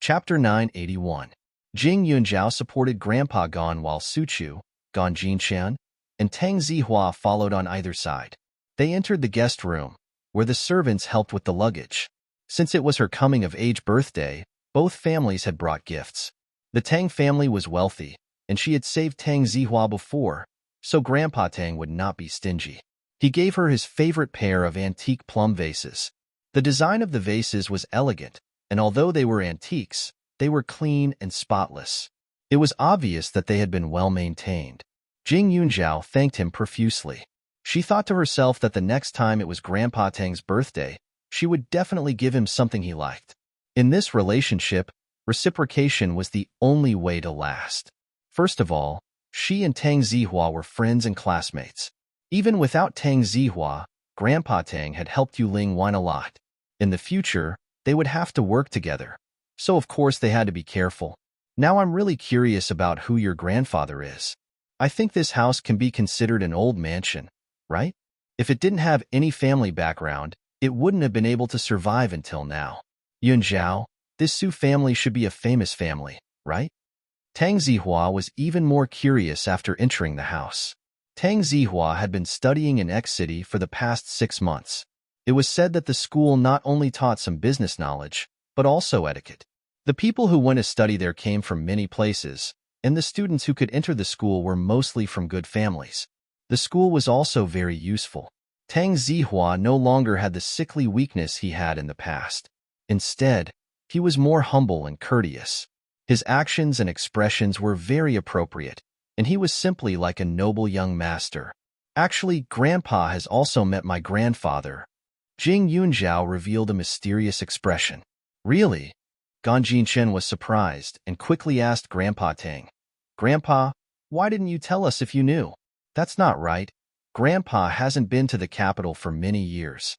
Chapter 981. Jing Yunjiao supported Grandpa Gon while Su Chu, Gon Jinshan, and Tang Zihua followed on either side. They entered the guest room, where the servants helped with the luggage. Since it was her coming-of-age birthday, both families had brought gifts. The Tang family was wealthy, and she had saved Tang Zihua before, so Grandpa Tang would not be stingy. He gave her his favorite pair of antique plum vases. The design of the vases was elegant, and although they were antiques, they were clean and spotless. It was obvious that they had been well maintained. Jing Yunjiao thanked him profusely. She thought to herself that the next time it was Grandpa Tang's birthday, she would definitely give him something he liked. In this relationship, reciprocation was the only way to last. First of all, she and Tang Zihua were friends and classmates. Even without Tang Zihua, Grandpa Tang had helped Yuling Wan a lot. In the future, they would have to work together, so of course they had to be careful. Now I'm really curious about who your grandfather is. I think this house can be considered an old mansion, right? If it didn't have any family background, it wouldn't have been able to survive until now. Yunjiao, this Su family should be a famous family, right? Tang Zihua was even more curious after entering the house. Tang Zihua had been studying in X City for the past 6 months. It was said that the school not only taught some business knowledge, but also etiquette. The people who went to study there came from many places, and the students who could enter the school were mostly from good families. The school was also very useful. Tang Zihua no longer had the sickly weakness he had in the past. Instead, he was more humble and courteous. His actions and expressions were very appropriate, and he was simply like a noble young master. Actually, Grandpa has also met my grandfather. Jing Yunjiao revealed a mysterious expression. Really? Gon Jinshan was surprised and quickly asked Grandpa Tang, "Grandpa, why didn't you tell us if you knew?" "That's not right. Grandpa hasn't been to the capital for many years."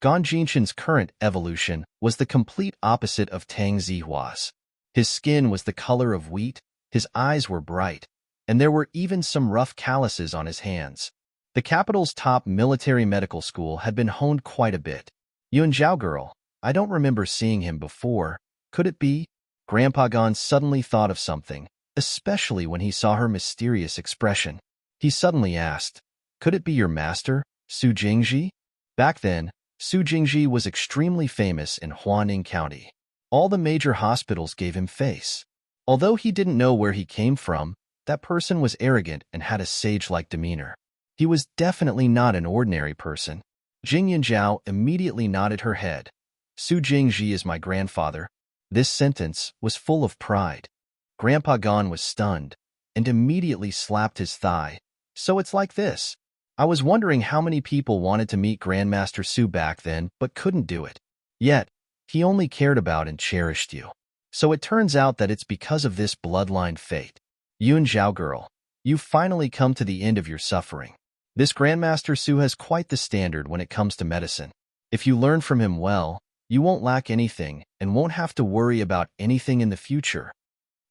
Gon Jinshan's current evolution was the complete opposite of Tang Zihua's. His skin was the color of wheat, his eyes were bright, and there were even some rough calluses on his hands. The capital's top military medical school had been honed quite a bit. "Yunjiao girl, I don't remember seeing him before. Could it be?" Grandpa Gon suddenly thought of something, especially when he saw her mysterious expression. He suddenly asked, "Could it be your master, Su Jingji?" Back then, Su Jingji was extremely famous in Huaning County. All the major hospitals gave him face. Although he didn't know where he came from, that person was arrogant and had a sage-like demeanor. He was definitely not an ordinary person. Jing Yunjiao immediately nodded her head. "Su Jingji is my grandfather." This sentence was full of pride. Grandpa Gon was stunned and immediately slapped his thigh. "So it's like this. I was wondering how many people wanted to meet Grandmaster Su back then but couldn't do it. Yet, he only cared about and cherished you. So it turns out that it's because of this bloodline fate. Yunjiao girl, you've finally come to the end of your suffering. This Grandmaster Su has quite the standard when it comes to medicine. If you learn from him well, you won't lack anything and won't have to worry about anything in the future."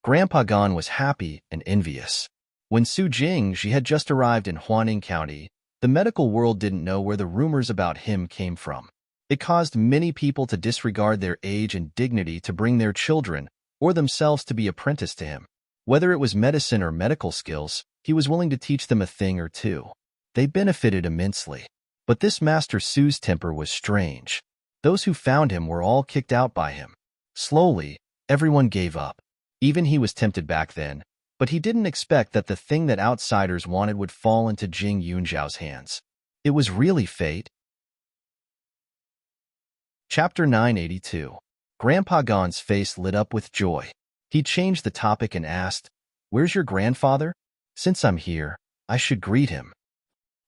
Grandpa Gon was happy and envious. When Su Jingji had just arrived in Huaning County, the medical world didn't know where the rumors about him came from. It caused many people to disregard their age and dignity to bring their children or themselves to be apprenticed to him. Whether it was medicine or medical skills, he was willing to teach them a thing or two. They benefited immensely. But this Master Su's temper was strange. Those who found him were all kicked out by him. Slowly, everyone gave up. Even he was tempted back then, but he didn't expect that the thing that outsiders wanted would fall into Jing Yunjiao's hands. It was really fate. Chapter 982. Grandpa Gon's face lit up with joy. He changed the topic and asked, "Where's your grandfather? Since I'm here, I should greet him."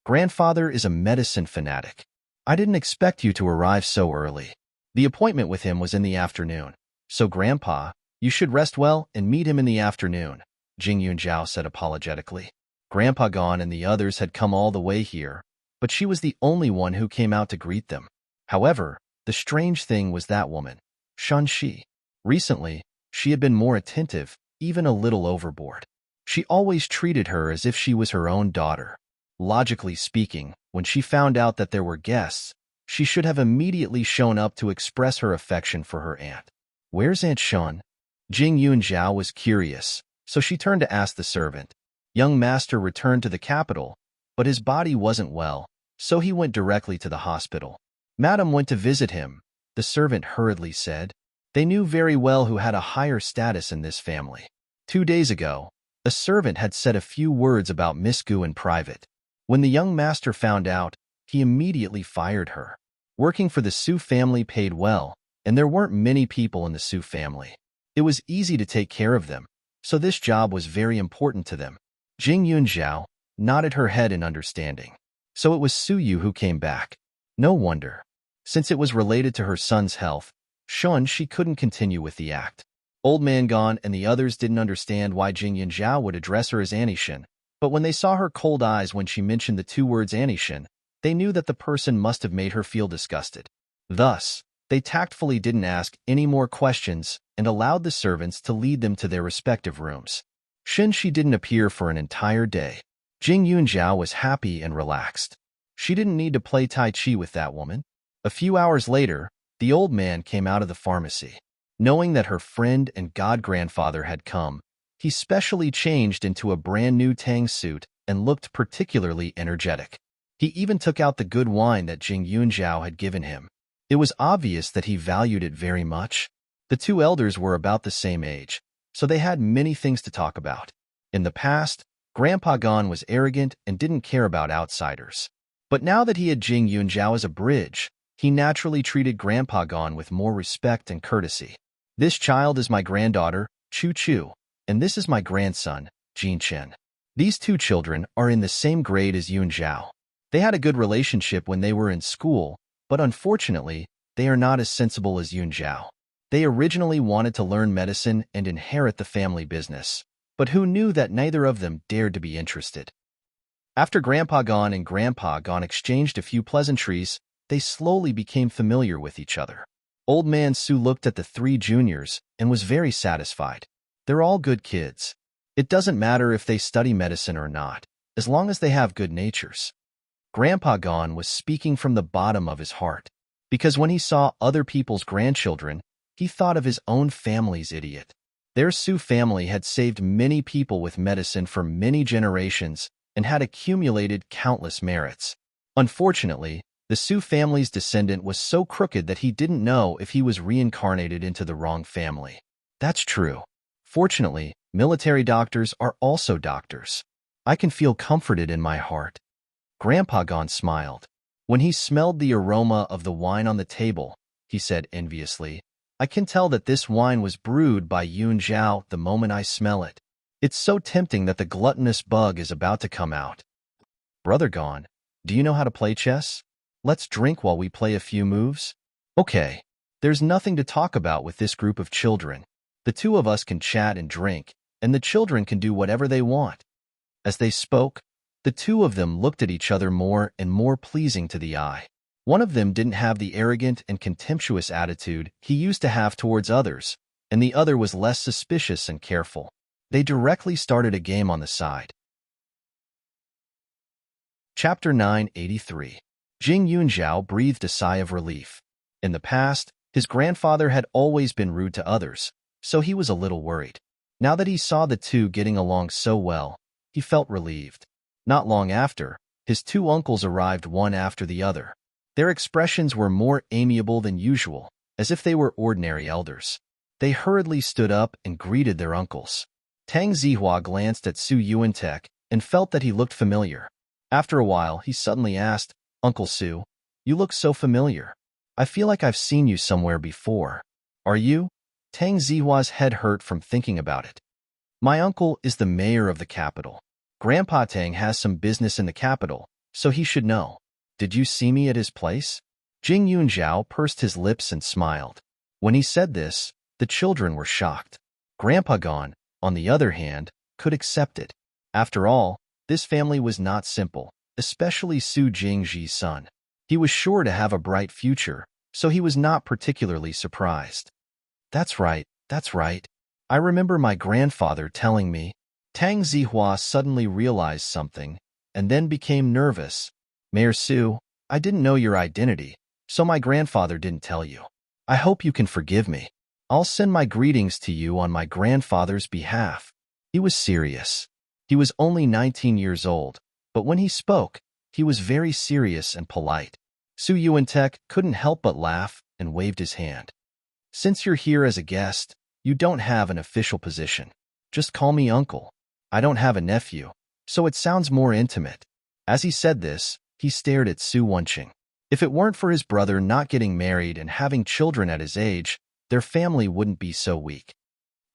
"Grandfather is a medicine fanatic. I didn't expect you to arrive so early. The appointment with him was in the afternoon. So, Grandpa, you should rest well and meet him in the afternoon," Jing Yunjiao said apologetically. Grandpa Gon and the others had come all the way here, but she was the only one who came out to greet them. However, the strange thing was that woman, Shan Shi. Recently, she had been more attentive, even a little overboard. She always treated her as if she was her own daughter. Logically speaking, when she found out that there were guests, she should have immediately shown up to express her affection for her aunt. "Where's Aunt Shan?" Jing Yunjiao was curious, so she turned to ask the servant. Young master returned to the capital, but his body wasn't well, so he went directly to the hospital. Madam went to visit him, the servant hurriedly said. They knew very well who had a higher status in this family. 2 days ago, a servant had said a few words about Miss Gu in private. When the young master found out, he immediately fired her. Working for the Su family paid well, and there weren't many people in the Su family. It was easy to take care of them, so this job was very important to them. Jing Yunjiao nodded her head in understanding. So it was Su Yu who came back. No wonder. Since it was related to her son's health, she couldn't continue with the act. Old Man Gon and the others didn't understand why Jing Yunjiao would address her as Anishin, but when they saw her cold eyes when she mentioned the 2 words Anishin, they knew that the person must have made her feel disgusted. Thus, they tactfully didn't ask any more questions and allowed the servants to lead them to their respective rooms. She didn't appear for an entire day. Jing Yunjiao was happy and relaxed. She didn't need to play Tai Chi with that woman. A few hours later, the old man came out of the pharmacy. Knowing that her friend and god-grandfather had come, he specially changed into a brand-new tang suit and looked particularly energetic. He even took out the good wine that Jing Yunjiao had given him. It was obvious that he valued it very much. The 2 elders were about the same age, so they had many things to talk about. In the past, Grandpa Gon was arrogant and didn't care about outsiders. But now that he had Jing Yunjiao as a bridge, he naturally treated Grandpa Gon with more respect and courtesy. This child is my granddaughter, Chu Chu, and this is my grandson, Jin Chen. These 2 children are in the same grade as Yunjiao. They had a good relationship when they were in school, but unfortunately, they are not as sensible as Yunjiao. They originally wanted to learn medicine and inherit the family business, but who knew that neither of them dared to be interested. After Grandpa Gon and Grandpa Gon exchanged a few pleasantries, they slowly became familiar with each other. Old Man Su looked at the 3 juniors and was very satisfied. They're all good kids. It doesn't matter if they study medicine or not, as long as they have good natures. Grandpa Gon was speaking from the bottom of his heart, because when he saw other people's grandchildren, he thought of his own family's idiot. Their Su family had saved many people with medicine for many generations and had accumulated countless merits. Unfortunately, the Su family's descendant was so crooked that he didn't know if he was reincarnated into the wrong family. That's true. Fortunately, military doctors are also doctors. I can feel comforted in my heart. Grandpa Gon smiled. When he smelled the aroma of the wine on the table, he said enviously, I can tell that this wine was brewed by Yunjiao the moment I smell it. It's so tempting that the gluttonous bug is about to come out. Brother Gon, do you know how to play chess? Let's drink while we play a few moves. Okay, there's nothing to talk about with this group of children. The 2 of us can chat and drink, and the children can do whatever they want. As they spoke, the 2 of them looked at each other more and more pleasing to the eye. One of them didn't have the arrogant and contemptuous attitude he used to have towards others, and the other was less suspicious and careful. They directly started a game on the side. Chapter 983. Jing Yunjiao breathed a sigh of relief. In the past, his grandfather had always been rude to others, so he was a little worried. Now that he saw the 2 getting along so well, he felt relieved. Not long after, his 2 uncles arrived one after the other. Their expressions were more amiable than usual, as if they were ordinary elders. They hurriedly stood up and greeted their uncles. Tang Zihua glanced at Su Yuantek and felt that he looked familiar. After a while, he suddenly asked, Uncle Su, you look so familiar. I feel like I've seen you somewhere before. Are you? Tang Zihua's head hurt from thinking about it. My uncle is the mayor of the capital. Grandpa Tang has some business in the capital, so he should know. Did you see me at his place? Jing Yunjiao pursed his lips and smiled. When he said this, the children were shocked. Grandpa Gon, on the other hand, could accept it. After all, this family was not simple, especially Su Jingji's son. He was sure to have a bright future, so he was not particularly surprised. That's right, that's right. I remember my grandfather telling me. Tang Zihua suddenly realized something, and then became nervous. Mayor Su, I didn't know your identity, so my grandfather didn't tell you. I hope you can forgive me. I'll send my greetings to you on my grandfather's behalf." He was serious. He was only 19 years old, but when he spoke, he was very serious and polite. Su Yuantek couldn't help but laugh and waved his hand. "Since you're here as a guest, you don't have an official position. Just call me uncle. I don't have a nephew, so it sounds more intimate." As he said this, he stared at Su Wenqing. If it weren't for his brother not getting married and having children at his age, their family wouldn't be so weak.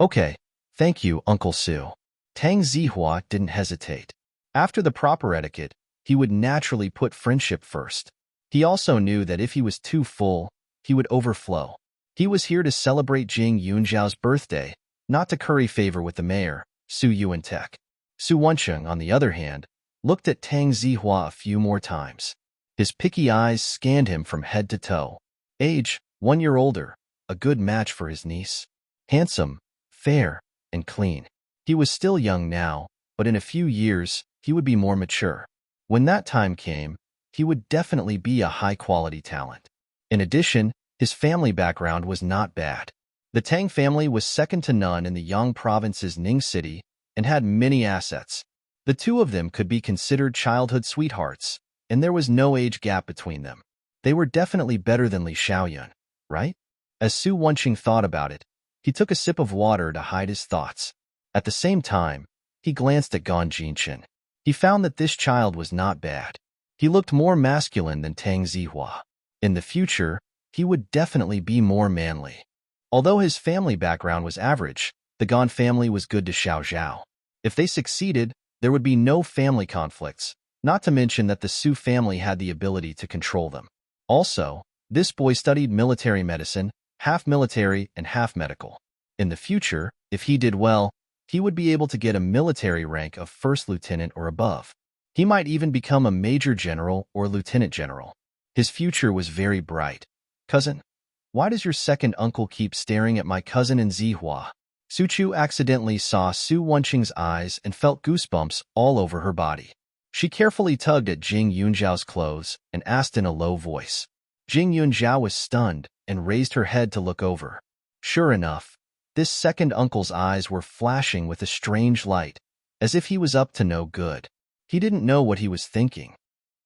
"Okay, thank you, Uncle Su." Tang Zihua didn't hesitate. After the proper etiquette, he would naturally put friendship first. He also knew that if he was too full, he would overflow. He was here to celebrate Jing Yunjiao's birthday, not to curry favor with the mayor, Su Yuantek. Su Wenqing, on the other hand, looked at Tang Zihua a few more times. His picky eyes scanned him from head to toe. Age, 1 year older, a good match for his niece. Handsome, fair, and clean. He was still young now, but in a few years, he would be more mature. When that time came, he would definitely be a high-quality talent. In addition, his family background was not bad. The Tang family was second to none in the Yang province's Ning city and had many assets. The two of them could be considered childhood sweethearts, and there was no age gap between them. They were definitely better than Li Xiaoyun, right? As Su Wenqing thought about it, he took a sip of water to hide his thoughts. At the same time, he glanced at Gan Jinchen. He found that this child was not bad. He looked more masculine than Tang Zihua. In the future, he would definitely be more manly. Although his family background was average, the Gan family was good to Xiao Zhao. If they succeeded, there would be no family conflicts, not to mention that the Su family had the ability to control them. Also, this boy studied military medicine, half military and half medical. In the future, if he did well, he would be able to get a military rank of first lieutenant or above. He might even become a major general or lieutenant general. His future was very bright. "Cousin, why does your second uncle keep staring at my cousin in Zihua?" Su Chu accidentally saw Su Wenqing's eyes and felt goosebumps all over her body. She carefully tugged at Jing Yunjiao's clothes and asked in a low voice. Jing Yunjiao was stunned and raised her head to look over. Sure enough, this second uncle's eyes were flashing with a strange light, as if he was up to no good. He didn't know what he was thinking.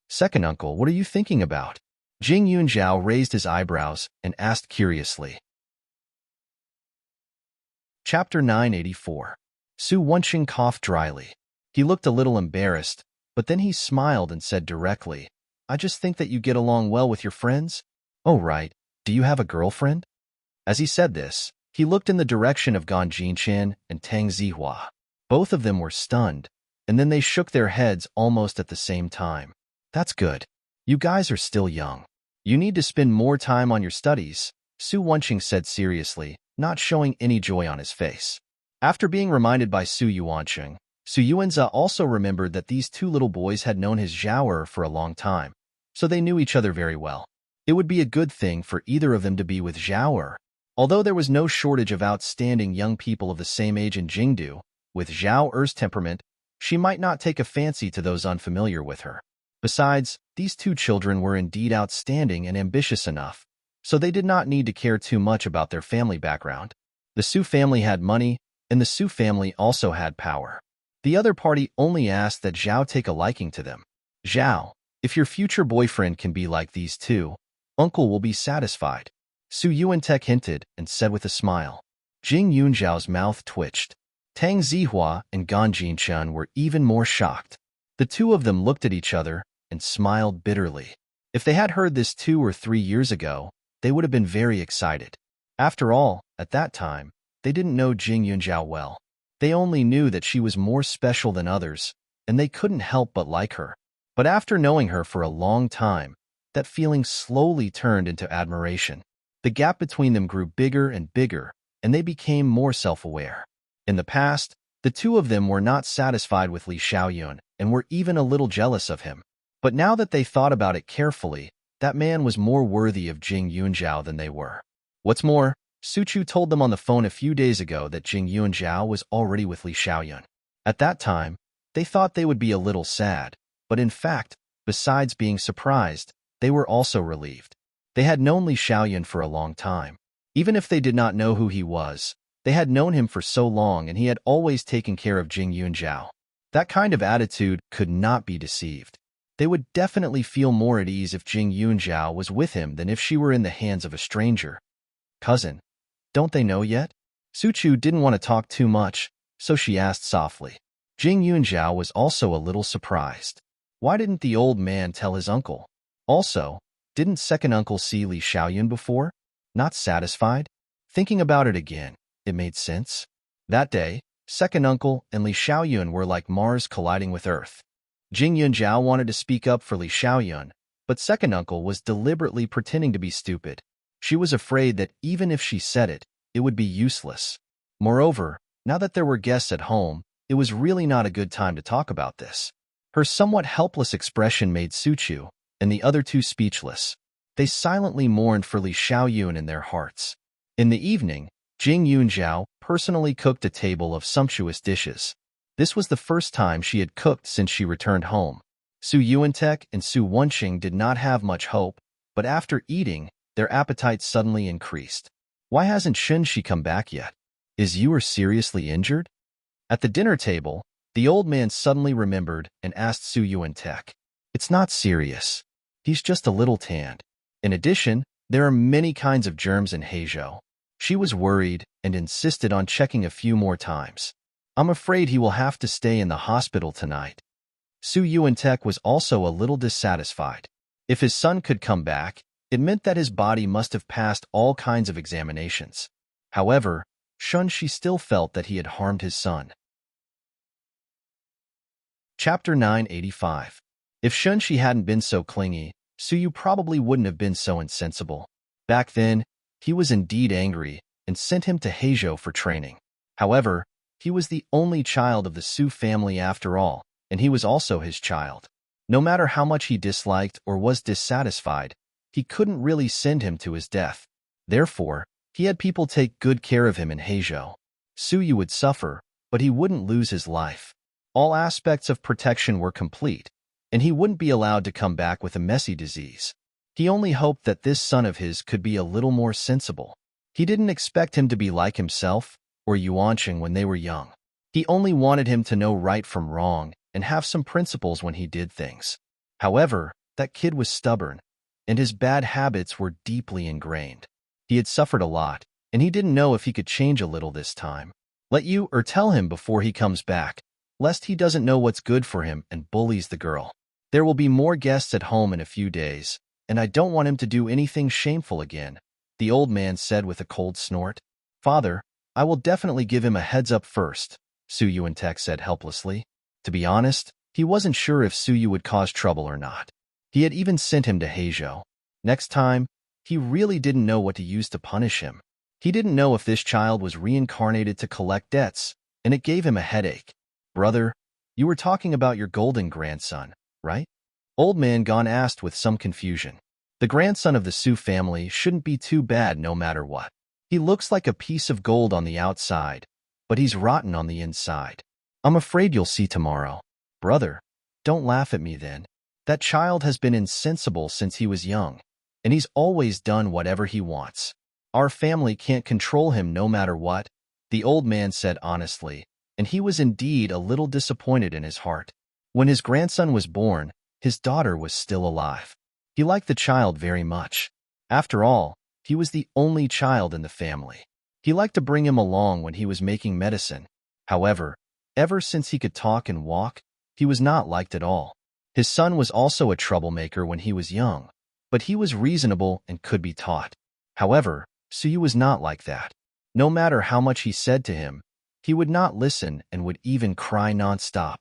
"Second uncle, what are you thinking about?" Jing Yunjiao raised his eyebrows and asked curiously. Chapter 984. Su Wenqing coughed dryly. He looked a little embarrassed, but then he smiled and said directly, "I just think that you get along well with your friends." "Oh right, do you have a girlfriend?" As he said this, he looked in the direction of Gan Jinchen and Tang Zihua. Both of them were stunned, and then they shook their heads almost at the same time. "That's good. You guys are still young. You need to spend more time on your studies," Su Wenqing said seriously, not showing any joy on his face. After being reminded by Su Yuanqing, Su Yuanza also remembered that these two little boys had known his Zhao for a long time, so they knew each other very well. It would be a good thing for either of them to be with Zhao. Although there was no shortage of outstanding young people of the same age in Jingdu, with Zhao's temperament, she might not take a fancy to those unfamiliar with her. Besides, these two children were indeed outstanding and ambitious enough, so they did not need to care too much about their family background. The Su family had money, and the Su family also had power. The other party only asked that Zhao take a liking to them. "Zhao, if your future boyfriend can be like these two, uncle will be satisfied," Su Yuantek hinted and said with a smile. Jing Yunjiao's mouth twitched. Tang Zihua and Gan Jinchen were even more shocked. The two of them looked at each other and smiled bitterly. If they had heard this 2 or 3 years ago, they would have been very excited. After all, at that time, they didn't know Jing Yunjiao well. They only knew that she was more special than others, and they couldn't help but like her. But after knowing her for a long time, that feeling slowly turned into admiration. The gap between them grew bigger and bigger, and they became more self-aware. In the past, the two of them were not satisfied with Li Xiaoyun and were even a little jealous of him. But now that they thought about it carefully, that man was more worthy of Jing Yunjiao than they were. What's more, Su Chu told them on the phone a few days ago that Jing Yunjiao was already with Li Xiaoyun. At that time, they thought they would be a little sad, but in fact, besides being surprised, they were also relieved. They had known Li Xiaoyun for a long time. Even if they did not know who he was, they had known him for so long and he had always taken care of Jing Yunjiao. That kind of attitude could not be deceived. They would definitely feel more at ease if Jing Yunjiao was with him than if she were in the hands of a stranger. Cousin, don't they know yet? Suchu didn't want to talk too much, so she asked softly. Jing Yunjiao was also a little surprised. Why didn't the old man tell his uncle? Also, didn't second uncle see Li Xiaoyun before? Not satisfied? Thinking about it again, it made sense. That day, second uncle and Li Xiaoyun were like Mars colliding with Earth. Jing Yunjiao wanted to speak up for Li Xiaoyun, but second uncle was deliberately pretending to be stupid. She was afraid that even if she said it, it would be useless. Moreover, now that there were guests at home, it was really not a good time to talk about this. Her somewhat helpless expression made Suchu and the other two speechless. They silently mourned for Li Xiaoyun in their hearts. In the evening, Jing Yunjiao personally cooked a table of sumptuous dishes. This was the first time she had cooked since she returned home. Su Yuantek and Su Wenqing did not have much hope, but after eating, their appetite suddenly increased. Why hasn't Shunshi come back yet? Is you seriously injured? At the dinner table, the old man suddenly remembered and asked Su Yuantek. It's not serious. He's just a little tanned. In addition, there are many kinds of germs in Heizhou. She was worried and insisted on checking a few more times. I'm afraid he will have to stay in the hospital tonight. Su Yuantek was also a little dissatisfied. If his son could come back, it meant that his body must have passed all kinds of examinations. However, Shunshi still felt that he had harmed his son. Chapter 985. If Shunshi hadn't been so clingy, Suyu probably wouldn't have been so insensible. Back then, he was indeed angry and sent him to Heizhou for training. However, he was the only child of the Su family after all, and he was also his child. No matter how much he disliked or was dissatisfied, he couldn't really send him to his death. Therefore, he had people take good care of him in Heizhou. Suyu would suffer, but he wouldn't lose his life. All aspects of protection were complete, and he wouldn't be allowed to come back with a messy disease. He only hoped that this son of his could be a little more sensible. He didn't expect him to be like himself or Yuanqing when they were young. He only wanted him to know right from wrong and have some principles when he did things. However, that kid was stubborn, and his bad habits were deeply ingrained. He had suffered a lot, and he didn't know if he could change a little this time. Let you or tell him before he comes back, lest he doesn't know what's good for him and bullies the girl. There will be more guests at home in a few days, and I don't want him to do anything shameful again, the old man said with a cold snort. Father, I will definitely give him a heads up first, Su Yuantek said helplessly. To be honest, he wasn't sure if Suyu would cause trouble or not. He had even sent him to Heizhou. Next time, he really didn't know what to use to punish him. He didn't know if this child was reincarnated to collect debts, and it gave him a headache. Brother, you were talking about your golden grandson, right? Old man Gon asked with some confusion. The grandson of the Su family shouldn't be too bad no matter what. He looks like a piece of gold on the outside, but he's rotten on the inside. I'm afraid you'll see tomorrow. Brother, don't laugh at me then. That child has been insensible since he was young, and he's always done whatever he wants. Our family can't control him no matter what, the old man said honestly, and he was indeed a little disappointed in his heart. When his grandson was born, his daughter was still alive. He liked the child very much. After all, he was the only child in the family. He liked to bring him along when he was making medicine. However, ever since he could talk and walk, he was not liked at all. His son was also a troublemaker when he was young, but he was reasonable and could be taught. However, Suyu was not like that. No matter how much he said to him, he would not listen and would even cry nonstop.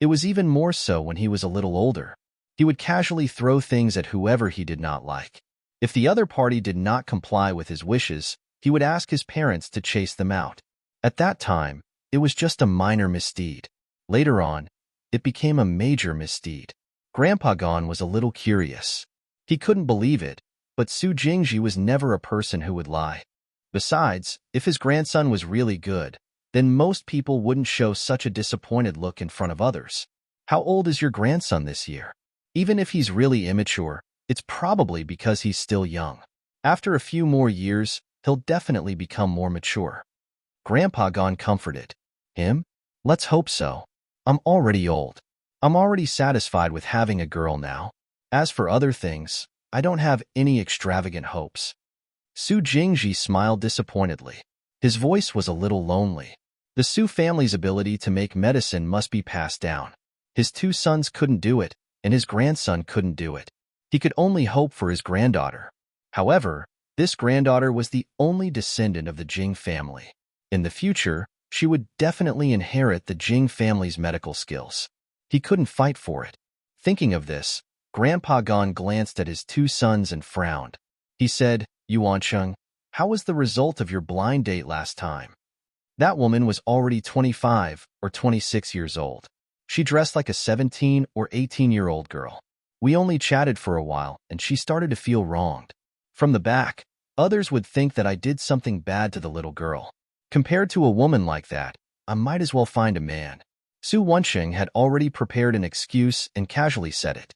It was even more so when he was a little older. He would casually throw things at whoever he did not like. If the other party did not comply with his wishes, he would ask his parents to chase them out. At that time, it was just a minor misdeed. Later on, it became a major misdeed. Grandpa Gon was a little curious. He couldn't believe it, but Su Jingji was never a person who would lie. Besides, if his grandson was really good, then most people wouldn't show such a disappointed look in front of others. How old is your grandson this year? Even if he's really immature, it's probably because he's still young. After a few more years, he'll definitely become more mature. Grandpa Gon comforted him. Let's hope so. I'm already old. I'm already satisfied with having a girl now. As for other things, I don't have any extravagant hopes. Su Jingji smiled disappointedly. His voice was a little lonely. The Su family's ability to make medicine must be passed down. His two sons couldn't do it, and his grandson couldn't do it. He could only hope for his granddaughter. However, this granddaughter was the only descendant of the Jing family. In the future, she would definitely inherit the Jing family's medical skills. He couldn't fight for it. Thinking of this, Grandpa Gon glanced at his two sons and frowned. He said, Yuancheng, how was the result of your blind date last time? That woman was already 25 or 26 years old. She dressed like a 17 or 18-year-old girl. We only chatted for a while, and she started to feel wronged. From the back, others would think that I did something bad to the little girl. Compared to a woman like that, I might as well find a man. Su Wensheng had already prepared an excuse and casually said it.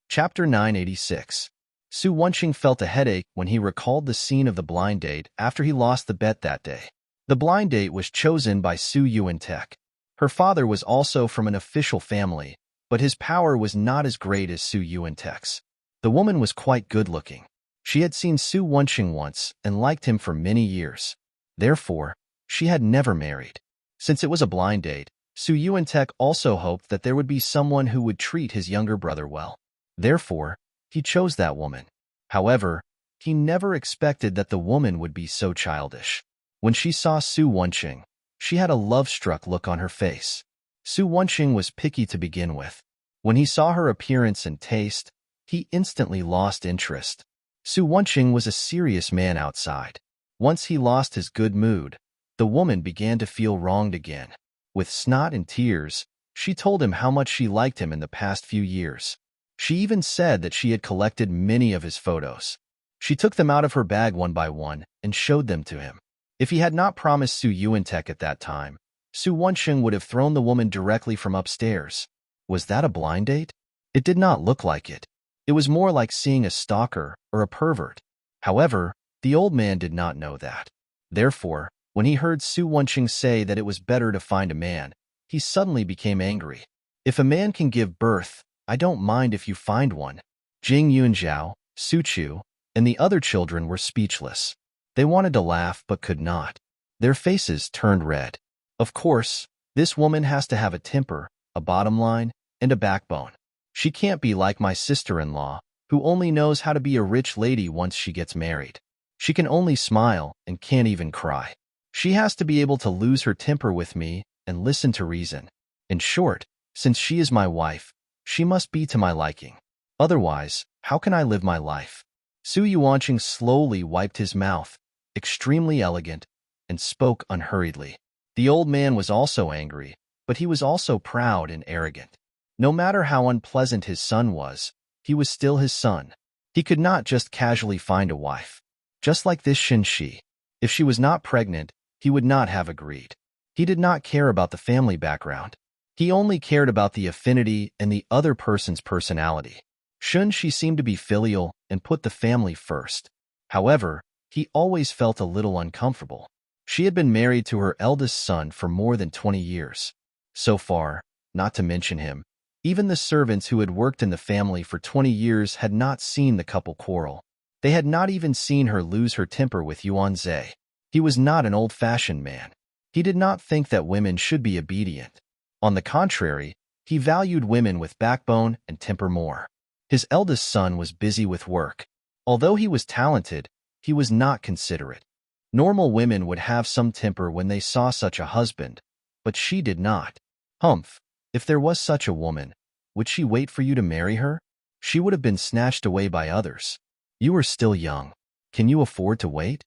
Chapter 986. Su Wensheng felt a headache when he recalled the scene of the blind date after he lost the bet that day. The blind date was chosen by Su Yuantek. Her father was also from an official family, but his power was not as great as Su Yuantek's. The woman was quite good-looking. She had seen Su Wensheng once and liked him for many years. Therefore, she had never married. Since it was a blind date, Su Yuantek also hoped that there would be someone who would treat his younger brother well. Therefore, he chose that woman. However, he never expected that the woman would be so childish. When she saw Su Wensheng, she had a love-struck look on her face. Su Wensheng was picky to begin with. When he saw her appearance and taste, he instantly lost interest. Su Wensheng was a serious man outside. Once he lost his good mood, the woman began to feel wronged again. With snot and tears, she told him how much she liked him in the past few years. She even said that she had collected many of his photos. She took them out of her bag one by one and showed them to him. If he had not promised Su Yuantek at that time, Su Wensheng would have thrown the woman directly from upstairs. Was that a blind date? It did not look like it. It was more like seeing a stalker or a pervert. However, the old man did not know that. Therefore, when he heard Su Wensheng say that it was better to find a man, he suddenly became angry. If a man can give birth, I don't mind if you find one. Jing Yunzhao, Su Chu, and the other children were speechless. They wanted to laugh but could not. Their faces turned red. Of course, this woman has to have a temper, a bottom line, and a backbone. She can't be like my sister-in-law, who only knows how to be a rich lady once she gets married. She can only smile and can't even cry. She has to be able to lose her temper with me and listen to reason. In short, since she is my wife, she must be to my liking. Otherwise, how can I live my life? Su Yuancheng slowly wiped his mouth, extremely elegant, and spoke unhurriedly. The old man was also angry, but he was also proud and arrogant. No matter how unpleasant his son was, he was still his son. He could not just casually find a wife. Just like this Shin-Shi. If she was not pregnant, he would not have agreed. He did not care about the family background. He only cared about the affinity and the other person's personality. Shun-Shi seemed to be filial and put the family first. However, he always felt a little uncomfortable. She had been married to her eldest son for more than 20 years. So far, not to mention him, even the servants who had worked in the family for 20 years had not seen the couple quarrel. They had not even seen her lose her temper with Yuan Zhe. He was not an old-fashioned man. He did not think that women should be obedient. On the contrary, he valued women with backbone and temper more. His eldest son was busy with work. Although he was talented, he was not considerate. Normal women would have some temper when they saw such a husband, but she did not. Humph, if there was such a woman, would she wait for you to marry her? She would have been snatched away by others. You are still young. Can you afford to wait?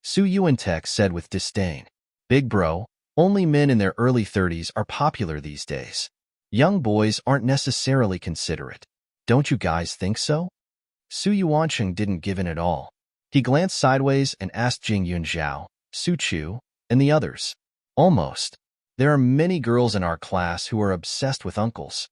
Su Yuantek said with disdain. Big bro, only men in their early 30s are popular these days. Young boys aren't necessarily considerate. Don't you guys think so? Su Yuancheng didn't give in at all. He glanced sideways and asked Jing Yunzhao, Su Chu, and the others. Almost. There are many girls in our class who are obsessed with uncles.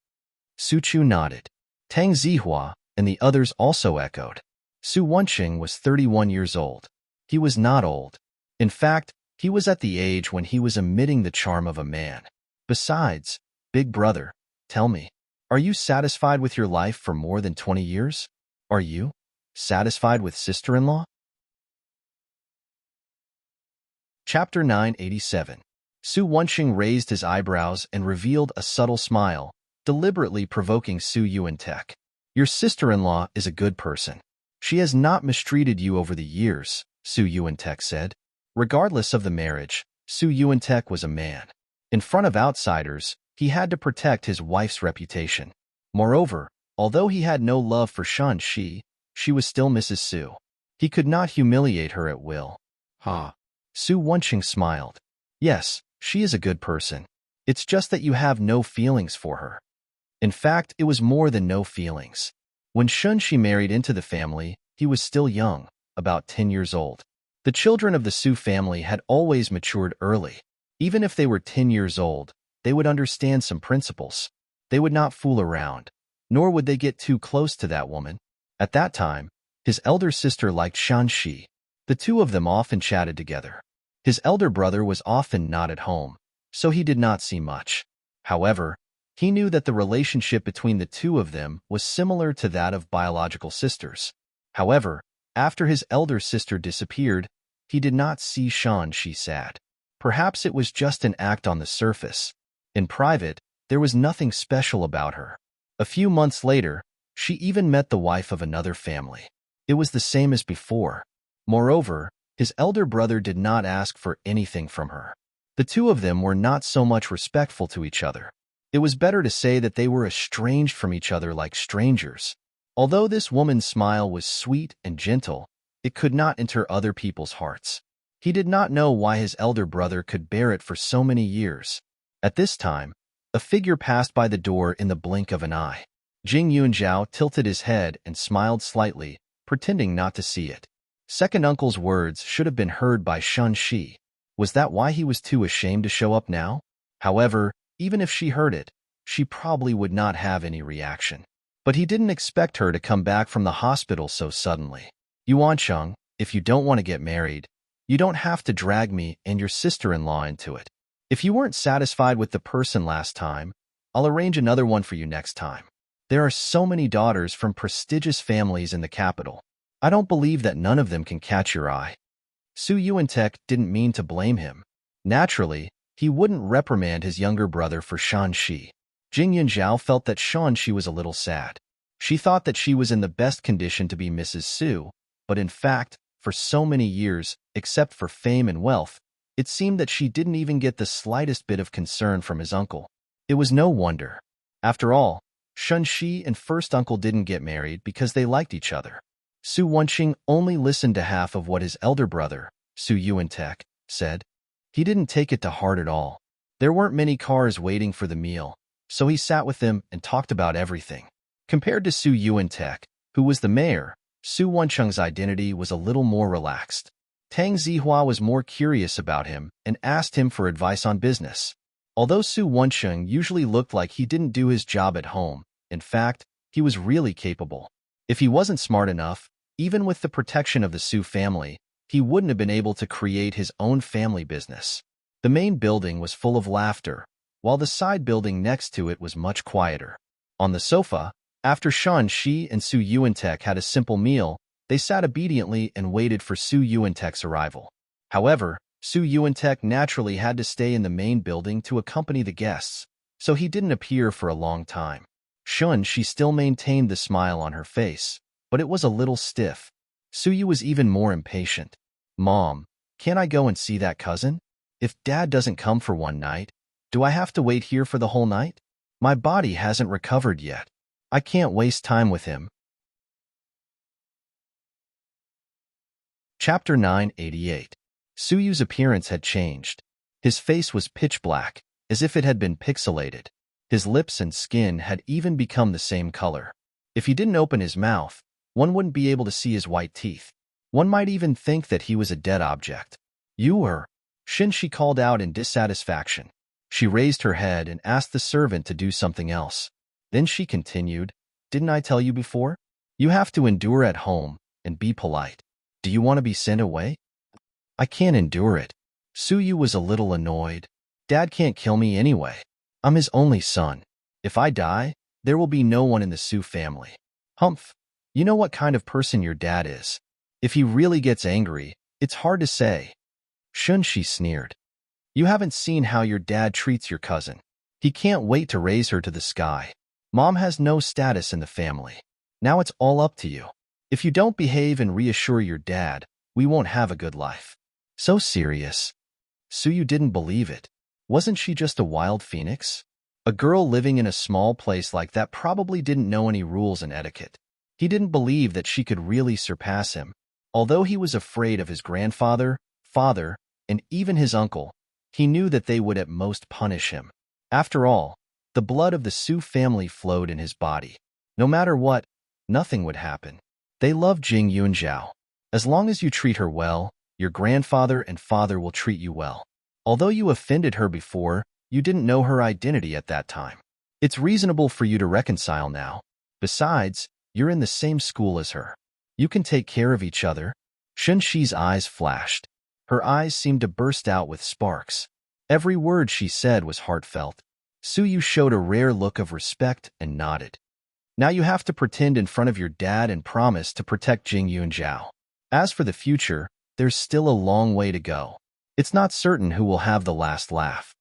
Su Chu nodded. Tang Zihua and the others also echoed. Su Wenqing was 31 years old. He was not old. In fact, he was at the age when he was emitting the charm of a man. Besides, big brother, tell me, are you satisfied with your life for more than 20 years? Are you satisfied with sister-in-law? Chapter 987. Su Wenqing raised his eyebrows and revealed a subtle smile, deliberately provoking Su Yuantek. Your sister-in-law is a good person. She has not mistreated you over the years, Su Yuantek said. Regardless of the marriage, Su Yuantek was a man. In front of outsiders, he had to protect his wife's reputation. Moreover, although he had no love for Shan Shi, she was still Mrs. Su. He could not humiliate her at will. Ha! Su Wenqing smiled. Yes, she is a good person. It's just that you have no feelings for her. In fact, it was more than no feelings. When Shun Shi married into the family, he was still young, about 10 years old. The children of the Su family had always matured early. Even if they were 10 years old, they would understand some principles. They would not fool around, nor would they get too close to that woman. At that time, his elder sister liked Shan Shi. The two of them often chatted together. His elder brother was often not at home, so he did not see much. However, he knew that the relationship between the two of them was similar to that of biological sisters. However, after his elder sister disappeared, he did not see Shan Shi sad. Perhaps it was just an act on the surface. In private, there was nothing special about her. A few months later, she even met the wife of another family. It was the same as before. Moreover, his elder brother did not ask for anything from her. The two of them were not so much respectful to each other. It was better to say that they were estranged from each other like strangers. Although this woman's smile was sweet and gentle, it could not enter other people's hearts. He did not know why his elder brother could bear it for so many years. At this time, a figure passed by the door in the blink of an eye. Jing Yunjiao tilted his head and smiled slightly, pretending not to see it. Second uncle's words should have been heard by Shan Shi. Was that why he was too ashamed to show up now? However, even if she heard it, she probably would not have any reaction. But he didn't expect her to come back from the hospital so suddenly. Yuancheng, if you don't want to get married, you don't have to drag me and your sister-in-law into it. If you weren't satisfied with the person last time, I'll arrange another one for you next time. There are so many daughters from prestigious families in the capital. I don't believe that none of them can catch your eye. Su Yuantek didn't mean to blame him. Naturally, he wouldn't reprimand his younger brother for Shan Shi. Jing Yunjiao felt that Shan Shi was a little sad. She thought that she was in the best condition to be Mrs. Su, but in fact, for so many years, except for fame and wealth, it seemed that she didn't even get the slightest bit of concern from his uncle. It was no wonder. After all, Shun Shi and first uncle didn't get married because they liked each other. Su Wenqing only listened to half of what his elder brother, Su Yuantek, said. He didn't take it to heart at all. There weren't many cars waiting for the meal, so he sat with them and talked about everything. Compared to Su Yuantek, who was the mayor, Su Wenqing's identity was a little more relaxed. Tang Zihua was more curious about him and asked him for advice on business. Although Su Wenqing usually looked like he didn't do his job at home, in fact, he was really capable. If he wasn't smart enough, even with the protection of the Su family, he wouldn't have been able to create his own family business. The main building was full of laughter, while the side building next to it was much quieter. On the sofa, after Shan Shi and Su Yuantek had a simple meal, they sat obediently and waited for Su Yuantek's arrival. However, Su Yuantek naturally had to stay in the main building to accompany the guests, so he didn't appear for a long time. Shun Shi still maintained the smile on her face, but it was a little stiff. Su Yu was even more impatient. Mom, can't I go and see that cousin? If Dad doesn't come for one night, do I have to wait here for the whole night? My body hasn't recovered yet. I can't waste time with him. Chapter 988. Su Yu's appearance had changed. His face was pitch black, as if it had been pixelated. His lips and skin had even become the same color. If he didn't open his mouth, one wouldn't be able to see his white teeth. One might even think that he was a dead object. You are... Shin Shi called out in dissatisfaction. She raised her head and asked the servant to do something else. Then she continued, Didn't I tell you before? You have to endure at home, and be polite. Do you want to be sent away? I can't endure it. Suyu was a little annoyed. Dad can't kill me anyway. I'm his only son. If I die, there will be no one in the Su family. Humph. You know what kind of person your dad is. If he really gets angry, it's hard to say. Shun-shi sneered. You haven't seen how your dad treats your cousin. He can't wait to raise her to the sky. Mom has no status in the family. Now it's all up to you. If you don't behave and reassure your dad, we won't have a good life. So serious. Suyu didn't believe it. Wasn't she just a wild phoenix? A girl living in a small place like that probably didn't know any rules and etiquette. He didn't believe that she could really surpass him. Although he was afraid of his grandfather, father, and even his uncle, he knew that they would at most punish him. After all, the blood of the Su family flowed in his body. No matter what, nothing would happen. They loved Jing Yunjiao. As long as you treat her well, your grandfather and father will treat you well. Although you offended her before, you didn't know her identity at that time. It's reasonable for you to reconcile now. Besides, you're in the same school as her. You can take care of each other. Shun-shi's eyes flashed. Her eyes seemed to burst out with sparks. Every word she said was heartfelt. Suyu showed a rare look of respect and nodded. Now you have to pretend in front of your dad and promise to protect Jing Yunjiao. As for the future, there's still a long way to go. It's not certain who will have the last laugh.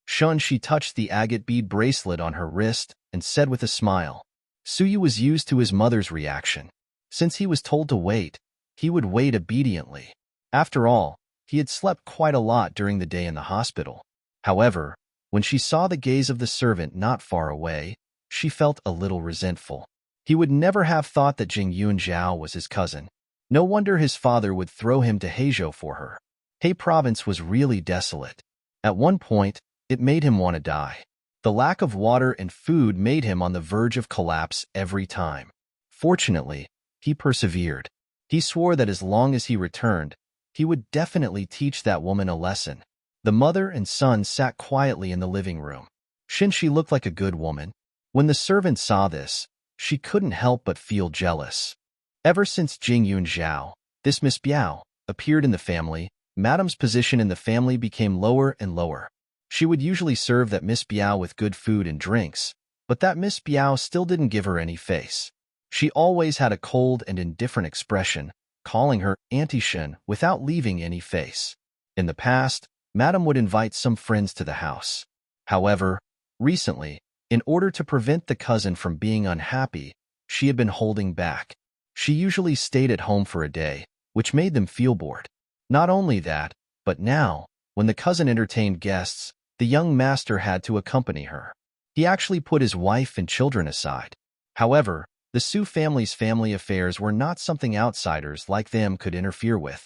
Shun-shi touched the agate bead bracelet on her wrist and said with a smile. Suyu was used to his mother's reaction. Since he was told to wait, he would wait obediently. After all, he had slept quite a lot during the day in the hospital. However, when she saw the gaze of the servant not far away, she felt a little resentful. He would never have thought that Jing Yunjiao was his cousin. No wonder his father would throw him to Heizhou for her. He province was really desolate. At one point, it made him want to die. The lack of water and food made him on the verge of collapse every time. Fortunately, he persevered. He swore that as long as he returned, he would definitely teach that woman a lesson. The mother and son sat quietly in the living room. Shin-shi looked like a good woman. When the servant saw this, she couldn't help but feel jealous. Ever since Jing Yunjiao, this Miss Biao, appeared in the family, Madam's position in the family became lower and lower. She would usually serve that Miss Biao with good food and drinks, but that Miss Biao still didn't give her any face. She always had a cold and indifferent expression, calling her Auntie Shin without leaving any face. In the past, Madam would invite some friends to the house. However, recently, in order to prevent the cousin from being unhappy, she had been holding back. She usually stayed at home for a day, which made them feel bored. Not only that, but now, when the cousin entertained guests, the young master had to accompany her. He actually put his wife and children aside. However, the Su family's family affairs were not something outsiders like them could interfere with.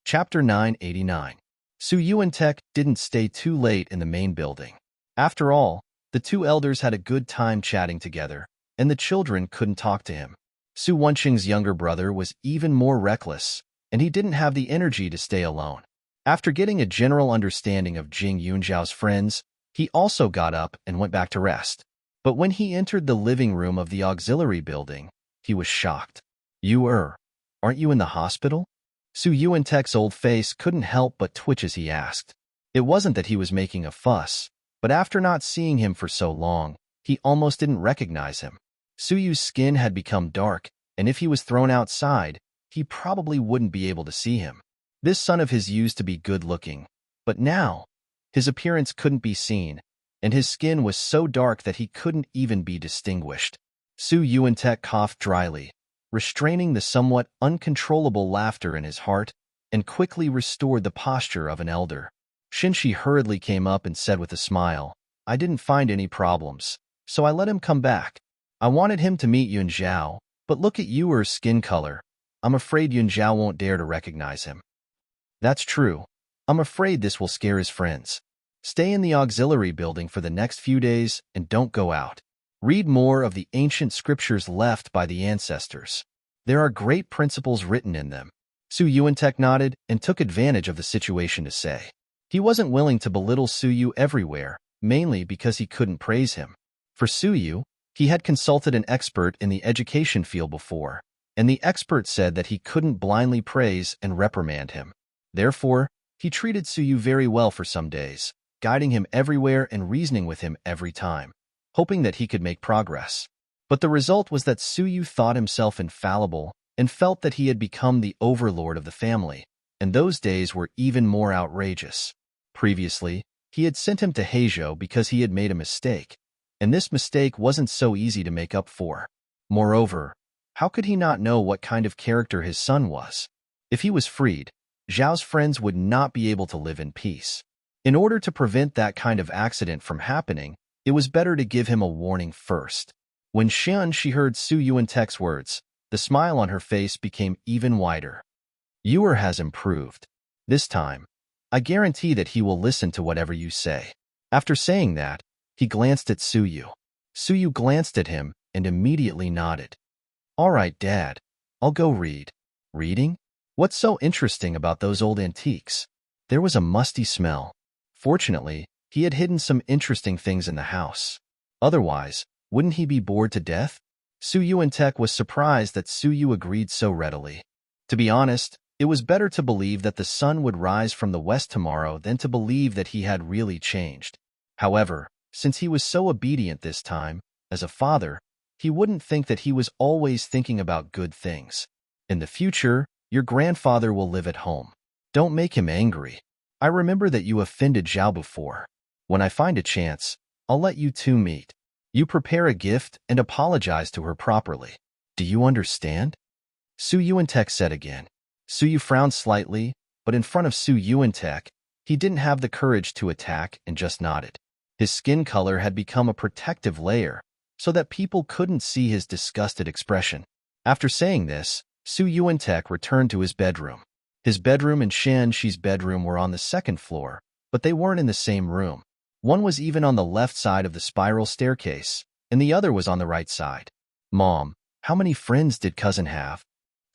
Chapter 989. Su Yuantek didn't stay too late in the main building. After all, the two elders had a good time chatting together, and the children couldn't talk to him. Su Wenqing's younger brother was even more reckless, and he didn't have the energy to stay alone. After getting a general understanding of Jing Yunjiao's friends, he also got up and went back to rest. But when he entered the living room of the auxiliary building, he was shocked. Aren't you in the hospital? Su Yuantek's old face couldn't help but twitch as he asked. It wasn't that he was making a fuss, but after not seeing him for so long, he almost didn't recognize him. Suyu's skin had become dark, and if he was thrown outside, he probably wouldn't be able to see him. This son of his used to be good-looking, but now, his appearance couldn't be seen, and his skin was so dark that he couldn't even be distinguished. Su Yuantek coughed dryly, restraining the somewhat uncontrollable laughter in his heart, and quickly restored the posture of an elder. Shin-shi hurriedly came up and said with a smile, I didn't find any problems, so I let him come back. I wanted him to meet Yunjiao, but look at Yuer's skin color. I'm afraid Yunjiao won't dare to recognize him. That's true. I'm afraid this will scare his friends. Stay in the auxiliary building for the next few days and don't go out. Read more of the ancient scriptures left by the ancestors. There are great principles written in them. Su Yuantek nodded and took advantage of the situation to say. He wasn't willing to belittle Suyu everywhere, mainly because he couldn't praise him. For Suyu, He had consulted an expert in the education field before, and the expert said that he couldn't blindly praise and reprimand him. Therefore, he treated Suyu very well for some days, guiding him everywhere and reasoning with him every time, hoping that he could make progress. But the result was that Suyu thought himself infallible and felt that he had become the overlord of the family, and those days were even more outrageous. Previously, he had sent him to Heijo because he had made a mistake, and this mistake wasn't so easy to make up for. Moreover, how could he not know what kind of character his son was? If he was freed, Zhao's friends would not be able to live in peace. In order to prevent that kind of accident from happening, it was better to give him a warning first. When she heard Su Yuantek's words, the smile on her face became even wider. Yuer has improved. This time, I guarantee that he will listen to whatever you say. After saying that, he glanced at Suyu. Suyu glanced at him and immediately nodded. All right, Dad, I'll go read. Reading? What's so interesting about those old antiques? There was a musty smell. Fortunately, he had hidden some interesting things in the house. Otherwise, wouldn't he be bored to death? Su Yuantek was surprised that Suyu agreed so readily. To be honest, it was better to believe that the sun would rise from the west tomorrow than to believe that he had really changed. However, since he was so obedient this time, as a father, he wouldn't think that he was always thinking about good things. In the future, your grandfather will live at home. Don't make him angry. I remember that you offended Zhao before. When I find a chance, I'll let you two meet. You prepare a gift and apologize to her properly. Do you understand? Su Yuantek said again. Suyu frowned slightly, but in front of Su Yuantek, he didn't have the courage to attack and just nodded. His skin color had become a protective layer, so that people couldn't see his disgusted expression. After saying this, Su Yuantek returned to his bedroom. His bedroom and Shi's bedroom were on the second floor, but they weren't in the same room. One was even on the left side of the spiral staircase, and the other was on the right side. Mom, how many friends did cousin have?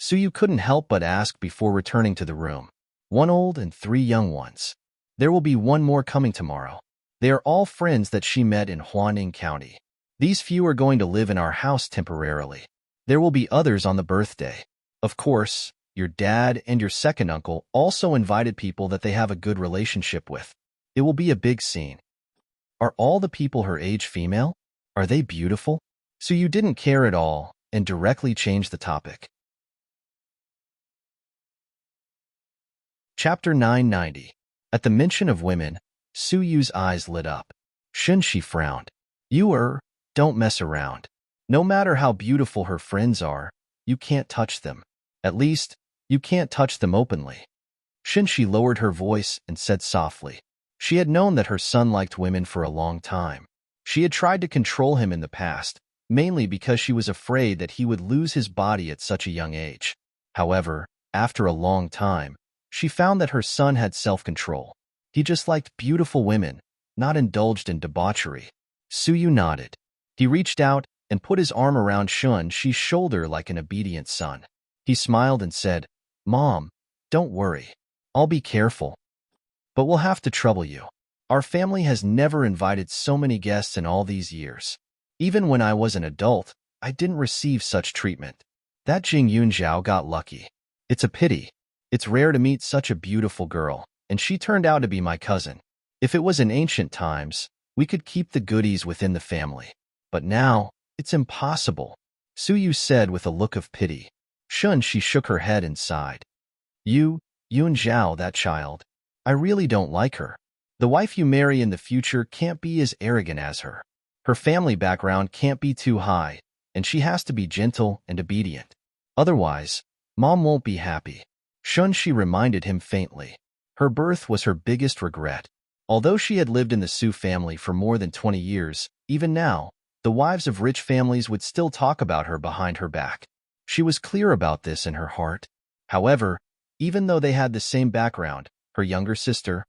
Suyu couldn't help but ask before returning to the room. 1 old and 3 young ones. There will be 1 more coming tomorrow. They are all friends that she met in Huaning County. These few are going to live in our house temporarily. There will be others on the birthday. Of course, your dad and your second uncle also invited people that they have a good relationship with. It will be a big scene. Are all the people her age female? Are they beautiful? Suyu didn't care at all and directly changed the topic. Chapter 990. At the mention of women, Suyu's eyes lit up. She frowned. Don't mess around. No matter how beautiful her friends are, you can't touch them. At least, you can't touch them openly. She lowered her voice and said softly. She had known that her son liked women for a long time. She had tried to control him in the past, mainly because she was afraid that he would lose his body at such a young age. However, after a long time, she found that her son had self-control. He just liked beautiful women, not indulged in debauchery. Suyu nodded. He reached out and put his arm around Shi's shoulder like an obedient son. He smiled and said, Mom, don't worry. I'll be careful. But we'll have to trouble you. Our family has never invited so many guests in all these years. Even when I was an adult, I didn't receive such treatment. That Jing Yunzhao got lucky. It's a pity. It's rare to meet such a beautiful girl, and she turned out to be my cousin. If it was in ancient times, we could keep the goodies within the family. But now, it's impossible, Suyu said with a look of pity. She shook her head and sighed. Yunzhao, that child. I really don't like her. The wife you marry in the future can't be as arrogant as her. Her family background can't be too high, and she has to be gentle and obedient. Otherwise, Mom won't be happy. She reminded him faintly. Her birth was her biggest regret. Although she had lived in the Su family for more than 20 years, even now, the wives of rich families would still talk about her behind her back. She was clear about this in her heart. However, even though they had the same background, her younger sister,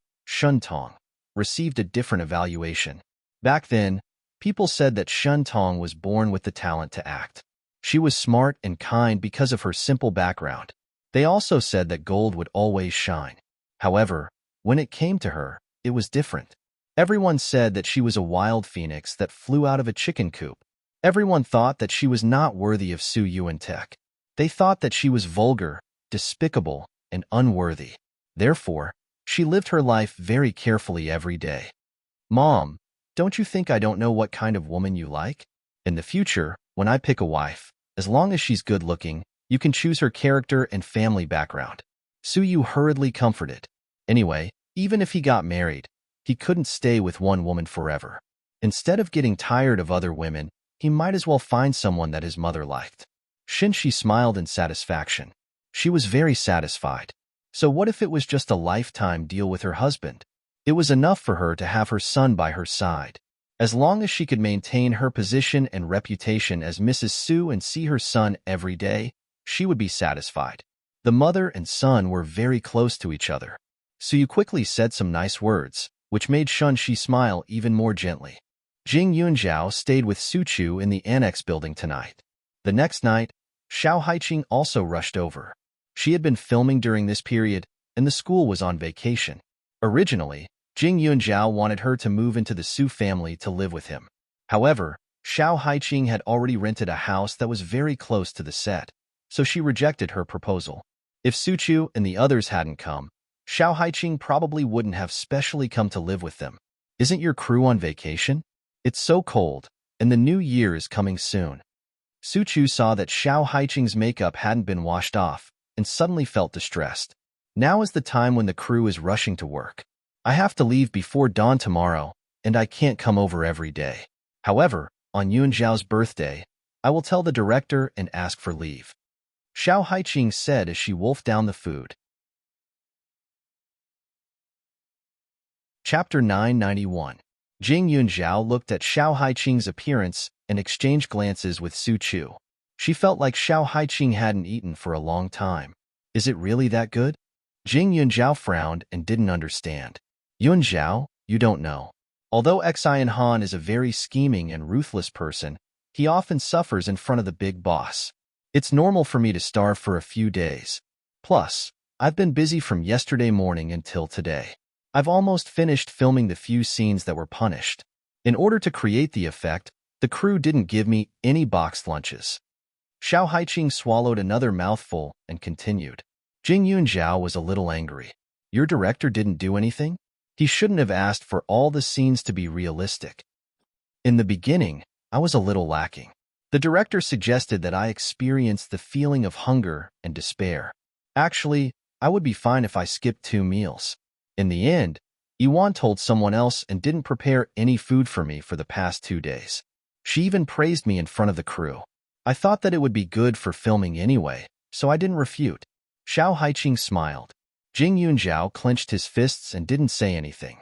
Tong, received a different evaluation. Back then, people said that Tong was born with the talent to act. She was smart and kind because of her simple background. They also said that gold would always shine. However, when it came to her, it was different. Everyone said that she was a wild phoenix that flew out of a chicken coop. Everyone thought that she was not worthy of Su Yuan-tek. They thought that she was vulgar, despicable, and unworthy. Therefore, she lived her life very carefully every day. Mom, don't you think I don't know what kind of woman you like? In the future, when I pick a wife, as long as she's good-looking, you can choose her character and family background. Su Yu hurriedly comforted. Anyway, even if he got married, he couldn't stay with one woman forever. Instead of getting tired of other women, he might as well find someone that his mother liked. Shinshi smiled in satisfaction. She was very satisfied. So what if it was just a lifetime deal with her husband? It was enough for her to have her son by her side. As long as she could maintain her position and reputation as Mrs. Su and see her son every day, she would be satisfied. The mother and son were very close to each other. Su quickly said some nice words, which made Shunshi smile even more gently. Jing Yunjiao stayed with Su Chu in the annex building tonight. The next night, Xiao Haiqing also rushed over. She had been filming during this period, and the school was on vacation. Originally, Jing Yunjiao wanted her to move into the Su family to live with him. However, Xiao Haiqing had already rented a house that was very close to the set, so she rejected her proposal. If Su Chu and the others hadn't come, Xiao Haiqing probably wouldn't have specially come to live with them. Isn't your crew on vacation? It's so cold, and the new year is coming soon. Su Chu saw that Xiao Haiqing's makeup hadn't been washed off, and suddenly felt distressed. Now is the time when the crew is rushing to work. I have to leave before dawn tomorrow, and I can't come over every day. However, on Yunjiao's birthday, I will tell the director and ask for leave. Xiao Haiqing said as she wolfed down the food. Chapter 991. Jing Yunjiao looked at Xiao Haiqing's appearance and exchanged glances with Su Chu. She felt like Xiao Haiqing hadn't eaten for a long time. Is it really that good? Jing Yunjiao frowned and didn't understand. Yunjiao, you don't know. Although Xian Han is a very scheming and ruthless person, he often suffers in front of the big boss. It's normal for me to starve for a few days. Plus, I've been busy from yesterday morning until today. I've almost finished filming the few scenes that were punished. In order to create the effect, the crew didn't give me any boxed lunches. Xiao Haiqing swallowed another mouthful and continued. Jing Yunjiao was a little angry. Your director didn't do anything? He shouldn't have asked for all the scenes to be realistic. In the beginning, I was a little lacking. The director suggested that I experience the feeling of hunger and despair. Actually, I would be fine if I skipped 2 meals. In the end, Iwan told someone else and didn't prepare any food for me for the past 2 days. She even praised me in front of the crew. I thought that it would be good for filming anyway, so I didn't refute. Xiao Haiqing smiled. Jing Yunjiao clenched his fists and didn't say anything.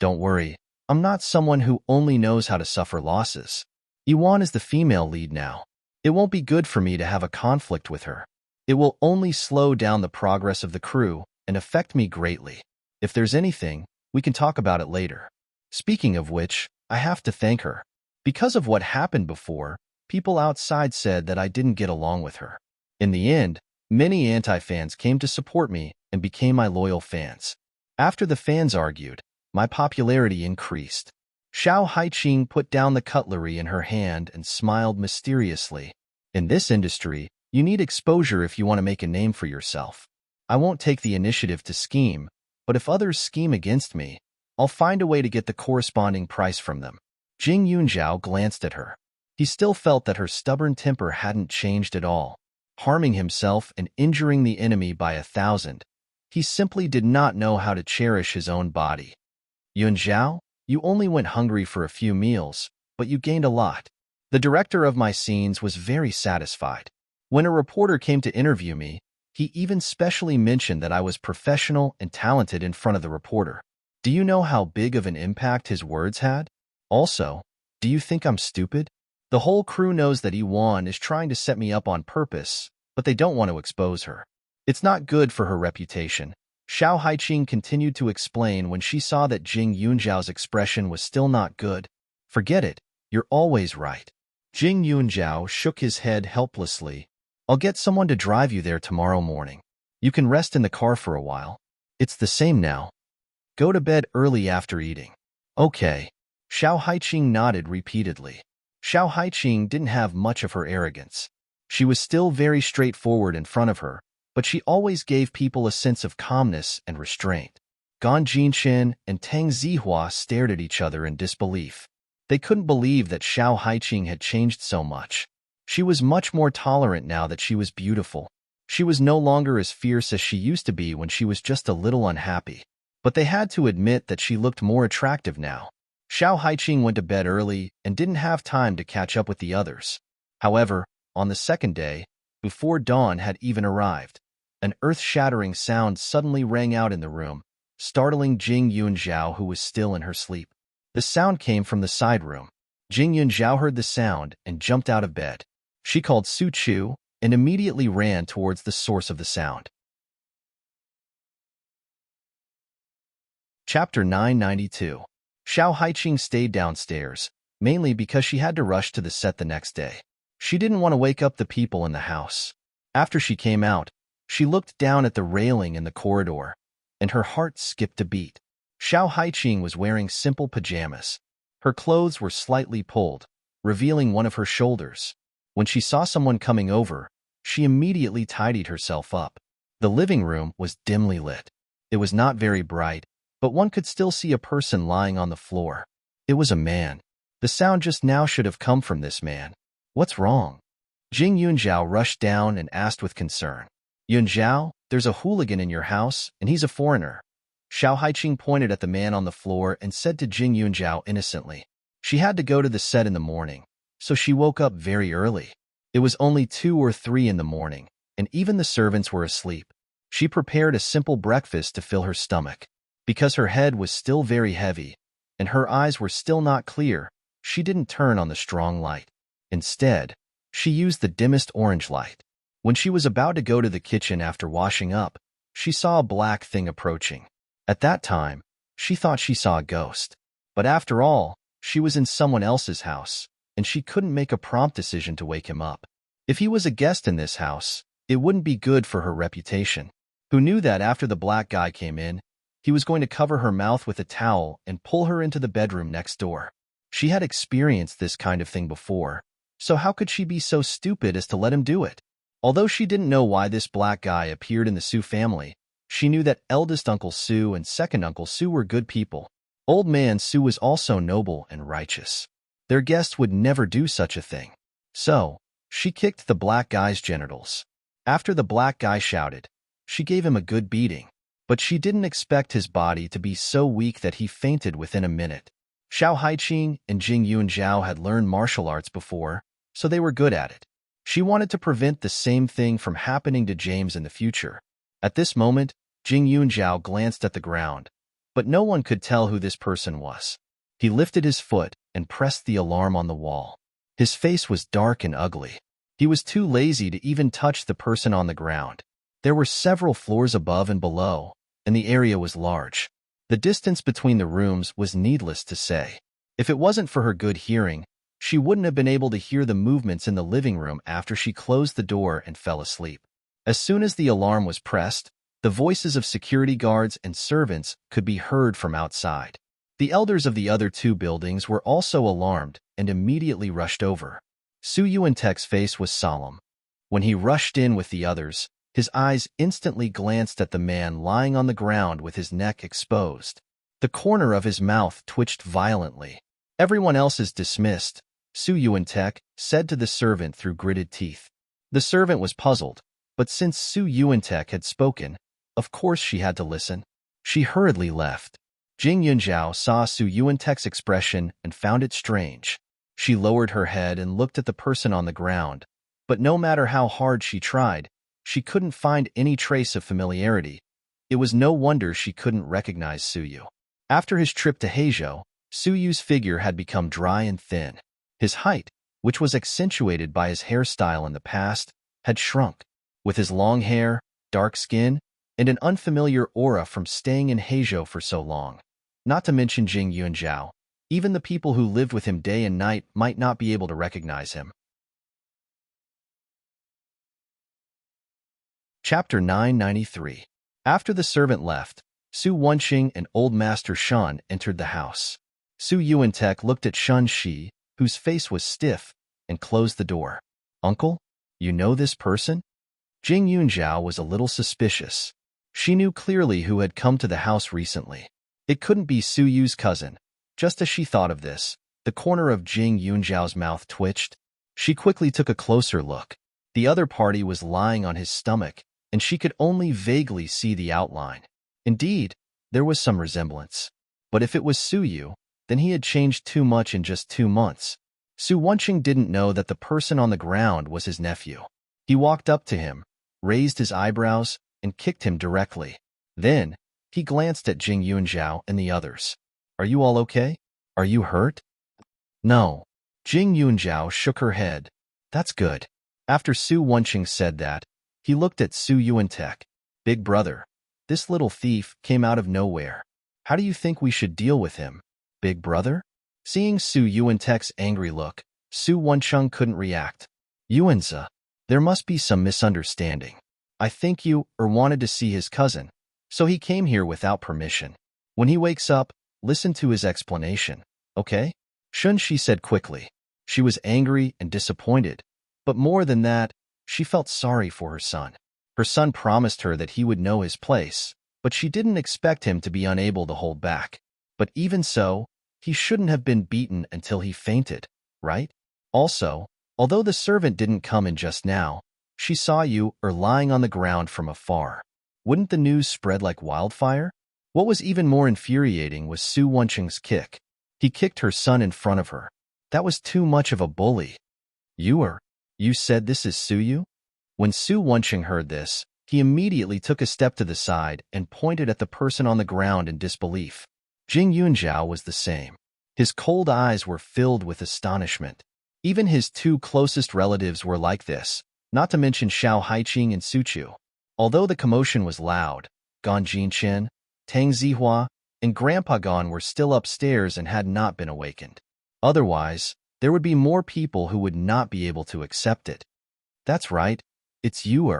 Don't worry, I'm not someone who only knows how to suffer losses. Iwan is the female lead now. It won't be good for me to have a conflict with her. It will only slow down the progress of the crew and affect me greatly. If there's anything, we can talk about it later. Speaking of which, I have to thank her. Because of what happened before, people outside said that I didn't get along with her. In the end, many anti-fans came to support me and became my loyal fans. After the fans argued, my popularity increased. Xiao Haiqing put down the cutlery in her hand and smiled mysteriously. In this industry, you need exposure if you want to make a name for yourself. I won't take the initiative to scheme, but if others scheme against me, I'll find a way to get the corresponding price from them. Jing Yunjiao glanced at her. He still felt that her stubborn temper hadn't changed at all. Harming himself and injuring the enemy by 1,000, he simply did not know how to cherish his own body. Yunjiao, you only went hungry for a few meals, but you gained a lot. The director of my scenes was very satisfied. When a reporter came to interview me, he even specially mentioned that I was professional and talented in front of the reporter. Do you know how big of an impact his words had? Also, do you think I'm stupid? The whole crew knows that Iwan is trying to set me up on purpose, but they don't want to expose her. It's not good for her reputation. Xiao Haiqing continued to explain when she saw that Jing Yunjiao's expression was still not good. Forget it, you're always right. Jing Yunjiao shook his head helplessly. I'll get someone to drive you there tomorrow morning. You can rest in the car for a while. It's the same now. Go to bed early after eating. Okay. Xiao Haiqing nodded repeatedly. Xiao Haiqing didn't have much of her arrogance. She was still very straightforward in front of her, but she always gave people a sense of calmness and restraint. Gan Jinqian and Tang Zihua stared at each other in disbelief. They couldn't believe that Xiao Haiqing had changed so much. She was much more tolerant now that she was beautiful. She was no longer as fierce as she used to be when she was just a little unhappy. But they had to admit that she looked more attractive now. Xiao Haiqing went to bed early and didn't have time to catch up with the others. However, on the second day, before dawn had even arrived, an earth-shattering sound suddenly rang out in the room, startling Jing Yunzhao, who was still in her sleep. The sound came from the side room. Jing Yunzhao heard the sound and jumped out of bed. She called Su Chu and immediately ran towards the source of the sound. Chapter 992. Xiao Haiqing stayed downstairs, mainly because she had to rush to the set the next day. She didn't want to wake up the people in the house. After she came out, she looked down at the railing in the corridor, and her heart skipped a beat. Xiao Haiqing was wearing simple pajamas. Her clothes were slightly pulled, revealing one of her shoulders. When she saw someone coming over, she immediately tidied herself up. The living room was dimly lit. It was not very bright, but one could still see a person lying on the floor. It was a man. The sound just now should have come from this man. What's wrong? Jing Yunzhao rushed down and asked with concern. Yunzhao, there's a hooligan in your house, and he's a foreigner. Xiao Haiqing pointed at the man on the floor and said to Jing Yunzhao innocently. She had to go to the set in the morning, so she woke up very early. It was only 2 or 3 in the morning, and even the servants were asleep. She prepared a simple breakfast to fill her stomach. Because her head was still very heavy, and her eyes were still not clear, she didn't turn on the strong light. Instead, she used the dimmest orange light. When she was about to go to the kitchen after washing up, she saw a black thing approaching. At that time, she thought she saw a ghost. But after all, she was in someone else's house, and she couldn't make a prompt decision to wake him up. If he was a guest in this house, it wouldn't be good for her reputation. Who knew that after the black guy came in, he was going to cover her mouth with a towel and pull her into the bedroom next door. She had experienced this kind of thing before, so how could she be so stupid as to let him do it? Although she didn't know why this black guy appeared in the Su family, she knew that eldest Uncle Su and second Uncle Su were good people. Old man Su was also noble and righteous. Their guests would never do such a thing. So, she kicked the black guy's genitals. After the black guy shouted, she gave him a good beating. But she didn't expect his body to be so weak that he fainted within a minute. Xiao Haiqing and Jing Yunzhao had learned martial arts before, so they were good at it. She wanted to prevent the same thing from happening to James in the future. At this moment, Jing Yunzhao glanced at the ground, but no one could tell who this person was. He lifted his foot and pressed the alarm on the wall. His face was dark and ugly. He was too lazy to even touch the person on the ground. There were several floors above and below, and the area was large. The distance between the rooms was needless to say. If it wasn't for her good hearing, she wouldn't have been able to hear the movements in the living room after she closed the door and fell asleep. As soon as the alarm was pressed, the voices of security guards and servants could be heard from outside. The elders of the other 2 buildings were also alarmed and immediately rushed over. Su Yuantek's face was solemn. When he rushed in with the others, his eyes instantly glanced at the man lying on the ground with his neck exposed. The corner of his mouth twitched violently. Everyone else is dismissed, Su Yuantek said to the servant through gritted teeth. The servant was puzzled, but since Su Yuantek had spoken, of course she had to listen. She hurriedly left. Jing Yunzhao saw Su Yuantek's expression and found it strange. She lowered her head and looked at the person on the ground, but no matter how hard she tried, she couldn't find any trace of familiarity. It was no wonder she couldn't recognize Su Yu. After his trip to Heizhou, Su Yu's figure had become dry and thin. His height, which was accentuated by his hairstyle in the past, had shrunk. With his long hair, dark skin, and an unfamiliar aura from staying in Heizhou for so long, not to mention Jing Yunzhao, even the people who lived with him day and night might not be able to recognize him. Chapter 993. After the servant left, Su Wenqing and Old Master Shan entered the house. Su Yuantek looked at Shun Shi whose face was stiff, and closed the door. "Uncle, you know this person?" Jing Yunjiao was a little suspicious. She knew clearly who had come to the house recently. It couldn't be Su Yu's cousin. Just as she thought of this, the corner of Jing Yunjiao's mouth twitched. She quickly took a closer look. The other party was lying on his stomach, and she could only vaguely see the outline. Indeed, there was some resemblance. But if it was Su Yu, then he had changed too much in just 2 months. Su Wenqing didn't know that the person on the ground was his nephew. He walked up to him, raised his eyebrows, and kicked him directly. Then, he glanced at Jing Yunjiao and the others. "Are you all okay? Are you hurt?" "No." Jing Yunjiao shook her head. "That's good." After Su Wenqing said that, he looked at Su Yuantek. "Big brother, this little thief came out of nowhere. How do you think we should deal with him, big brother?" Seeing Su Yuantek's angry look, Su Wenqing couldn't react. "Yuanzi, there must be some misunderstanding. I think you wanted to see his cousin, so he came here without permission. When he wakes up, listen to his explanation, okay?" She said quickly. She was angry and disappointed, but more than that, she felt sorry for her son. Her son promised her that he would know his place, but she didn't expect him to be unable to hold back. But even so, he shouldn't have been beaten until he fainted, right? Also, although the servant didn't come in just now, she saw you lying on the ground from afar. Wouldn't the news spread like wildfire? What was even more infuriating was Su Wenqing's kick. He kicked her son in front of her. That was too much of a bully. You said this is Su Yu?" When Su Wenqing heard this, he immediately took a step to the side and pointed at the person on the ground in disbelief. Jing Yunjiao was the same. His cold eyes were filled with astonishment. Even his 2 closest relatives were like this, not to mention Xiao Haiqing and Su Chu. Although the commotion was loud, Gan Jinchen, Tang Zihua, and Grandpa Gan were still upstairs and had not been awakened. Otherwise, there would be more people who would not be able to accept it. "That's right, it's you.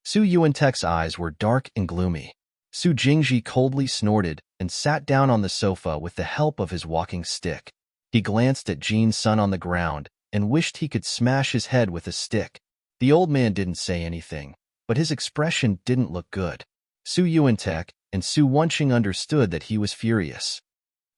Su Yuantek's eyes were dark and gloomy. Su Jingji coldly snorted and sat down on the sofa with the help of his walking stick. He glanced at Jin's son on the ground and wished he could smash his head with a stick. The old man didn't say anything, but his expression didn't look good. Su Yuantek and Su Wenqing understood that he was furious.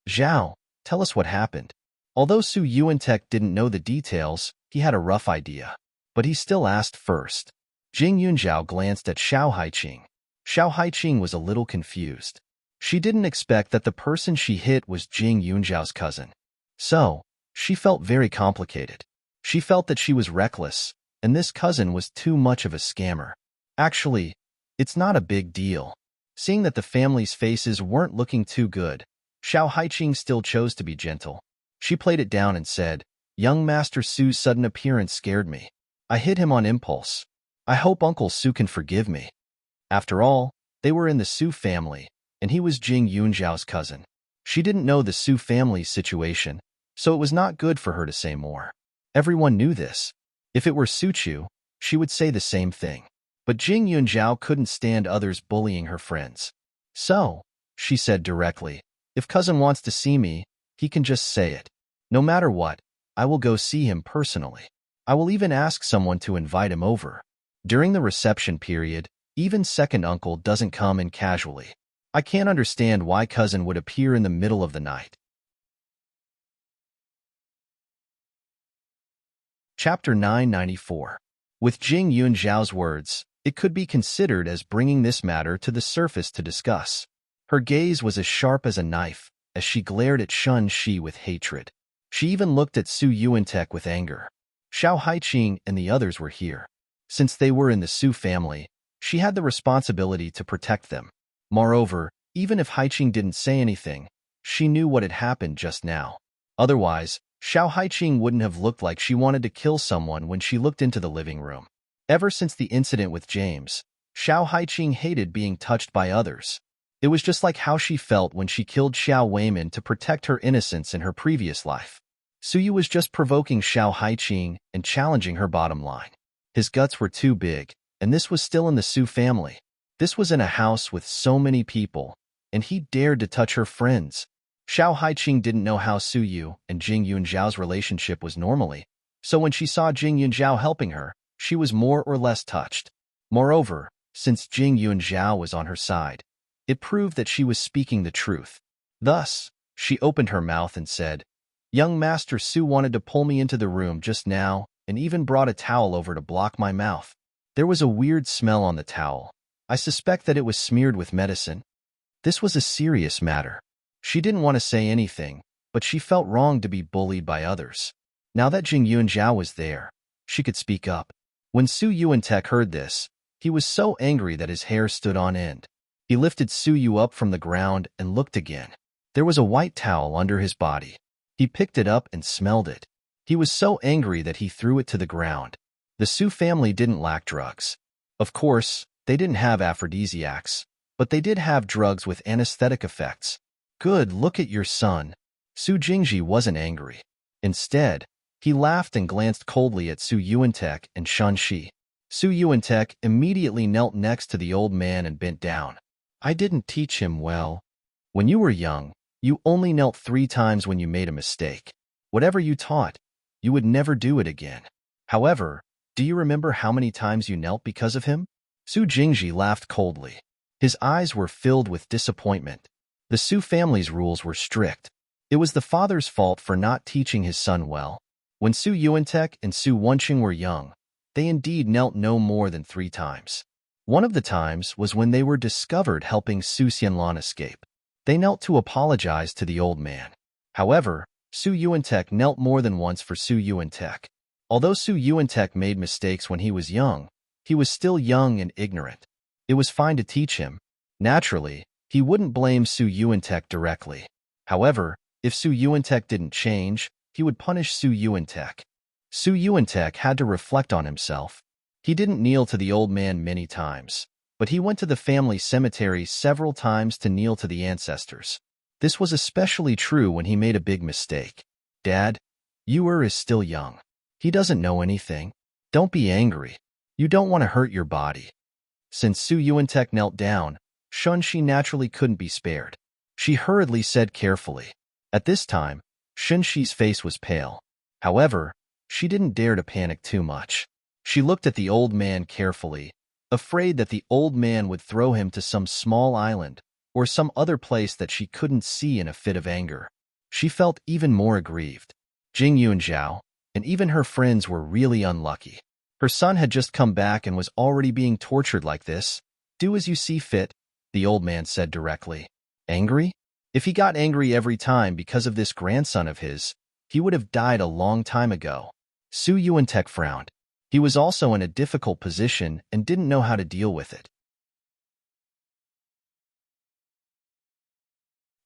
"Zhao, tell us what happened." Although Su Yuantek didn't know the details, he had a rough idea. But he still asked first. Jing Yunjiao glanced at Xiao Haiqing. Xiao Haiqing was a little confused. She didn't expect that the person she hit was Jing Yunjiao's cousin. So, she felt very complicated. She felt that she was reckless, and this cousin was too much of a scammer. Actually, it's not a big deal. Seeing that the family's faces weren't looking too good, Xiao Haiqing still chose to be gentle. She played it down and said, "Young Master Su's sudden appearance scared me. I hit him on impulse. I hope Uncle Su can forgive me." After all, they were in the Su family, and he was Jing Yunjiao's cousin. She didn't know the Su family's situation, so it was not good for her to say more. Everyone knew this. If it were Su Chu, she would say the same thing. But Jing Yunjiao couldn't stand others bullying her friends. "So," she said directly, "if cousin wants to see me, he can just say it. No matter what, I will go see him personally. I will even ask someone to invite him over. During the reception period, even second uncle doesn't come in casually. I can't understand why cousin would appear in the middle of the night." Chapter 994. With Jing Yunjiao's words, it could be considered as bringing this matter to the surface to discuss. Her gaze was as sharp as a knife, as she glared at Shun Shi with hatred. She even looked at Su Yuantek with anger. Xiao Haiqing and the others were here. Since they were in the Su family, she had the responsibility to protect them. Moreover, even if Haiqing didn't say anything, she knew what had happened just now. Otherwise, Xiao Haiqing wouldn't have looked like she wanted to kill someone when she looked into the living room. Ever since the incident with James, Xiao Haiqing hated being touched by others. It was just like how she felt when she killed Xiao Weiman to protect her innocence in her previous life. Su Yu was just provoking Xiao Haiqing and challenging her bottom line. His guts were too big, and this was still in the Su family. This was in a house with so many people, and he dared to touch her friends. Xiao Haiqing didn't know how Su Yu and Jing Yunzhao's relationship was normally, so when she saw Jing Yunzhao helping her, she was more or less touched. Moreover, since Jing Yunzhao was on her side, it proved that she was speaking the truth. Thus, she opened her mouth and said, "Young Master Su wanted to pull me into the room just now and even brought a towel over to block my mouth. There was a weird smell on the towel. I suspect that it was smeared with medicine." This was a serious matter. She didn't want to say anything, but she felt wrong to be bullied by others. Now that Jing Yunzhao was there, she could speak up. When Su Yuantek heard this, he was so angry that his hair stood on end. He lifted Su Yu up from the ground and looked again. There was a white towel under his body. He picked it up and smelled it. He was so angry that he threw it to the ground. The Su family didn't lack drugs. Of course, they didn't have aphrodisiacs, but they did have drugs with anesthetic effects. "Good, look at your son." Su Jingji wasn't angry. Instead, he laughed and glanced coldly at Su Yuantek and Shun Shi. Su Yuantek immediately knelt next to the old man and bent down. "I didn't teach him well. When you were young, you only knelt 3 times when you made a mistake. Whatever you taught, you would never do it again. However, do you remember how many times you knelt because of him?" Su Jingji laughed coldly. His eyes were filled with disappointment. The Su family's rules were strict. It was the father's fault for not teaching his son well. When Su Yuantek and Su Wenqing were young, they indeed knelt no more than 3 times. One of the times was when they were discovered helping Su Xianlan escape. They knelt to apologize to the old man. However, Su Yuantek knelt more than once for Su Yuantek. Although Su Yuantek made mistakes when he was young, he was still young and ignorant. It was fine to teach him. Naturally, he wouldn't blame Su Yuantek directly. However, if Su Yuantek didn't change, he would punish Su Yuantek. Su Yuantek had to reflect on himself. He didn't kneel to the old man many times, but he went to the family cemetery several times to kneel to the ancestors. This was especially true when he made a big mistake. "Dad, Yu is still young. He doesn't know anything. Don't be angry. You don't want to hurt your body." Since Su Yuantek knelt down, Shun Shi naturally couldn't be spared. She hurriedly said carefully. At this time, Shun Shi's face was pale. However, she didn't dare to panic too much. She looked at the old man carefully, afraid that the old man would throw him to some small island or some other place that she couldn't see in a fit of anger. She felt even more aggrieved. Jing Yunzhao and even her friends were really unlucky. Her son had just come back and was already being tortured like this. "Do as you see fit," the old man said directly. Angry? If he got angry every time because of this grandson of his, he would have died a long time ago. Su Yuantek frowned. He was also in a difficult position and didn't know how to deal with it.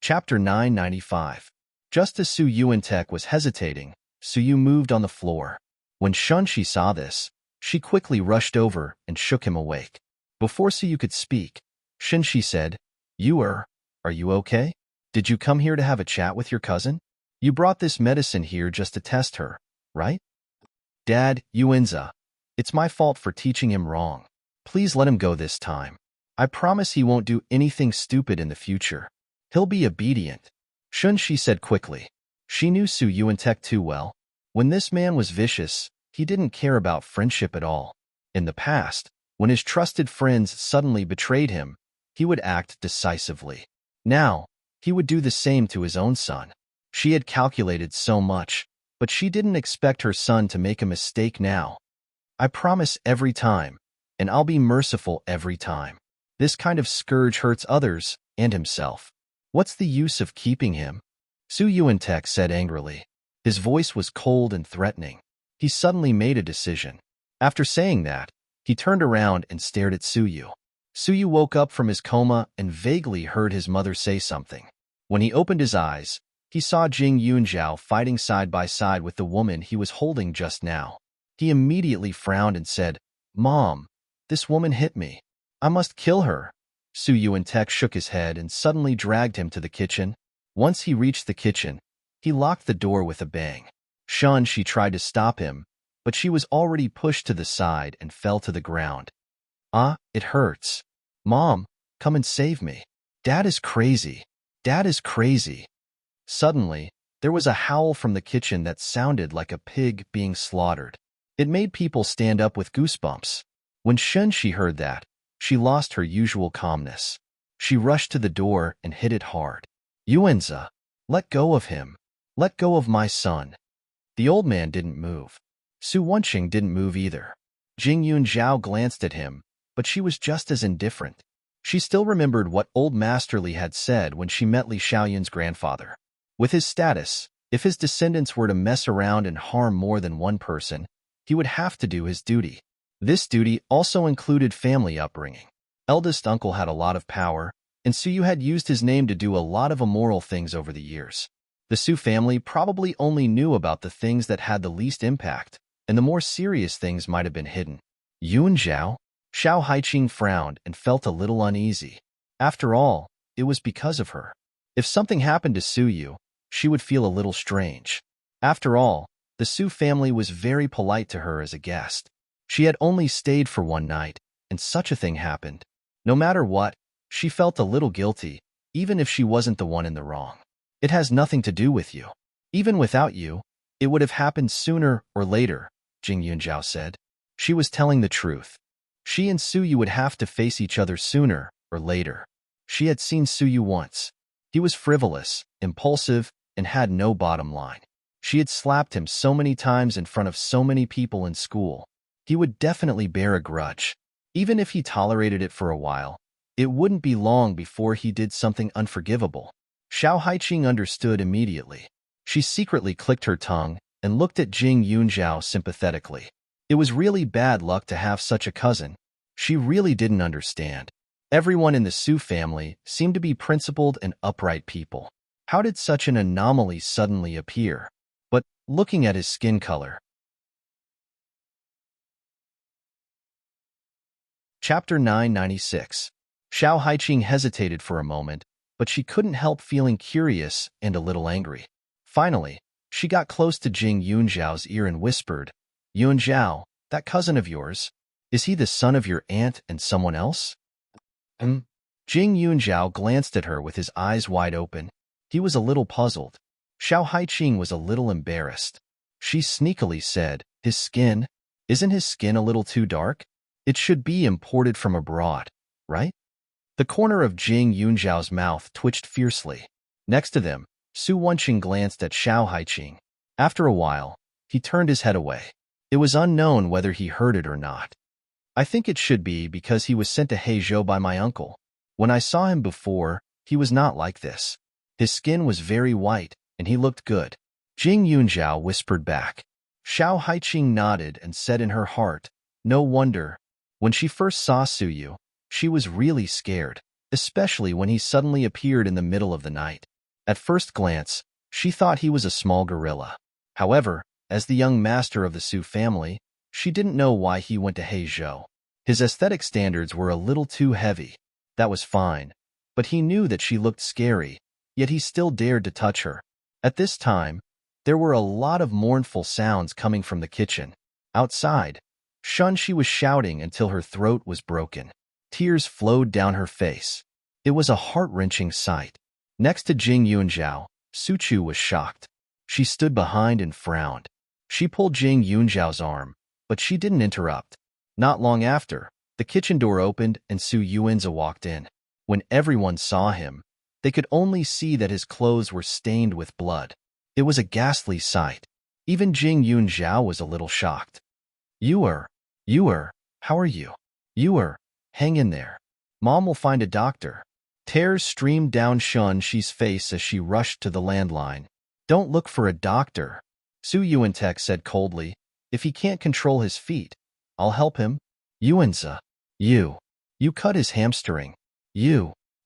Chapter 995. Just as Su Yuantek was hesitating, Su Yu moved on the floor. When Shun Shi saw this, she quickly rushed over and shook him awake. Before Su Yu could speak, Shun Shi said, Are you okay? Did you come here to have a chat with your cousin? You brought this medicine here just to test her, right?" "Dad, Yuenza, it's my fault for teaching him wrong. Please let him go this time. I promise he won't do anything stupid in the future. He'll be obedient," Shun Shi said quickly. She knew Su Yuantek too well. When this man was vicious, he didn't care about friendship at all. In the past, when his trusted friends suddenly betrayed him, he would act decisively. Now, he would do the same to his own son. She had calculated so much, but she didn't expect her son to make a mistake now. "I promise every time, and I'll be merciful every time. This kind of scourge hurts others and himself. What's the use of keeping him?" Su Yuantek said angrily. His voice was cold and threatening. He suddenly made a decision. After saying that, he turned around and stared at Su Yu. Su Yu woke up from his coma and vaguely heard his mother say something. When he opened his eyes, he saw Jing Yunzhao fighting side by side with the woman he was holding just now. He immediately frowned and said, "Mom, this woman hit me. I must kill her." Su Yuantek shook his head and suddenly dragged him to the kitchen. Once he reached the kitchen, he locked the door with a bang. Shun Shi tried to stop him, but she was already pushed to the side and fell to the ground. "Ah, it hurts. Mom, come and save me. Dad is crazy. Dad is crazy." Suddenly, there was a howl from the kitchen that sounded like a pig being slaughtered. It made people stand up with goosebumps. When Shunshi heard that, she lost her usual calmness. She rushed to the door and hit it hard. Yuanza, let go of him. Let go of my son. The old man didn't move. Su Wenqing didn't move either. Jing Yunzhao glanced at him, but she was just as indifferent. She still remembered what old Master Li had said when she met Li Xiaoyun's grandfather. With his status, if his descendants were to mess around and harm more than one person, he would have to do his duty. This duty also included family upbringing. Eldest uncle had a lot of power, and Suyu had used his name to do a lot of immoral things over the years. The Su family probably only knew about the things that had the least impact, and the more serious things might have been hidden. Yunzhao? Xiao Haiqing frowned and felt a little uneasy. After all, it was because of her. If something happened to Suyu, she would feel a little strange. After all, the Su family was very polite to her as a guest. She had only stayed for one night, and such a thing happened. No matter what, she felt a little guilty, even if she wasn't the one in the wrong. It has nothing to do with you. Even without you, it would have happened sooner or later, Jing Yunzhao said. She was telling the truth. She and Suyu would have to face each other sooner or later. She had seen Suyu once. He was frivolous, impulsive, and had no bottom line. She had slapped him so many times in front of so many people in school. He would definitely bear a grudge. Even if he tolerated it for a while, it wouldn't be long before he did something unforgivable. Xiao Haiqing understood immediately. She secretly clicked her tongue and looked at Jing Yunzhao sympathetically. It was really bad luck to have such a cousin. She really didn't understand. Everyone in the Su family seemed to be principled and upright people. How did such an anomaly suddenly appear? But looking at his skin color. Chapter 996. Xiao Haiqing hesitated for a moment, but she couldn't help feeling curious and a little angry. Finally, she got close to Jing Yunzhao's ear and whispered, Yunzhao, that cousin of yours, is he the son of your aunt and someone else? Jing Yunzhao glanced at her with his eyes wide open. He was a little puzzled. Xiao Haiqing was a little embarrassed. She sneakily said, his skin? Isn't his skin a little too dark? It should be imported from abroad, right? The corner of Jing Yunzhao's mouth twitched fiercely. Next to them, Su Wenqing glanced at Xiao Haiqing. After a while, he turned his head away. It was unknown whether he heard it or not. I think it should be because he was sent to Heizhou by my uncle. When I saw him before, he was not like this. His skin was very white, and he looked good. Jing Yunzhao whispered back. Xiao Haiqing nodded and said in her heart, no wonder. When she first saw Suyu, she was really scared, especially when he suddenly appeared in the middle of the night. At first glance, she thought he was a small gorilla. However, as the young master of the Su family, she didn't know why he went to Heizhou. His aesthetic standards were a little too heavy. That was fine, but he knew that she looked scary, yet he still dared to touch her. At this time, there were a lot of mournful sounds coming from the kitchen. Outside, Shunshi was shouting until her throat was broken. Tears flowed down her face. It was a heart-wrenching sight. Next to Jing Yunzhao, Suchu was shocked. She stood behind and frowned. She pulled Jing Yunzhao's arm, but she didn't interrupt. Not long after, the kitchen door opened and Su Yuanza walked in. When everyone saw him, they could only see that his clothes were stained with blood. It was a ghastly sight. Even Jing Yunzhao was a little shocked. You are, how are you? Hang in there. Mom will find a doctor. Tears streamed down Shunshi's face as she rushed to the landline. Don't look for a doctor, Su Yuantek said coldly. If he can't control his feet, I'll help him. Yuanza, you cut his hamstring.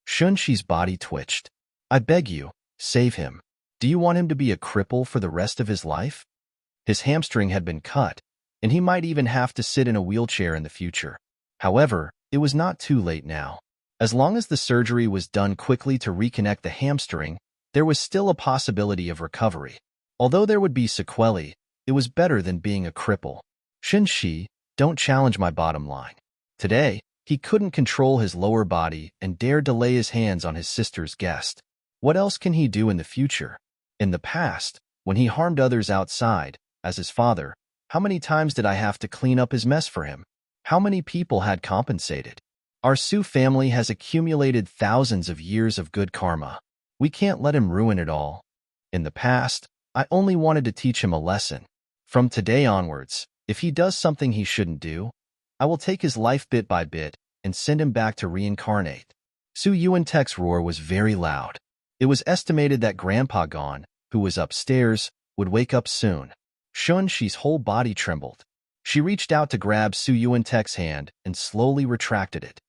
Shunshi's body twitched. I beg you, save him. Do you want him to be a cripple for the rest of his life? His hamstring had been cut, and he might even have to sit in a wheelchair in the future. However, it was not too late now. As long as the surgery was done quickly to reconnect the hamstring, there was still a possibility of recovery. Although there would be sequelae, it was better than being a cripple. Shinshi, don't challenge my bottom line. Today, he couldn't control his lower body and dared to lay his hands on his sister's guest. What else can he do in the future? In the past, when he harmed others outside, as his father, how many times did I have to clean up his mess for him? How many people had compensated? Our Su family has accumulated thousands of years of good karma. We can't let him ruin it all. In the past, I only wanted to teach him a lesson. From today onwards, if he does something he shouldn't do, I will take his life bit by bit and send him back to reincarnate. Su Yuantek's roar was very loud. It was estimated that Grandpa Gon, who was upstairs, would wake up soon. Shun Shi's whole body trembled. She reached out to grab Su Yuantek's hand and slowly retracted it.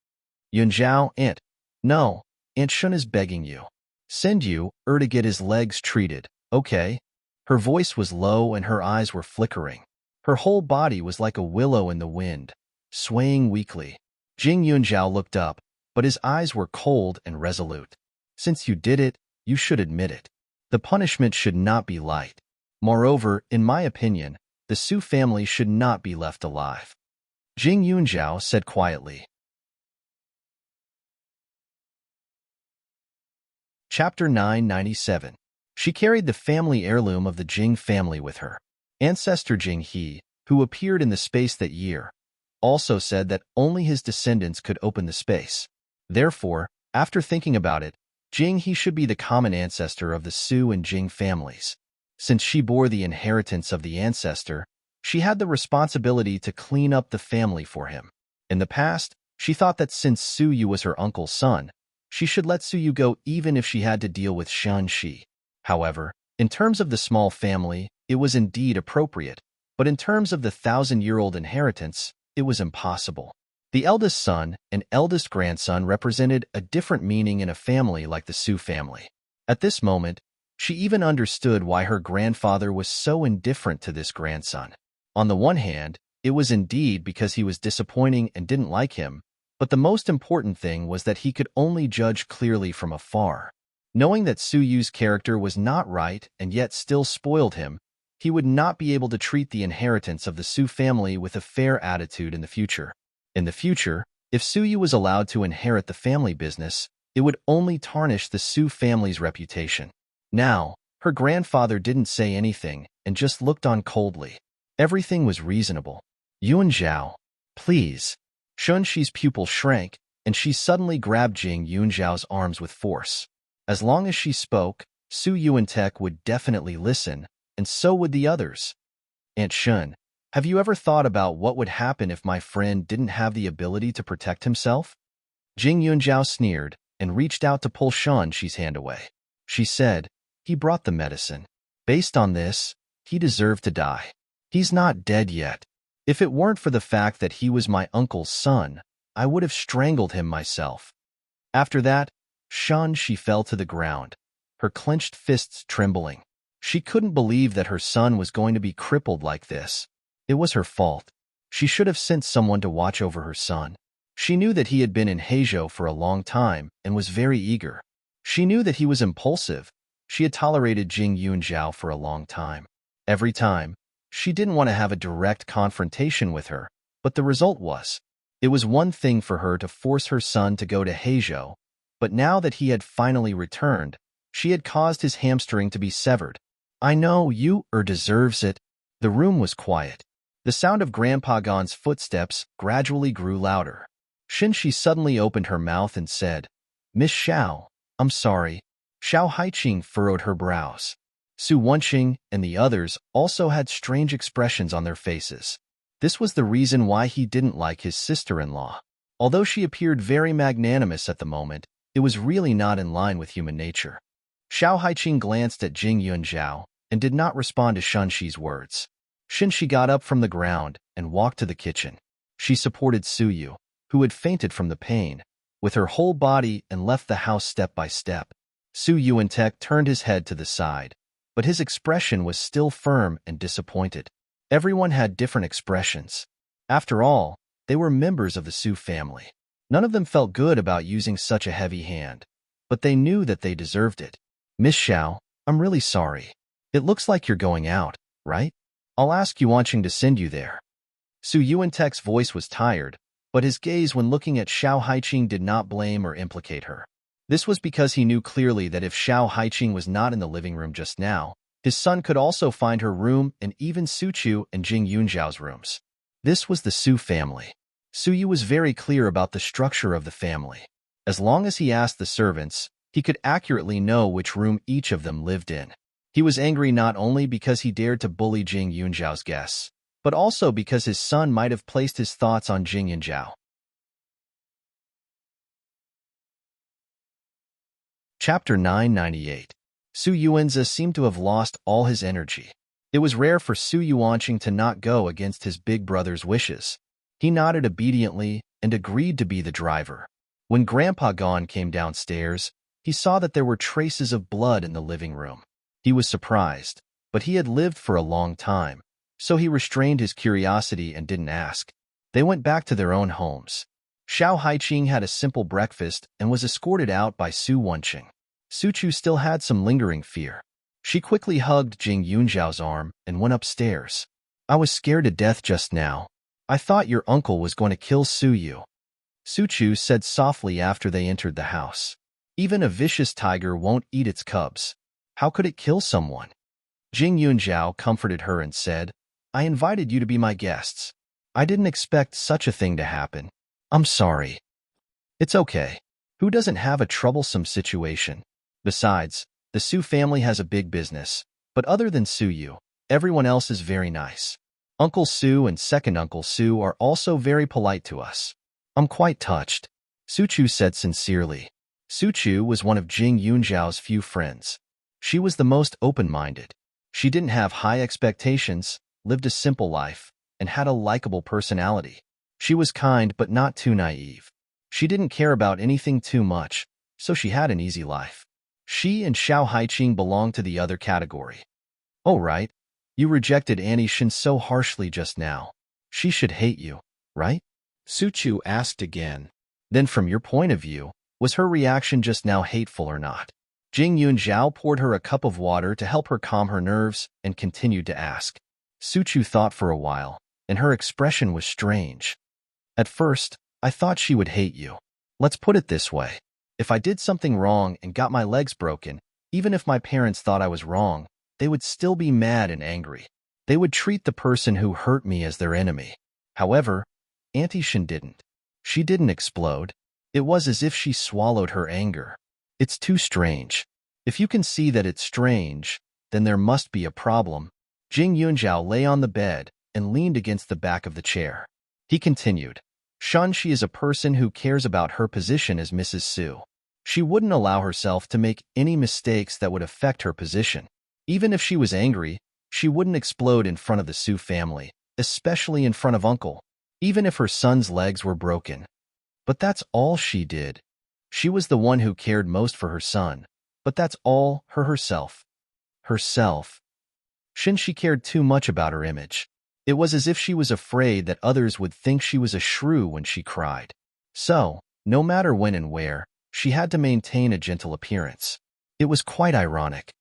Yunzhao, Aunt. No, Aunt Shun is begging you. Send you, to get his legs treated, okay? Her voice was low and her eyes were flickering. Her whole body was like a willow in the wind, swaying weakly. Jing Yunzhao looked up, but his eyes were cold and resolute. Since you did it, you should admit it. The punishment should not be light. Moreover, in my opinion, the Su family should not be left alive. Jing Yunzhao said quietly. Chapter 997. She carried the family heirloom of the Jing family with her. Ancestor Jing He, who appeared in the space that year, also said that only his descendants could open the space. Therefore, after thinking about it, Jing He should be the common ancestor of the Su and Jing families. Since she bore the inheritance of the ancestor, she had the responsibility to clean up the family for him. In the past, she thought that since Su Yu was her uncle's son, she should let Su Yu go even if she had to deal with Shun Shi. However, in terms of the small family, it was indeed appropriate, but in terms of the 1,000-year-old inheritance, it was impossible. The eldest son and eldest grandson represented a different meaning in a family like the Su family. At this moment, she even understood why her grandfather was so indifferent to this grandson. On the one hand, it was indeed because he was disappointing and didn't like him, but the most important thing was that he could only judge clearly from afar. Knowing that Su Yu's character was not right and yet still spoiled him, he would not be able to treat the inheritance of the Su family with a fair attitude in the future. In the future, if Su Yu was allowed to inherit the family business, it would only tarnish the Su family's reputation. Now, her grandfather didn't say anything and just looked on coldly. Everything was reasonable. Yunzhao, please. Shun Shi's pupil shrank, and she suddenly grabbed Jing Yunzhao's arms with force. As long as she spoke, Su Yuantek would definitely listen, and so would the others. Aunt Shun, have you ever thought about what would happen if my friend didn't have the ability to protect himself? Jing Yunzhao sneered and reached out to pull Shun Shi's hand away. She said, he brought the medicine. Based on this, he deserved to die. He's not dead yet. If it weren't for the fact that he was my uncle's son, I would have strangled him myself. After that, Shun Shi fell to the ground, her clenched fists trembling. She couldn't believe that her son was going to be crippled like this. It was her fault. She should have sent someone to watch over her son. She knew that he had been in Heizhou for a long time and was very eager. She knew that he was impulsive. She had tolerated Jing Yunzhao for a long time. Every time, she didn't want to have a direct confrontation with her, but the result was. It was one thing for her to force her son to go to Heizhou, but now that he had finally returned, she had caused his hamstring to be severed. I know you deserves it. The room was quiet. The sound of Grandpa Gon's footsteps gradually grew louder. Xin Shi suddenly opened her mouth and said, Miss Xiao, I'm sorry. Xiao Haiqing furrowed her brows. Su Wenqing and the others also had strange expressions on their faces. This was the reason why he didn't like his sister-in-law. Although she appeared very magnanimous at the moment, it was really not in line with human nature. Xiao Haiqing glanced at Jing Yunzhao and did not respond to Shun Shi's words. Xin Shi got up from the ground and walked to the kitchen. She supported Su Yu, who had fainted from the pain, with her whole body and left the house step by step. Su Yuantek turned his head to the side, but his expression was still firm and disappointed. Everyone had different expressions. After all, they were members of the Su family. None of them felt good about using such a heavy hand, but they knew that they deserved it. Miss Xiao, I'm really sorry. It looks like you're going out, right? I'll ask Yuanqing to send you there. Su Yuantek's voice was tired, but his gaze when looking at Xiao Haiqing did not blame or implicate her. This was because he knew clearly that if Xiao Haiqing was not in the living room just now, his son could also find her room and even Su Chu and Jing Yunjiao's rooms. This was the Su family. Su Yu was very clear about the structure of the family. As long as he asked the servants, he could accurately know which room each of them lived in. He was angry not only because he dared to bully Jing Yunjiao's guests, but also because his son might have placed his thoughts on Jing Yunjiao. Chapter 998. Su Yuanzi seemed to have lost all his energy. It was rare for Su Yuanqing to not go against his big brother's wishes. He nodded obediently and agreed to be the driver. When Grandpa Gon came downstairs, he saw that there were traces of blood in the living room. He was surprised, but he had lived for a long time, so he restrained his curiosity and didn't ask. They went back to their own homes. Xiao Haiqing had a simple breakfast and was escorted out by Su Wenqing. Su Chu still had some lingering fear. She quickly hugged Jing Yunjiao's arm and went upstairs. "I was scared to death just now. I thought your uncle was going to kill Su Yu," Su Chu said softly after they entered the house. "Even a vicious tiger won't eat its cubs. How could it kill someone?" Jing Yunjiao comforted her and said, "I invited you to be my guests. I didn't expect such a thing to happen. I'm sorry." "It's okay. Who doesn't have a troublesome situation? Besides, the Su family has a big business, but other than Su Yu, everyone else is very nice. Uncle Su and second Uncle Su are also very polite to us. I'm quite touched," Su Chu said sincerely. Su Chu was one of Jing Yunjiao's few friends. She was the most open-minded. She didn't have high expectations, lived a simple life, and had a likable personality. She was kind but not too naive. She didn't care about anything too much, so she had an easy life. She and Xiao Haiqing belonged to the other category. "Oh right, you rejected Annie Shin so harshly just now. She should hate you, right?" Su Chu asked again. "Then from your point of view, was her reaction just now hateful or not?" Jing Yunjiao poured her a cup of water to help her calm her nerves and continued to ask. Su Chu thought for a while, and her expression was strange. "At first, I thought she would hate you. Let's put it this way. If I did something wrong and got my legs broken, even if my parents thought I was wrong, they would still be mad and angry. They would treat the person who hurt me as their enemy. However, Auntie Shin didn't. She didn't explode. It was as if she swallowed her anger. It's too strange. If you can see that it's strange, then there must be a problem." Jing Yunjiao lay on the bed and leaned against the back of the chair. He continued, "Shun, she is a person who cares about her position as Mrs. Su. She wouldn't allow herself to make any mistakes that would affect her position. Even if she was angry, she wouldn't explode in front of the Su family, especially in front of Uncle, even if her son's legs were broken. But that's all she did. She was the one who cared most for her son, but that's all herself. Herself. She cared too much about her image. It was as if she was afraid that others would think she was a shrew when she cried. So, no matter when and where, she had to maintain a gentle appearance. It was quite ironic."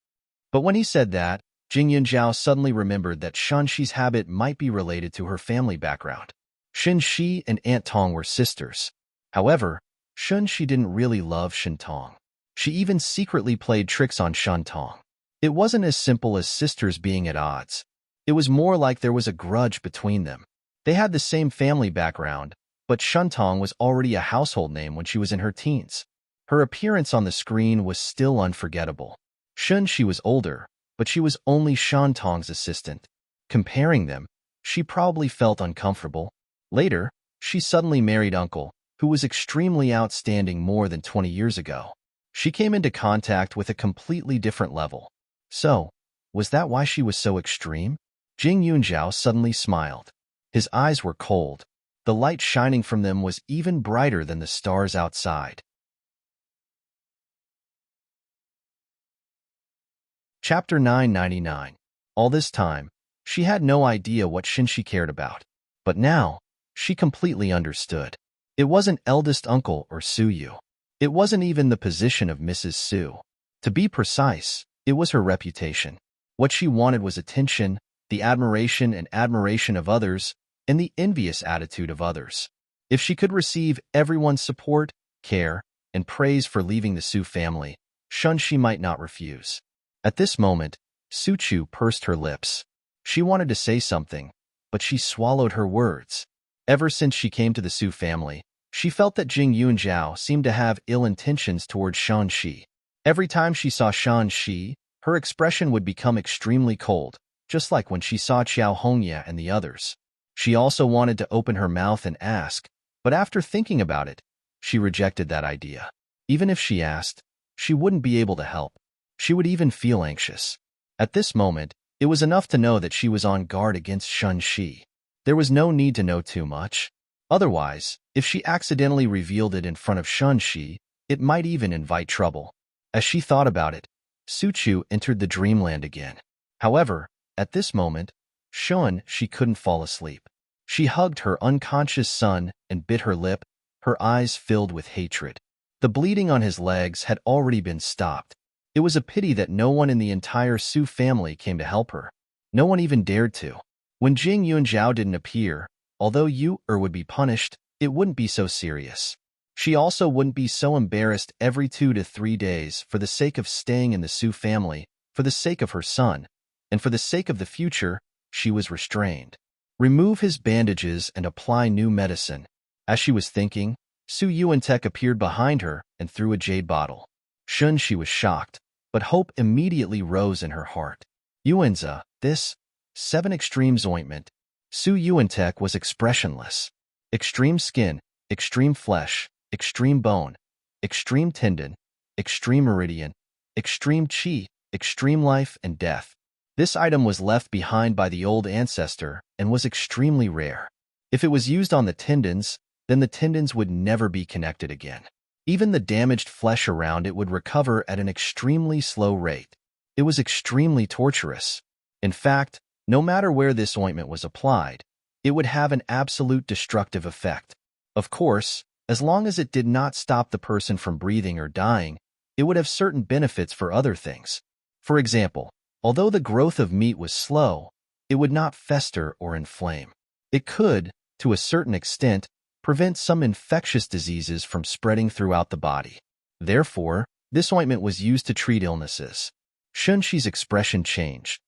But when he said that, Jing Yunjiao suddenly remembered that Shanxi's habit might be related to her family background. Shanxi and Aunt Tong were sisters. However, Shanxi didn't really love Shan Tong. She even secretly played tricks on Shan Tong. It wasn't as simple as sisters being at odds. It was more like there was a grudge between them. They had the same family background, but Shan Tong was already a household name when she was in her teens. Her appearance on the screen was still unforgettable. She was older, but she was only Shan Tong's assistant. Comparing them, she probably felt uncomfortable. Later, she suddenly married Uncle, who was extremely outstanding more than 20 years ago. She came into contact with a completely different level. So, was that why she was so extreme? Jing Yunjiao suddenly smiled. His eyes were cold. The light shining from them was even brighter than the stars outside. Chapter 999. All this time, she had no idea what Shinshi cared about. But now, she completely understood. It wasn't eldest uncle or Su Yu. It wasn't even the position of Mrs. Su. To be precise, it was her reputation. What she wanted was attention, the admiration and admiration of others, and the envious attitude of others. If she could receive everyone's support, care, and praise for leaving the Su family, Shun she might not refuse. At this moment, Su Chu pursed her lips. She wanted to say something, but she swallowed her words. Ever since she came to the Su family, she felt that Jing Yunjiao seemed to have ill intentions towards Shan Shi. Every time she saw Shan Shi, her expression would become extremely cold, just like when she saw Qiao Hongya and the others. She also wanted to open her mouth and ask, but after thinking about it, she rejected that idea. Even if she asked, she wouldn't be able to help. She would even feel anxious. At this moment, it was enough to know that she was on guard against Shun Shi. There was no need to know too much. Otherwise, if she accidentally revealed it in front of Shun Shi, it might even invite trouble. As she thought about it, Su Chu entered the dreamland again. However, at this moment, Shun Shi couldn't fall asleep. She hugged her unconscious son and bit her lip, her eyes filled with hatred. The bleeding on his legs had already been stopped. It was a pity that no one in the entire Su family came to help her. No one even dared to. When Jing Yunjiao didn't appear, although Yu would be punished, it wouldn't be so serious. She also wouldn't be so embarrassed every 2 to 3 days for the sake of staying in the Su family, for the sake of her son, and for the sake of the future. She was restrained. Remove his bandages and apply new medicine. As she was thinking, Su Yuantek appeared behind her and threw a jade bottle. Shun Shi was shocked, but hope immediately rose in her heart. Yuanza, this 7 Extremes ointment. Su Yuantek was expressionless. Extreme skin, extreme flesh, extreme bone, extreme tendon, extreme meridian, extreme qi, extreme life and death. This item was left behind by the old ancestor and was extremely rare. If it was used on the tendons, then the tendons would never be connected again. Even the damaged flesh around it would recover at an extremely slow rate. It was extremely torturous. In fact, no matter where this ointment was applied, it would have an absolute destructive effect. Of course, as long as it did not stop the person from breathing or dying, it would have certain benefits for other things. For example, although the growth of meat was slow, it would not fester or inflame. It could, to a certain extent, prevent some infectious diseases from spreading throughout the body. Therefore, this ointment was used to treat illnesses. Shun Shi's expression changed.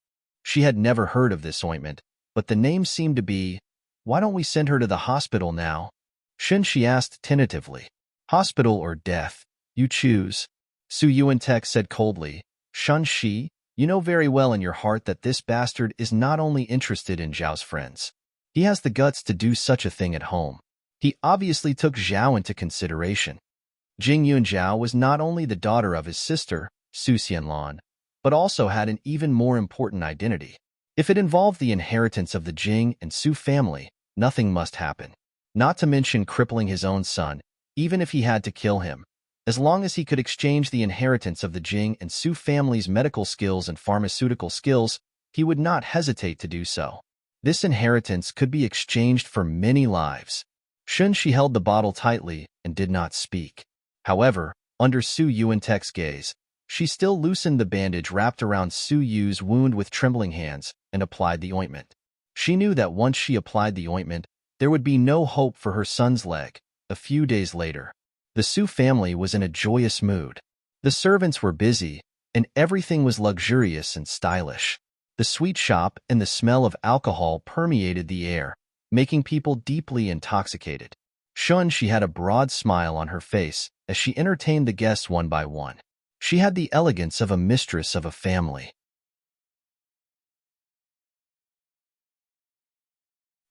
She had never heard of this ointment, but the name seemed to be, "Why don't we send her to the hospital now?" Shun Shi asked tentatively. "Hospital or death? You choose." Su Yuantek said coldly, "Shun Shi, you know very well in your heart that this bastard is not only interested in Zhao's friends. He has the guts to do such a thing at home. He obviously took Zhao into consideration." Jing Yunjiao was not only the daughter of his sister, Su Xianlan, but also had an even more important identity. If it involved the inheritance of the Jing and Su family, nothing must happen. Not to mention crippling his own son, even if he had to kill him. As long as he could exchange the inheritance of the Jing and Su family's medical skills and pharmaceutical skills, he would not hesitate to do so. This inheritance could be exchanged for many lives. Shun Shi held the bottle tightly and did not speak. However, under Su Yuantek's gaze, she still loosened the bandage wrapped around Su Yu's wound with trembling hands and applied the ointment. She knew that once she applied the ointment, there would be no hope for her son's leg. A few days later, the Su family was in a joyous mood. The servants were busy, and everything was luxurious and stylish. The sweet shop and the smell of alcohol permeated the air, making people deeply intoxicated. Shun Shi had a broad smile on her face as she entertained the guests one by one. She had the elegance of a mistress of a family.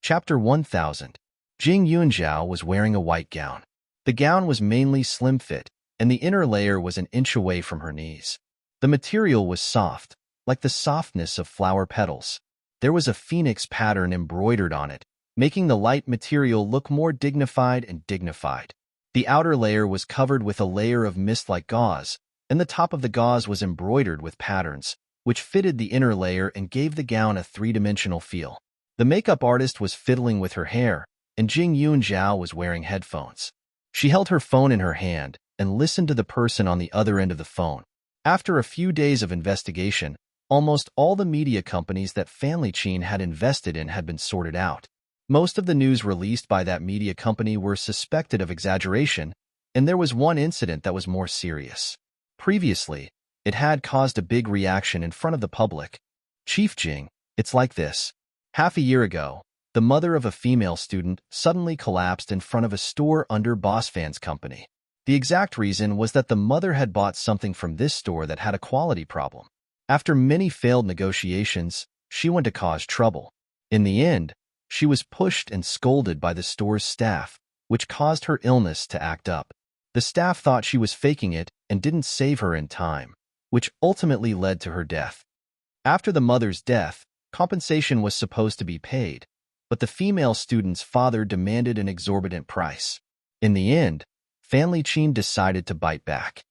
Chapter 1000. Jing Yunjiao was wearing a white gown. The gown was mainly slim fit, and the inner layer was an inch away from her knees. The material was soft, like the softness of flower petals. There was a phoenix pattern embroidered on it, making the light material look more dignified and dignified. The outer layer was covered with a layer of mist-like gauze, and the top of the gauze was embroidered with patterns, which fitted the inner layer and gave the gown a three-dimensional feel. The makeup artist was fiddling with her hair, and Jing Yunjiao was wearing headphones. She held her phone in her hand and listened to the person on the other end of the phone. After a few days of investigation, almost all the media companies that Family Qin had invested in had been sorted out. Most of the news released by that media company were suspected of exaggeration, And there was one incident that was more serious. Previously, it had caused a big reaction in front of the public. Chief Jing, it's like this. Half a year ago, the mother of a female student suddenly collapsed in front of a store under Boss Fan's company. The exact reason was that the mother had bought something from this store that had a quality problem. After many failed negotiations, she went to cause trouble. In the end, she was pushed and scolded by the store's staff, which caused her illness to act up. The staff thought she was faking it and didn't save her in time, which ultimately led to her death. After the mother's death, compensation was supposed to be paid, but the female student's father demanded an exorbitant price. In the end, Fan Liqin decided to bite back.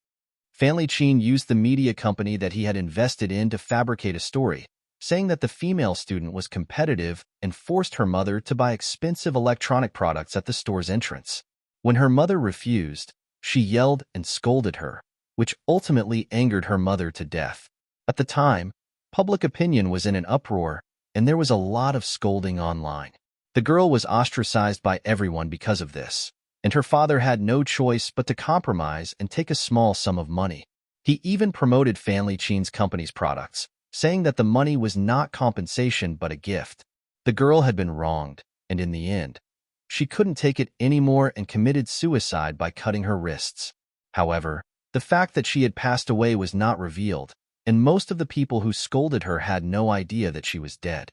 Fan Liqin used the media company that he had invested in to fabricate a story, saying that the female student was competitive and forced her mother to buy expensive electronic products at the store's entrance. When her mother refused, she yelled and scolded her, which ultimately angered her mother to death. At the time, public opinion was in an uproar, and there was a lot of scolding online. The girl was ostracized by everyone because of this, and her father had no choice but to compromise and take a small sum of money. He even promoted Fan Liqin's company's products, saying that the money was not compensation but a gift. The girl had been wronged, and in the end, she couldn't take it anymore and committed suicide by cutting her wrists. However, the fact that she had passed away was not revealed, and most of the people who scolded her had no idea that she was dead.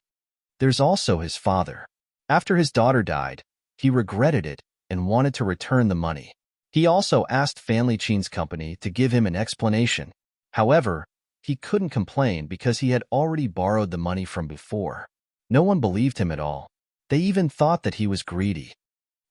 There's also his father. After his daughter died, he regretted it and wanted to return the money. He also asked Fan Liqin's company to give him an explanation. However, he couldn't complain because he had already borrowed the money from before. No one believed him at all. They even thought that he was greedy.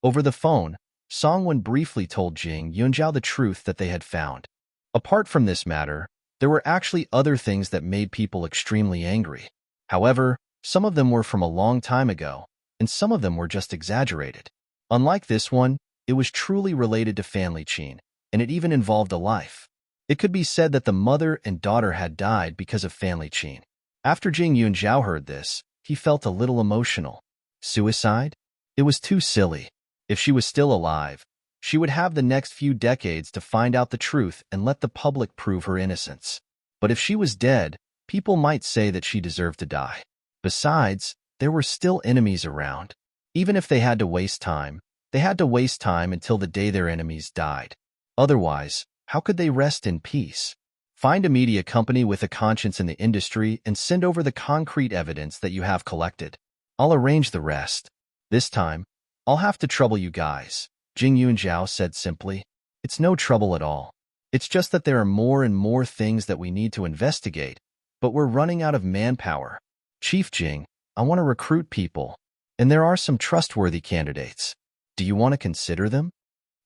Over the phone, Songwen briefly told Jing Yunjiao the truth that they had found. Apart from this matter, there were actually other things that made people extremely angry. However, some of them were from a long time ago, and some of them were just exaggerated. Unlike this one, it was truly related to Fan Liqin, and it even involved a life. It could be said that the mother and daughter had died because of Fan Liqin. After Jing Yunjiao heard this, he felt a little emotional. Suicide? It was too silly. If she was still alive, she would have the next few decades to find out the truth and let the public prove her innocence. But if she was dead, people might say that she deserved to die. Besides, there were still enemies around. Even if they had to waste time, they had to waste time until the day their enemies died. Otherwise, how could they rest in peace? Find a media company with a conscience in the industry and send over the concrete evidence that you have collected. I'll arrange the rest. This time, I'll have to trouble you guys, Jing Yunjiao said simply. It's no trouble at all. It's just that there are more and more things that we need to investigate, but we're running out of manpower. Chief Jing, I want to recruit people, and there are some trustworthy candidates. Do you want to consider them?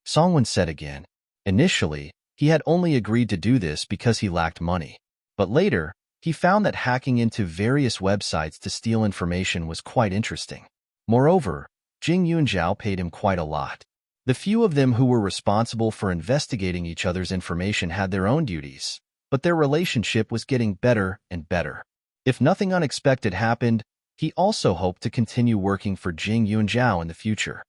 Songwen said again. Initially, he had only agreed to do this because he lacked money. But later, he found that hacking into various websites to steal information was quite interesting. Moreover, Jing Yunjiao paid him quite a lot. The few of them who were responsible for investigating each other's information had their own duties, but their relationship was getting better and better. If nothing unexpected happened, he also hoped to continue working for Jing Yunjiao in the future.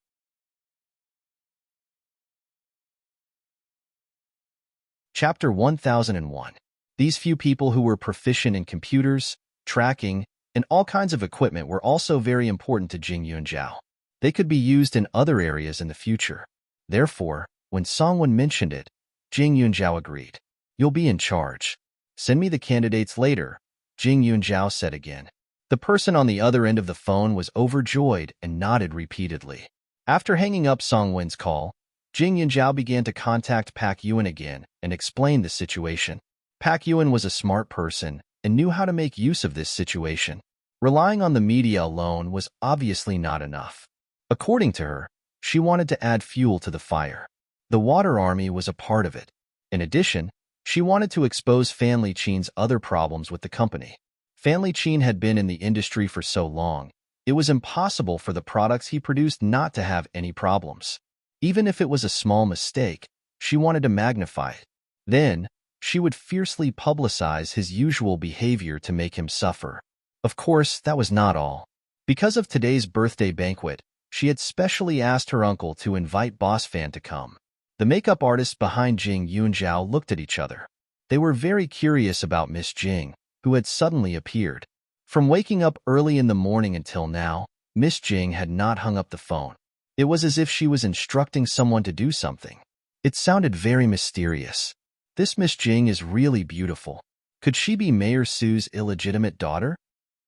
Chapter 1001. These few people who were proficient in computers, tracking, and all kinds of equipment were also very important to Jing Yunjiao. They could be used in other areas in the future. Therefore, when Songwen mentioned it, Jing Yunjiao agreed. You'll be in charge. Send me the candidates later, Jing Yunjiao said again. The person on the other end of the phone was overjoyed and nodded repeatedly. After hanging up Songwen's call, Jing Yunjiao began to contact Pak Yuan again and explain the situation. Pak Yuan was a smart person and knew how to make use of this situation. Relying on the media alone was obviously not enough. According to her, she wanted to add fuel to the fire. The water army was a part of it. In addition, she wanted to expose Fan Liqin's other problems with the company. Fan Liqin had been in the industry for so long, it was impossible for the products he produced not to have any problems. Even if it was a small mistake, she wanted to magnify it. Then, she would fiercely publicize his usual behavior to make him suffer. Of course, that was not all. Because of today's birthday banquet, she had specially asked her uncle to invite Boss Fan to come. The makeup artists behind Jing Yunjiao looked at each other. They were very curious about Miss Jing, who had suddenly appeared. From waking up early in the morning until now, Miss Jing had not hung up the phone. It was as if she was instructing someone to do something. It sounded very mysterious. This Miss Jing is really beautiful. Could she be Mayor Su's illegitimate daughter?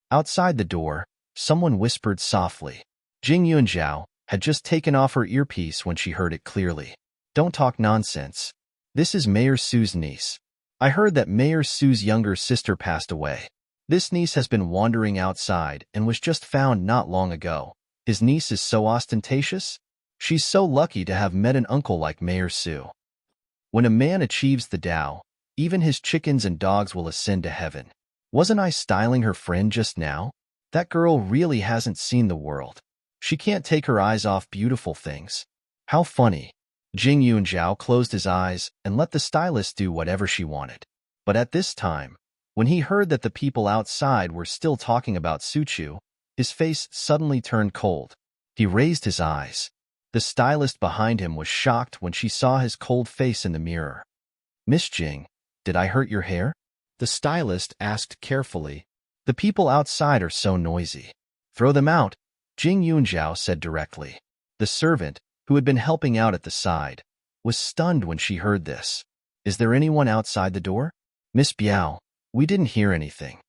Outside the door, someone whispered softly. Jing Yunjiao had just taken off her earpiece when she heard it clearly. Don't talk nonsense. This is Mayor Su's niece. I heard that Mayor Su's younger sister passed away. This niece has been wandering outside and was just found not long ago. His niece is so ostentatious? She's so lucky to have met an uncle like Mayor Su. When a man achieves the Tao, even his chickens and dogs will ascend to heaven. Wasn't I styling her friend just now? That girl really hasn't seen the world. She can't take her eyes off beautiful things. How funny. Jing Yunjiao closed his eyes and let the stylist do whatever she wanted. But at this time, when he heard that the people outside were still talking about Suchu, his face suddenly turned cold. He raised his eyes. The stylist behind him was shocked when she saw his cold face in the mirror. Miss Jing, did I hurt your hair? The stylist asked carefully. The people outside are so noisy. Throw them out, Jing Yunjiao said directly. The servant, who had been helping out at the side, was stunned when she heard this. Is there anyone outside the door? Miss Biao, we didn't hear anything.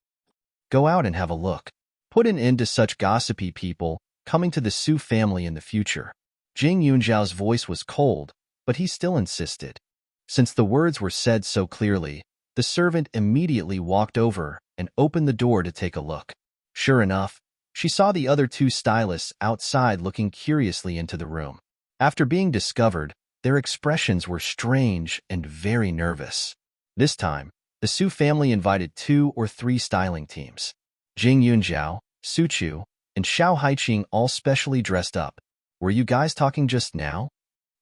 Go out and have a look. Put an end to such gossipy people coming to the Su family in the future. Jing Yunjiao's voice was cold, but he still insisted. Since the words were said so clearly, the servant immediately walked over and opened the door to take a look. Sure enough, she saw the other two stylists outside looking curiously into the room. After being discovered, their expressions were strange and very nervous. This time, the Su family invited 2 or 3 styling teams. Jing Yunjiao, Suchu, and Xiao Haiqing all specially dressed up. Were you guys talking just now?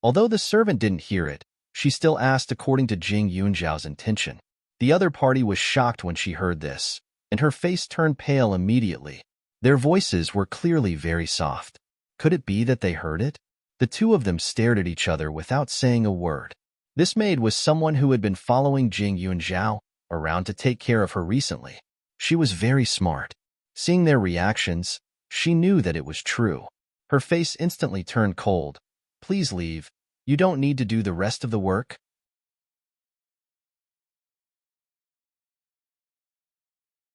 Although the servant didn't hear it, she still asked according to Jing Yunjiao's intention. The other party was shocked when she heard this, and her face turned pale immediately. Their voices were clearly very soft. Could it be that they heard it? The two of them stared at each other without saying a word. This maid was someone who had been following Jing Yunjiao around to take care of her recently. She was very smart. Seeing their reactions, she knew that it was true. Her face instantly turned cold. Please leave. You don't need to do the rest of the work.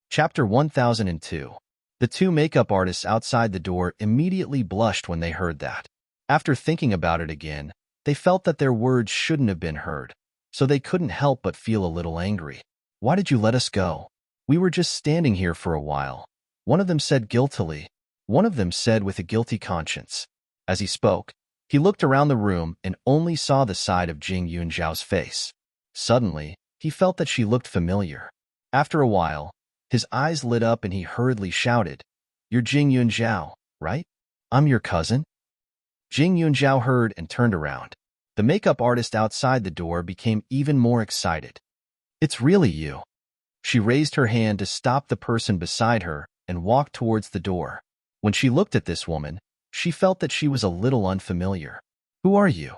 Chapter 1002. The 2 makeup artists outside the door immediately blushed when they heard that. After thinking about it again, they felt that their words shouldn't have been heard, so they couldn't help but feel a little angry. Why did you let us go? We were just standing here for a while. One of them said guiltily. One of them said with a guilty conscience. As he spoke, he looked around the room and only saw the side of Jing Yunjiao's face. Suddenly, he felt that she looked familiar. After a while, his eyes lit up and he hurriedly shouted, You're Jing Yunjiao, right? I'm your cousin? Jing Yunjiao heard and turned around. The makeup artist outside the door became even more excited. It's really you. She raised her hand to stop the person beside her and walked towards the door. When she looked at this woman, she felt that she was a little unfamiliar. Who are you?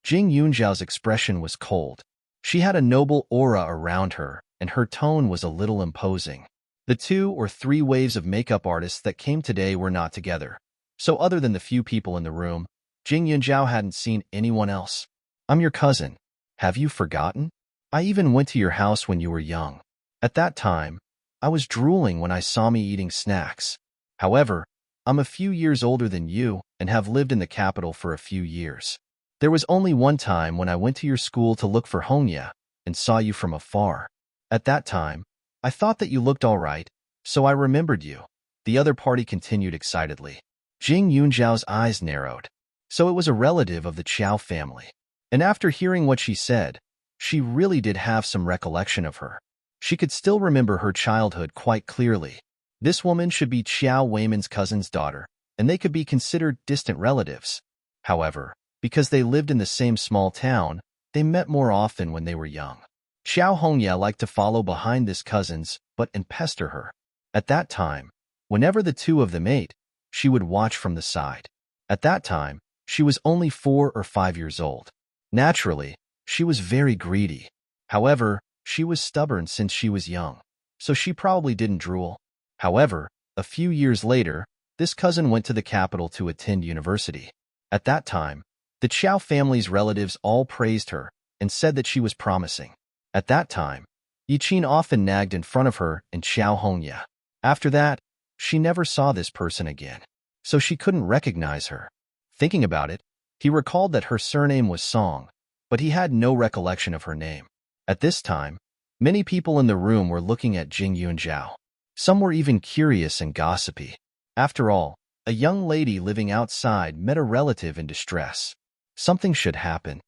Jing Yunjiao's expression was cold. She had a noble aura around her, and her tone was a little imposing. The 2 or 3 waves of makeup artists that came today were not together. So other than the few people in the room, Jing Yunjiao hadn't seen anyone else. I'm your cousin. Have you forgotten? I even went to your house when you were young. At that time, I was drooling when I saw me eating snacks. However, I'm a few years older than you and have lived in the capital for a few years. There was only one time when I went to your school to look for Hongya and saw you from afar. At that time, I thought that you looked all right, so I remembered you. The other party continued excitedly. Jing Yunjiao's eyes narrowed. So it was a relative of the Qiao family. And after hearing what she said, she really did have some recollection of her. She could still remember her childhood quite clearly. This woman should be Qiao Weiman's cousin's daughter, and they could be considered distant relatives. However, because they lived in the same small town, they met more often when they were young. Xiao Hongya liked to follow behind this cousins and pester her. At that time, whenever the 2 of them ate, she would watch from the side. At that time, she was only 4 or 5 years old. Naturally, she was very greedy. However, she was stubborn since she was young, so she probably didn't drool. However, a few years later, this cousin went to the capital to attend university. At that time, the Chow family's relatives all praised her and said that she was promising. At that time, Yi often nagged in front of her in Chow Hongya. After that, she never saw this person again, so she couldn't recognize her. Thinking about it, he recalled that her surname was Song, but he had no recollection of her name. At this time, many people in the room were looking at Jing Yunjiao. Some were even curious and gossipy. After all, a young lady living outside met a relative in distress. Something should happen.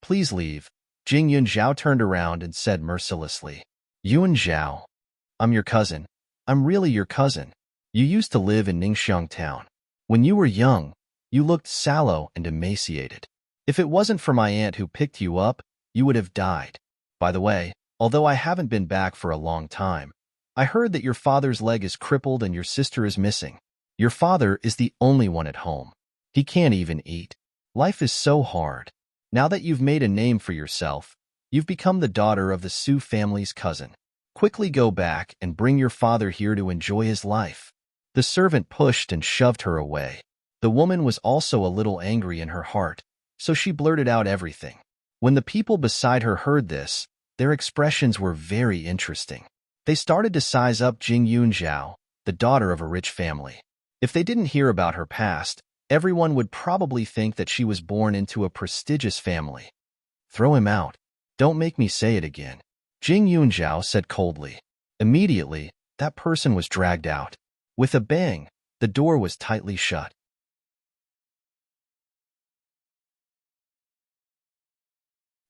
Please leave. Jing Yunjiao turned around and said mercilessly, Yunjiao, I'm your cousin. I'm really your cousin. You used to live in Ningxiang town. When you were young, you looked sallow and emaciated. If it wasn't for my aunt who picked you up, you would have died. By the way, although I haven't been back for a long time, I heard that your father's leg is crippled and your sister is missing. Your father is the only one at home. He can't even eat. Life is so hard. Now that you've made a name for yourself, you've become the daughter of the Su family's cousin. Quickly go back and bring your father here to enjoy his life. The servant pushed and shoved her away. The woman was also a little angry in her heart, so she blurted out everything. When the people beside her heard this, their expressions were very interesting. They started to size up Jing Yunjiao, the daughter of a rich family. If they didn't hear about her past, everyone would probably think that she was born into a prestigious family. Throw him out. Don't make me say it again. Jing Yunjiao said coldly. Immediately, that person was dragged out. With a bang, the door was tightly shut.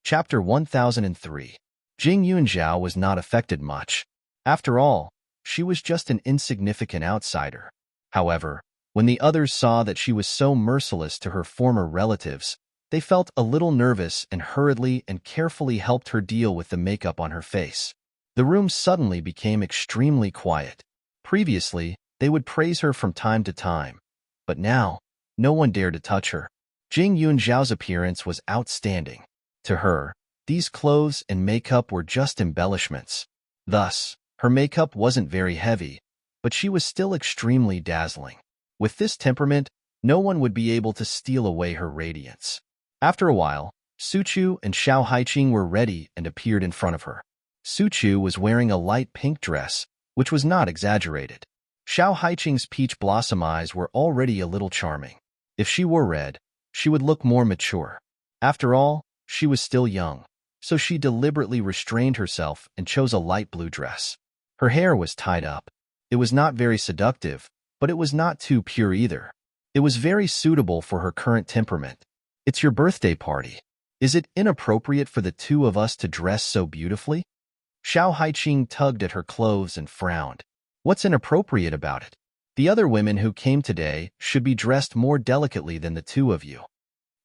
Chapter 1003. Jing Yunjiao was not affected much. After all, she was just an insignificant outsider. However, when the others saw that she was so merciless to her former relatives, they felt a little nervous and hurriedly and carefully helped her deal with the makeup on her face. The room suddenly became extremely quiet. Previously, they would praise her from time to time, but now, no one dared to touch her. Jing Yunjiao's appearance was outstanding. To her, these clothes and makeup were just embellishments. Thus, her makeup wasn't very heavy, but she was still extremely dazzling. With this temperament, no one would be able to steal away her radiance. After a while, Su Chu and Xiao Haiqing were ready and appeared in front of her. Su Chu was wearing a light pink dress, which was not exaggerated. Xiao Haiqing's peach blossom eyes were already a little charming. If she wore red, she would look more mature. After all, she was still young, so she deliberately restrained herself and chose a light blue dress. Her hair was tied up. It was not very seductive, but it was not too pure either. It was very suitable for her current temperament. It's your birthday party. Is it inappropriate for the two of us to dress so beautifully? Xiao Haiqing tugged at her clothes and frowned. What's inappropriate about it? The other women who came today should be dressed more delicately than the two of you.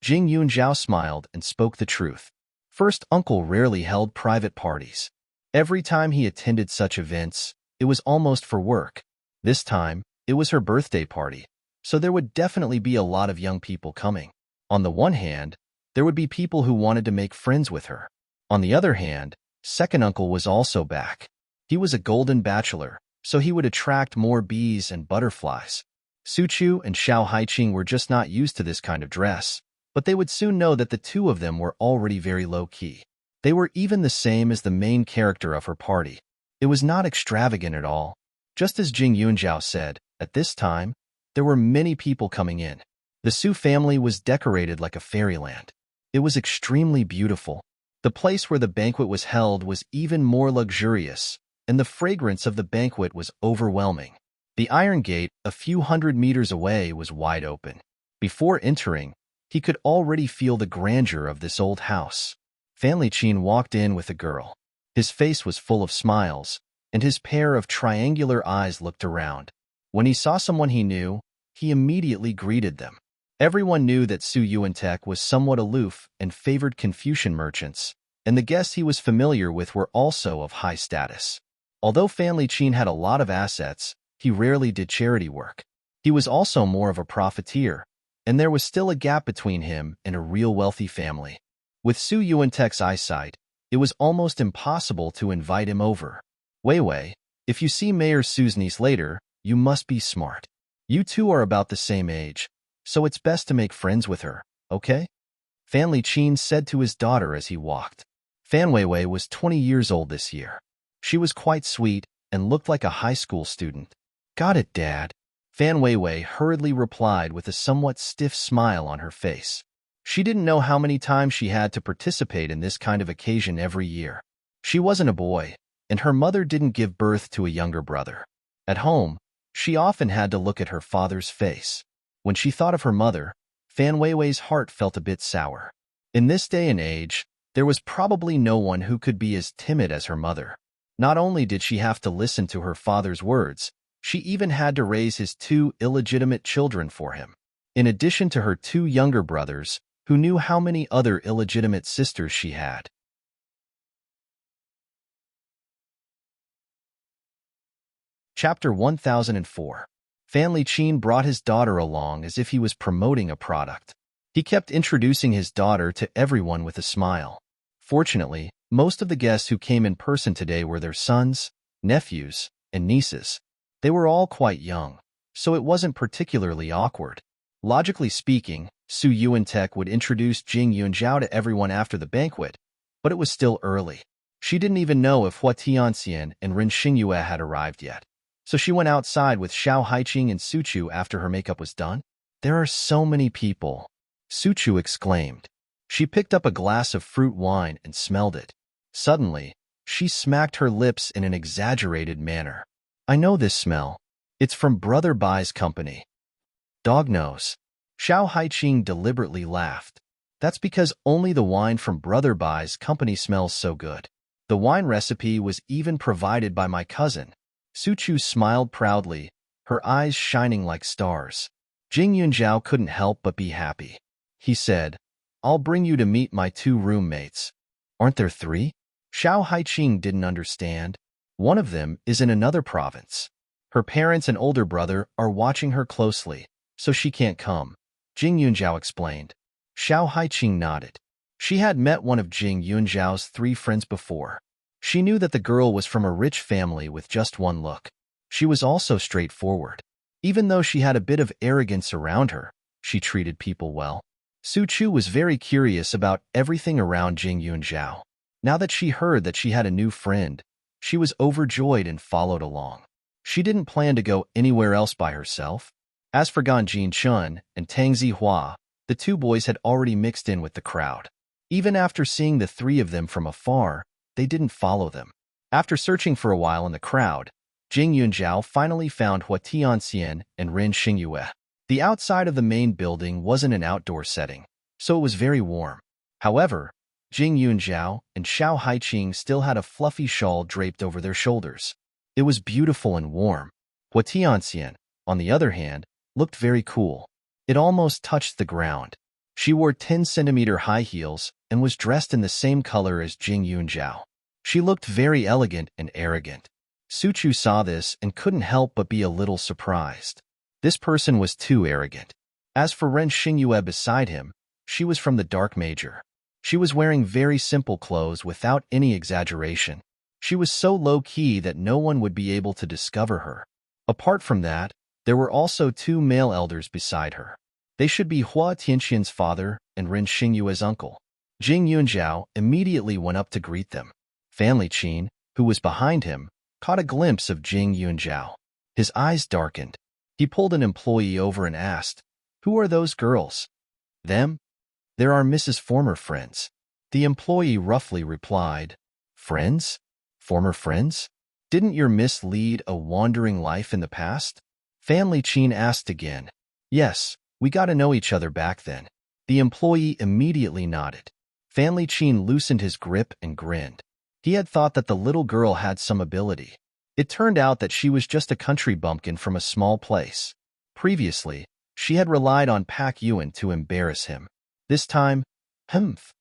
Jing Yunjiao smiled and spoke the truth. First uncle rarely held private parties. Every time he attended such events, it was almost for work. This time, it was her birthday party, so there would definitely be a lot of young people coming. On the one hand, there would be people who wanted to make friends with her. On the other hand, second uncle was also back. He was a golden bachelor, so he would attract more bees and butterflies. Su Chu and Xiao Haiqing were just not used to this kind of dress, but they would soon know that the two of them were already very low-key. They were even the same as the main character of her party. It was not extravagant at all. Just as Jing Yunjiao said, at this time, there were many people coming in. The Su family was decorated like a fairyland. It was extremely beautiful. The place where the banquet was held was even more luxurious, and the fragrance of the banquet was overwhelming. The iron gate, a few hundred meters away, was wide open. Before entering, he could already feel the grandeur of this old house. Fan Liqin walked in with a girl. His face was full of smiles, and his pair of triangular eyes looked around. When he saw someone he knew, he immediately greeted them. Everyone knew that Su Yuantek was somewhat aloof and favored Confucian merchants, and the guests he was familiar with were also of high status. Although Fan Liqin had a lot of assets, he rarely did charity work. He was also more of a profiteer, and there was still a gap between him and a real wealthy family. With Su Yuantek's eyesight, it was almost impossible to invite him over. Wei Wei, if you see Mayor Su's niece later, you must be smart. You two are about the same age, so it's best to make friends with her, okay? Fan Liqin said to his daughter as he walked. Fan Weiwei was 20 years old this year. She was quite sweet and looked like a high school student. Got it, Dad. Fan Weiwei hurriedly replied with a somewhat stiff smile on her face. She didn't know how many times she had to participate in this kind of occasion every year. She wasn't a boy, and her mother didn't give birth to a younger brother. At home, she often had to look at her father's face. When she thought of her mother, Fan Weiwei's heart felt a bit sour. In this day and age, there was probably no one who could be as timid as her mother. Not only did she have to listen to her father's words, she even had to raise his 2 illegitimate children for him. In addition to her 2 younger brothers, who knew how many other illegitimate sisters she had. Chapter 1004. Fan Liqin brought his daughter along as if he was promoting a product. He kept introducing his daughter to everyone with a smile. Fortunately, most of the guests who came in person today were their sons, nephews, and nieces. They were all quite young, so it wasn't particularly awkward. Logically speaking, Su Yuantek would introduce Jing Yunjiao to everyone after the banquet, but it was still early. She didn't even know if Hua Tianxian and Ren Xingyue had arrived yet. So she went outside with Xiao Haiqing and Suchu after her makeup was done. There are so many people, Suchu exclaimed. She picked up a glass of fruit wine and smelled it. Suddenly, she smacked her lips in an exaggerated manner. I know this smell. It's from Brother Bai's company. Dog nose. Xiao Haiqing deliberately laughed. That's because only the wine from Brother Bai's company smells so good. The wine recipe was even provided by my cousin. Suchu smiled proudly, her eyes shining like stars. Jing Yunjiao couldn't help but be happy. He said, I'll bring you to meet my 2 roommates. Aren't there 3? Xiao Haiqing didn't understand. One of them is in another province. Her parents and older brother are watching her closely, so she can't come, Jing Yunjiao explained. Xiao Haiqing nodded. She had met one of Jing Yunjiao's 3 friends before. She knew that the girl was from a rich family with just one look. She was also straightforward. Even though she had a bit of arrogance around her, she treated people well. Su Chu was very curious about everything around Jing Yunjiao. Now that she heard that she had a new friend, she was overjoyed and followed along. She didn't plan to go anywhere else by herself. As for Gan Jinchun and Tang Zihua, the 2 boys had already mixed in with the crowd. Even after seeing the 3 of them from afar, they didn't follow them. After searching for a while in the crowd, Jing Yunjiao finally found Hua Tianxian and Ren Xingyue. The outside of the main building wasn't an outdoor setting, so it was very warm. However, Jing Yunjiao and Xiao Haiqing still had a fluffy shawl draped over their shoulders. It was beautiful and warm. Hua Tianxian, on the other hand, looked very cool. It almost touched the ground. She wore 10-centimeter high heels and was dressed in the same color as Jing Yunjiao. She looked very elegant and arrogant. Suchu saw this and couldn't help but be a little surprised. This person was too arrogant. As for Ren Xingyue beside him, she was from the Dark Major. She was wearing very simple clothes without any exaggeration. She was so low-key that no one would be able to discover her. Apart from that, there were also 2 male elders beside her. They should be Hua Tianxian's father and Ren Xingyue's uncle. Jing Yunjiao immediately went up to greet them. Fan Liqin, who was behind him, caught a glimpse of Jing Yunjiao. His eyes darkened. He pulled an employee over and asked, Who are those girls? Them? There are Mrs. Former Friends. The employee roughly replied, Friends? Former friends? Didn't your miss lead a wandering life in the past? Fan Liqin asked again. Yes, we got to know each other back then. The employee immediately nodded. Fan Liqin loosened his grip and grinned. He had thought that the little girl had some ability. It turned out that she was just a country bumpkin from a small place. Previously, she had relied on Pak Yuan to embarrass him. This time, humph.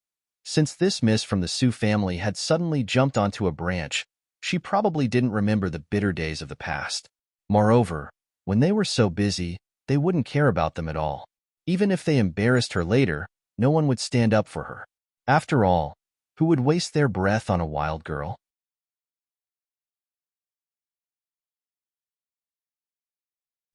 Since this miss from the Su family had suddenly jumped onto a branch, she probably didn't remember the bitter days of the past. Moreover, when they were so busy, they wouldn't care about them at all. Even if they embarrassed her later, no one would stand up for her. After all, who would waste their breath on a wild girl?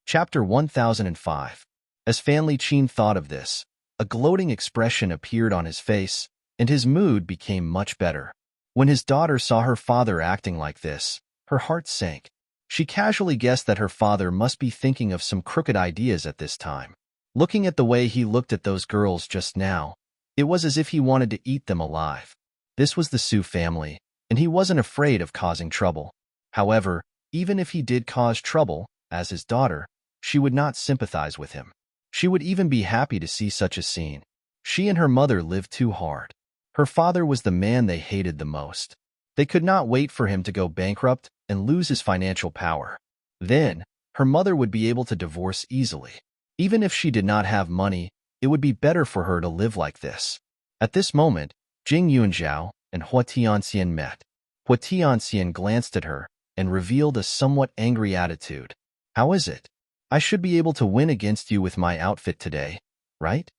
Chapter 1005. As Fan Li Qin thought of this, a gloating expression appeared on his face, and his mood became much better. When his daughter saw her father acting like this, her heart sank. She casually guessed that her father must be thinking of some crooked ideas at this time. Looking at the way he looked at those girls just now, it was as if he wanted to eat them alive. This was the Su family, and he wasn't afraid of causing trouble. However, even if he did cause trouble, as his daughter, she would not sympathize with him. She would even be happy to see such a scene. She and her mother lived too hard. Her father was the man they hated the most. They could not wait for him to go bankrupt and lose his financial power. Then, her mother would be able to divorce easily. Even if she did not have money, it would be better for her to live like this. At this moment, Jing Yunzhao and Hua Tianxian met. Hua Tianxian glanced at her and revealed a somewhat angry attitude. How is it? I should be able to win against you with my outfit today, right?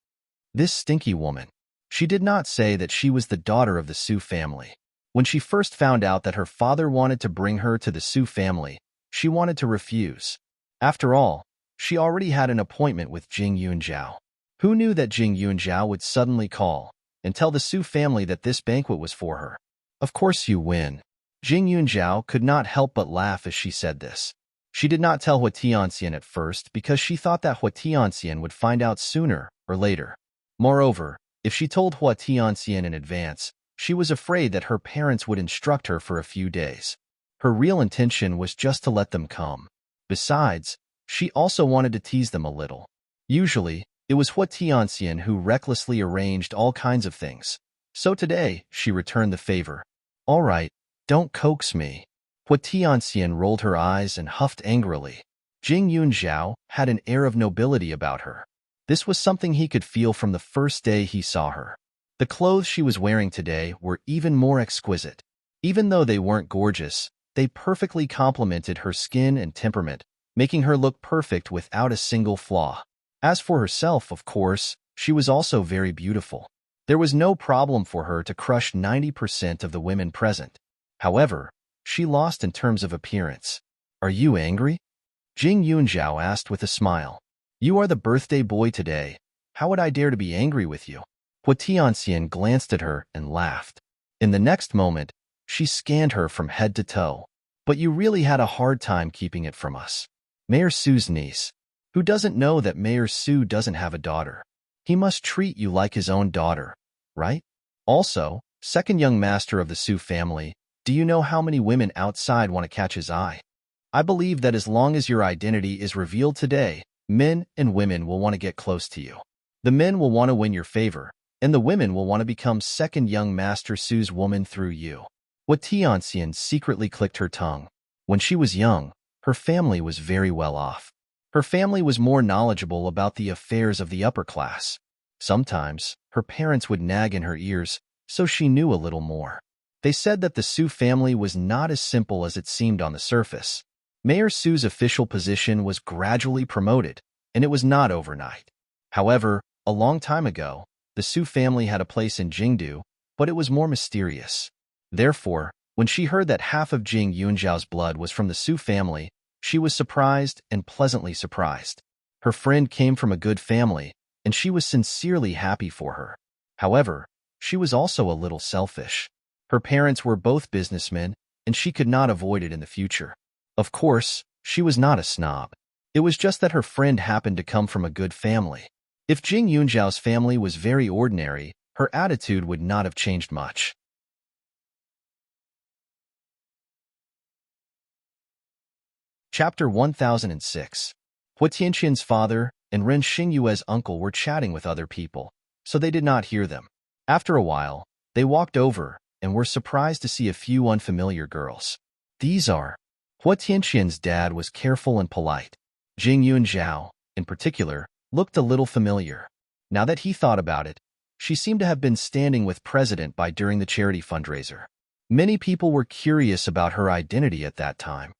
This stinky woman. She did not say that she was the daughter of the Su family. When she first found out that her father wanted to bring her to the Su family, she wanted to refuse. After all, she already had an appointment with Jing Yunzhao. Who knew that Jing Yunzhao would suddenly call and tell the Su family that this banquet was for her? Of course you win. Jing Yunzhao could not help but laugh as she said this. She did not tell Hua Tianxian at first because she thought that Hua Tianxian would find out sooner or later. Moreover, if she told Hua Tianxian in advance, she was afraid that her parents would instruct her for a few days. Her real intention was just to let them come. Besides, she also wanted to tease them a little. Usually, it was Hua Tianxian who recklessly arranged all kinds of things. So today, she returned the favor. All right, don't coax me. Hua Tianxian rolled her eyes and huffed angrily. Jing Yunzhao had an air of nobility about her. This was something he could feel from the first day he saw her. The clothes she was wearing today were even more exquisite. Even though they weren't gorgeous, they perfectly complemented her skin and temperament, making her look perfect without a single flaw. As for herself, of course, she was also very beautiful. There was no problem for her to crush 90% of the women present. However, she lost in terms of appearance. Are you angry? Jing Yunzhao asked with a smile. You are the birthday boy today. How would I dare to be angry with you? Hua Tianxian glanced at her and laughed. In the next moment, she scanned her from head to toe. But you really had a hard time keeping it from us. Mayor Su's niece. Who doesn't know that Mayor Su doesn't have a daughter? He must treat you like his own daughter, right? Also, second young master of the Su family, do you know how many women outside want to catch his eye? I believe that as long as your identity is revealed today, men and women will want to get close to you. The men will want to win your favor, and the women will want to become second young master Su's woman through you. Hua Tianxian secretly clicked her tongue. When she was young, her family was very well off. Her family was more knowledgeable about the affairs of the upper class. Sometimes, her parents would nag in her ears, so she knew a little more. They said that the Su family was not as simple as it seemed on the surface. Mayor Su's official position was gradually promoted, and it was not overnight. However, a long time ago, the Su family had a place in Jingdu, but it was more mysterious. Therefore, when she heard that half of Jing Yunzhao's blood was from the Su family, she was surprised and pleasantly surprised. Her friend came from a good family, and she was sincerely happy for her. However, she was also a little selfish. Her parents were both businessmen, and she could not avoid it in the future. Of course, she was not a snob. It was just that her friend happened to come from a good family. If Jing Yunzhao's family was very ordinary, her attitude would not have changed much. Chapter 1006. Hua Tianqian's father and Ren Xingyue's uncle were chatting with other people, so they did not hear them. After a while, they walked over and were surprised to see a few unfamiliar girls. These are... Hua Tianqian's dad was careful and polite. Jing Yunzhao, in particular, looked a little familiar. Now that he thought about it, she seemed to have been standing with President Bai during the charity fundraiser. Many people were curious about her identity at that time.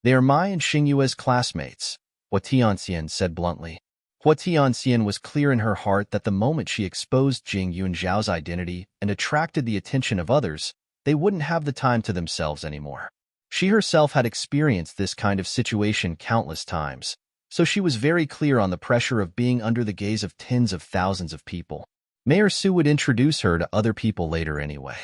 They are Mai and Xingyue's classmates, Hua Tianxian said bluntly. Hua Tianxian was clear in her heart that the moment she exposed Jing Yunzhao's identity and attracted the attention of others, they wouldn't have the time to themselves anymore. She herself had experienced this kind of situation countless times, so she was very clear on the pressure of being under the gaze of tens of thousands of people. Mayor Su would introduce her to other people later anyway.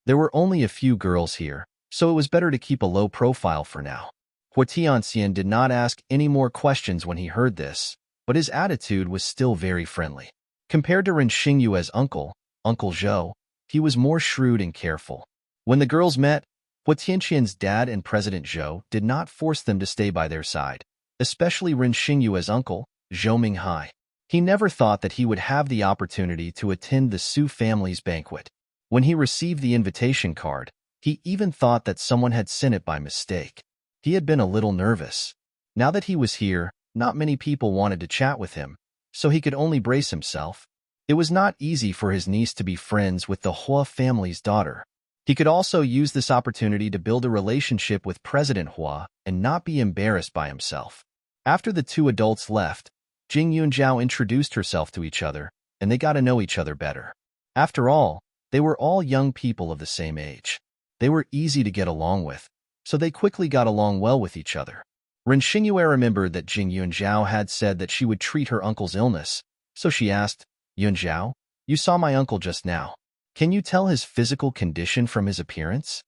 There were only a few girls here, so it was better to keep a low profile for now. Hua Tianxian did not ask any more questions when he heard this, but his attitude was still very friendly. Compared to Ren Xingyue's uncle, Uncle Zhou, he was more shrewd and careful. When the girls met, Hua Tianxian's dad and President Zhou did not force them to stay by their side, especially Ren Xingyue's uncle, Zhou Minghai. He never thought that he would have the opportunity to attend the Su family's banquet. When he received the invitation card, he even thought that someone had sent it by mistake. He had been a little nervous. Now that he was here, not many people wanted to chat with him, so he could only brace himself. It was not easy for his niece to be friends with the Hua family's daughter. He could also use this opportunity to build a relationship with President Hua and not be embarrassed by himself. After the two adults left, Jing Yunzhao introduced herself to each other, and they got to know each other better. After all, they were all young people of the same age. They were easy to get along with, so they quickly got along well with each other. Ren Xingyue remembered that Jing Yunzhao had said that she would treat her uncle's illness, so she asked, "Yunzhao, you saw my uncle just now. Can you tell his physical condition from his appearance?"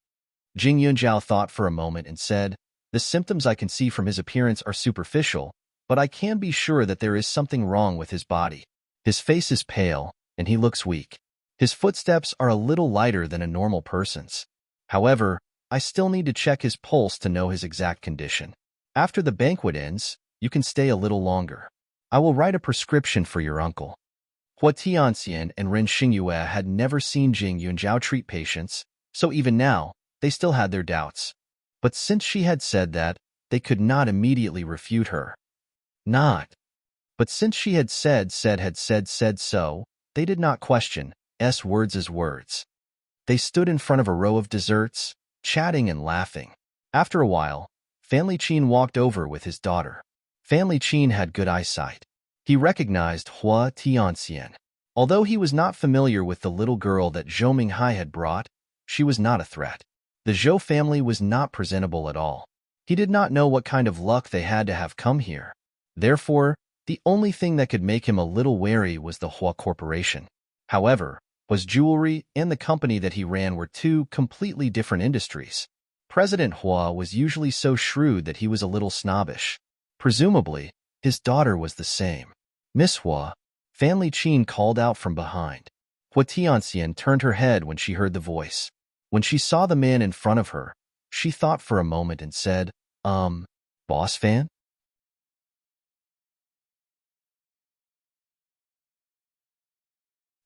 Jing Yunzhao thought for a moment and said, "The symptoms I can see from his appearance are superficial, but I can be sure that there is something wrong with his body. His face is pale, and he looks weak. His footsteps are a little lighter than a normal person's. However, I still need to check his pulse to know his exact condition. After the banquet ends, you can stay a little longer. I will write a prescription for your uncle." Hua Tianxian and Ren Xingyue had never seen Jing Yunzhao treat patients, so even now, they still had their doubts. But since she had said that, they could not immediately refute her. But since she had said so, they did not question words as words. They stood in front of a row of desserts, chatting and laughing. After a while, Fan Qin walked over with his daughter. Fan Qin had good eyesight. He recognized Hua Tianxian. Although he was not familiar with the little girl that Zhou Minghai had brought, she was not a threat. The Zhou family was not presentable at all. He did not know what kind of luck they had to have come here. Therefore, the only thing that could make him a little wary was the Hua Corporation. However, Hua's jewelry and the company that he ran were two completely different industries. President Hua was usually so shrewd that he was a little snobbish. Presumably, his daughter was the same. "Miss Hua," Fan Qin called out from behind. Hua Tianxian turned her head when she heard the voice. When she saw the man in front of her, she thought for a moment and said, Boss Fan?"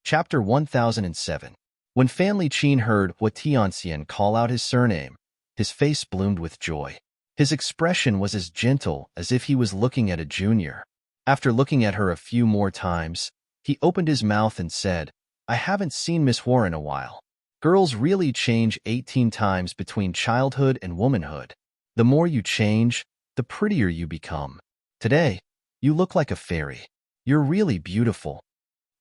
Chapter 1007. When Fan Qin heard Hua Tianxian call out his surname, his face bloomed with joy. His expression was as gentle as if he was looking at a junior. After looking at her a few more times, he opened his mouth and said, "I haven't seen Miss Hua in a while. Girls really change 18 times between childhood and womanhood. The more you change, the prettier you become. Today, you look like a fairy. You're really beautiful."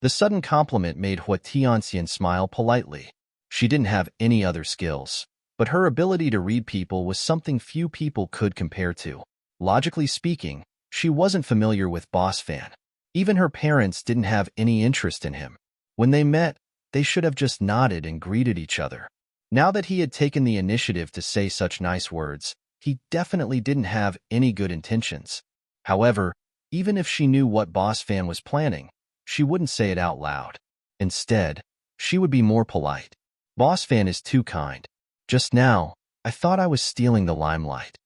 The sudden compliment made Hua Tianxian smile politely. She didn't have any other skills, but her ability to read people was something few people could compare to. Logically speaking, she wasn't familiar with Boss Fan. Even her parents didn't have any interest in him. When they met, they should have just nodded and greeted each other. Now that he had taken the initiative to say such nice words, he definitely didn't have any good intentions. However, even if she knew what Boss Fan was planning, she wouldn't say it out loud. Instead, she would be more polite. "Boss Fan is too kind. Just now, I thought I was stealing the limelight."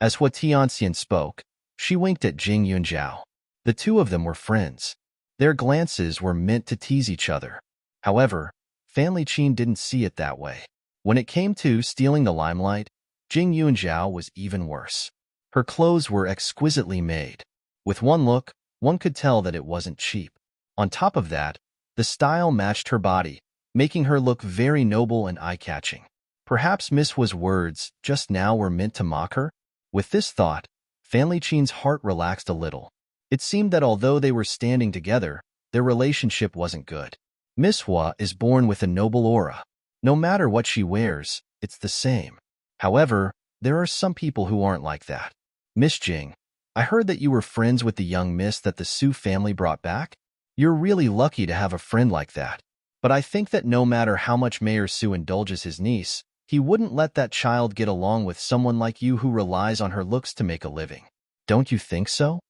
As Hua Tianxian spoke, she winked at Jing Yunzhao. The two of them were friends. Their glances were meant to tease each other. However, Fan Qin didn't see it that way. When it came to stealing the limelight, Jing Yunzhao was even worse. Her clothes were exquisitely made. With one look, one could tell that it wasn't cheap. On top of that, the style matched her body, making her look very noble and eye-catching. Perhaps Miss Hua's words just now were meant to mock her? With this thought, Fan Qin's heart relaxed a little. It seemed that although they were standing together, their relationship wasn't good. Miss Hua is born with a noble aura. No matter what she wears, it's the same. However, there are some people who aren't like that. Miss Jing, I heard that you were friends with the young miss that the Su family brought back. You're really lucky to have a friend like that. But I think that no matter how much Mayor Su indulges his niece, he wouldn't let that child get along with someone like you who relies on her looks to make a living. Don't you think so?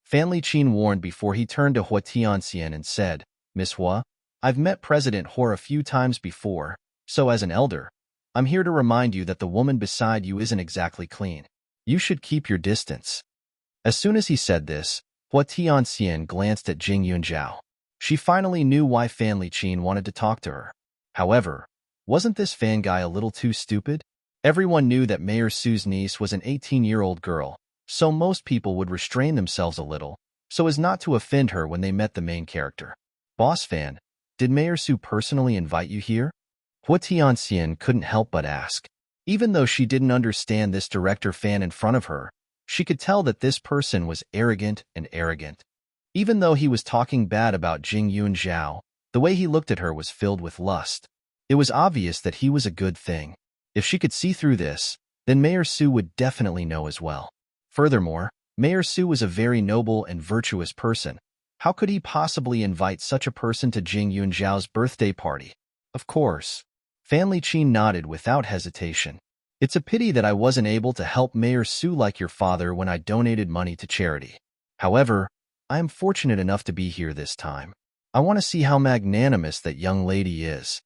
Fan Liqin warned before he turned to Hua Tianxian and said, Miss Hua, I've met President Hor a few times before, so as an elder, I'm here to remind you that the woman beside you isn't exactly clean. You should keep your distance. As soon as he said this, Hua Tianxian glanced at Jing Yunjiao. She finally knew why Fan Liqin wanted to talk to her. However, wasn't this fan guy a little too stupid? Everyone knew that Mayor Su's niece was an 18-year-old girl, so most people would restrain themselves a little, so as not to offend her when they met the main character. Boss Fan, did Mayor Su personally invite you here? Hua Tianxian couldn't help but ask. Even though she didn't understand this director fan in front of her, she could tell that this person was arrogant. Even though he was talking bad about Jing Yunjiao, the way he looked at her was filled with lust. It was obvious that he was a good thing. If she could see through this, then Mayor Su would definitely know as well. Furthermore, Mayor Su was a very noble and virtuous person. How could he possibly invite such a person to Jing Yunjiao's birthday party? Of course. Fan Liqin nodded without hesitation. It's a pity that I wasn't able to help Mayor Su like your father when I donated money to charity. However, I am fortunate enough to be here this time. I want to see how magnanimous that young lady is.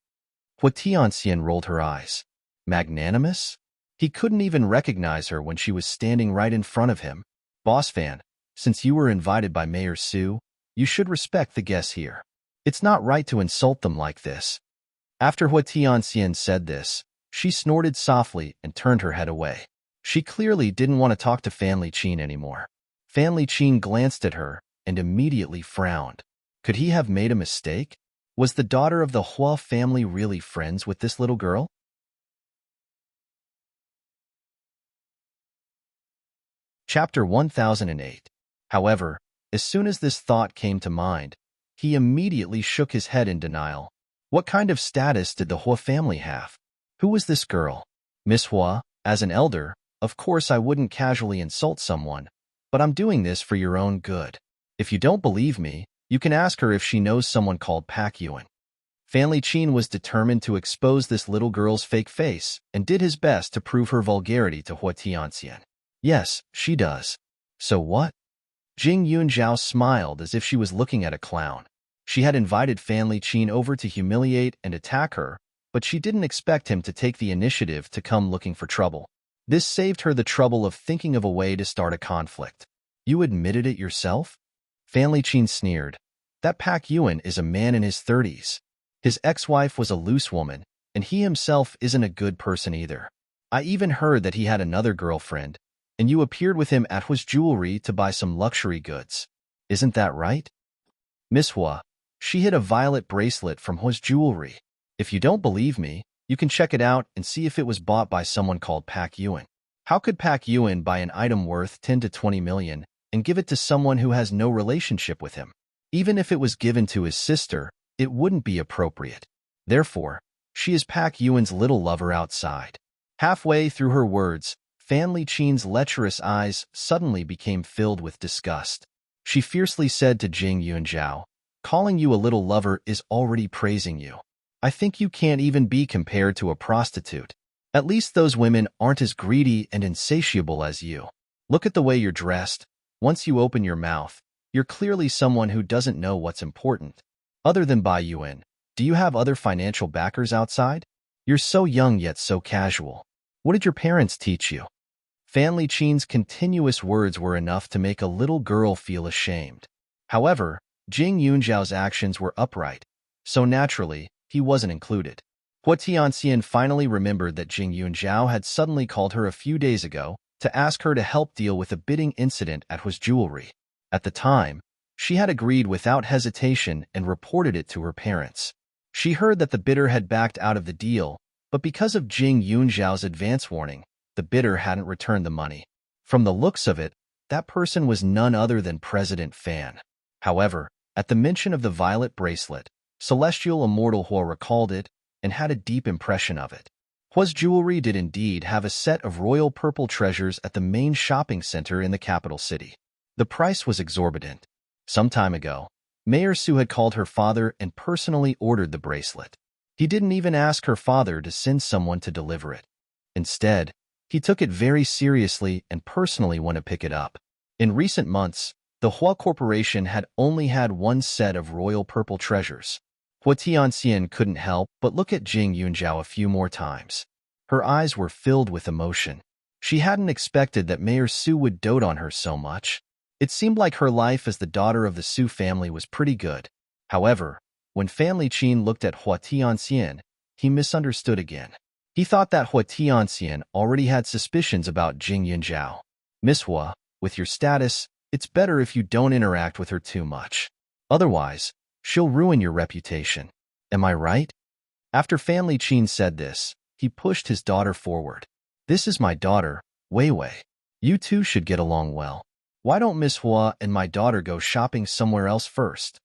Hua Tianxian rolled her eyes. Magnanimous? He couldn't even recognize her when she was standing right in front of him. Boss Fan, since you were invited by Mayor Su, you should respect the guests here. It's not right to insult them like this. After Hua Tianxian said this, she snorted softly and turned her head away. She clearly didn't want to talk to Fan Liqin anymore. Fan Liqin glanced at her and immediately frowned. Could he have made a mistake? Was the daughter of the Hua family really friends with this little girl? Chapter 1008. However, as soon as this thought came to mind, he immediately shook his head in denial. What kind of status did the Hua family have? Who was this girl? Miss Hua, as an elder, of course I wouldn't casually insult someone, but I'm doing this for your own good. If you don't believe me, you can ask her if she knows someone called Pak Yuan. Fan Liqin was determined to expose this little girl's fake face and did his best to prove her vulgarity to Hua Tianxian. Yes, she does. So what? Jing Yunjiao smiled as if she was looking at a clown. She had invited Fan Liqin over to humiliate and attack her, but she didn't expect him to take the initiative to come looking for trouble. This saved her the trouble of thinking of a way to start a conflict. You admitted it yourself? Fan Liqin sneered. That Pak Yuan is a man in his 30s. His ex-wife was a loose woman, and he himself isn't a good person either. I even heard that he had another girlfriend, and you appeared with him at Hua's jewelry to buy some luxury goods. Isn't that right? Miss Hua, she hid a violet bracelet from Hua's jewelry. If you don't believe me, you can check it out and see if it was bought by someone called Pak Yuan. How could Pak Yuan buy an item worth 10 to 20 million and give it to someone who has no relationship with him? Even if it was given to his sister, it wouldn't be appropriate. Therefore, she is Pak Yuan's little lover outside. Halfway through her words, Fan Liqin's lecherous eyes suddenly became filled with disgust. She fiercely said to Jing Yunjiao, calling you a little lover is already praising you. I think you can't even be compared to a prostitute. At least those women aren't as greedy and insatiable as you. Look at the way you're dressed. Once you open your mouth, you're clearly someone who doesn't know what's important. Other than Bai Yuan, do you have other financial backers outside? You're so young yet so casual. What did your parents teach you? Fan Liqin's continuous words were enough to make a little girl feel ashamed. However, Jing Yunjiao's actions were upright, so naturally, he wasn't included. Hua Tianxian finally remembered that Jing Yunjiao had suddenly called her a few days ago to ask her to help deal with a bidding incident at Hua's jewelry. At the time, she had agreed without hesitation and reported it to her parents. She heard that the bidder had backed out of the deal, but because of Jing Yunjiao's advance warning, the bidder hadn't returned the money. From the looks of it, that person was none other than President Fan. However, at the mention of the violet bracelet, celestial immortal Hua recalled it and had a deep impression of it. Hua's jewelry did indeed have a set of royal purple treasures at the main shopping center in the capital city. The price was exorbitant. Some time ago, Mayor Su had called her father and personally ordered the bracelet. He didn't even ask her father to send someone to deliver it. Instead, he took it very seriously and personally went to pick it up. In recent months, the Hua Corporation had only had one set of royal purple treasures. Hua Tianxian couldn't help but look at Jing Yunjiao a few more times. Her eyes were filled with emotion. She hadn't expected that Mayor Su would dote on her so much. It seemed like her life as the daughter of the Su family was pretty good. However, when Fan Liqin looked at Hua Tianxian, he misunderstood again. He thought that Hua Tianxian already had suspicions about Jing Yunjiao. Miss Hua, with your status, it's better if you don't interact with her too much. Otherwise, she'll ruin your reputation. Am I right? After Fan Liqin said this, he pushed his daughter forward. This is my daughter, Wei Wei. You two should get along well. Why don't Miss Hua and my daughter go shopping somewhere else first?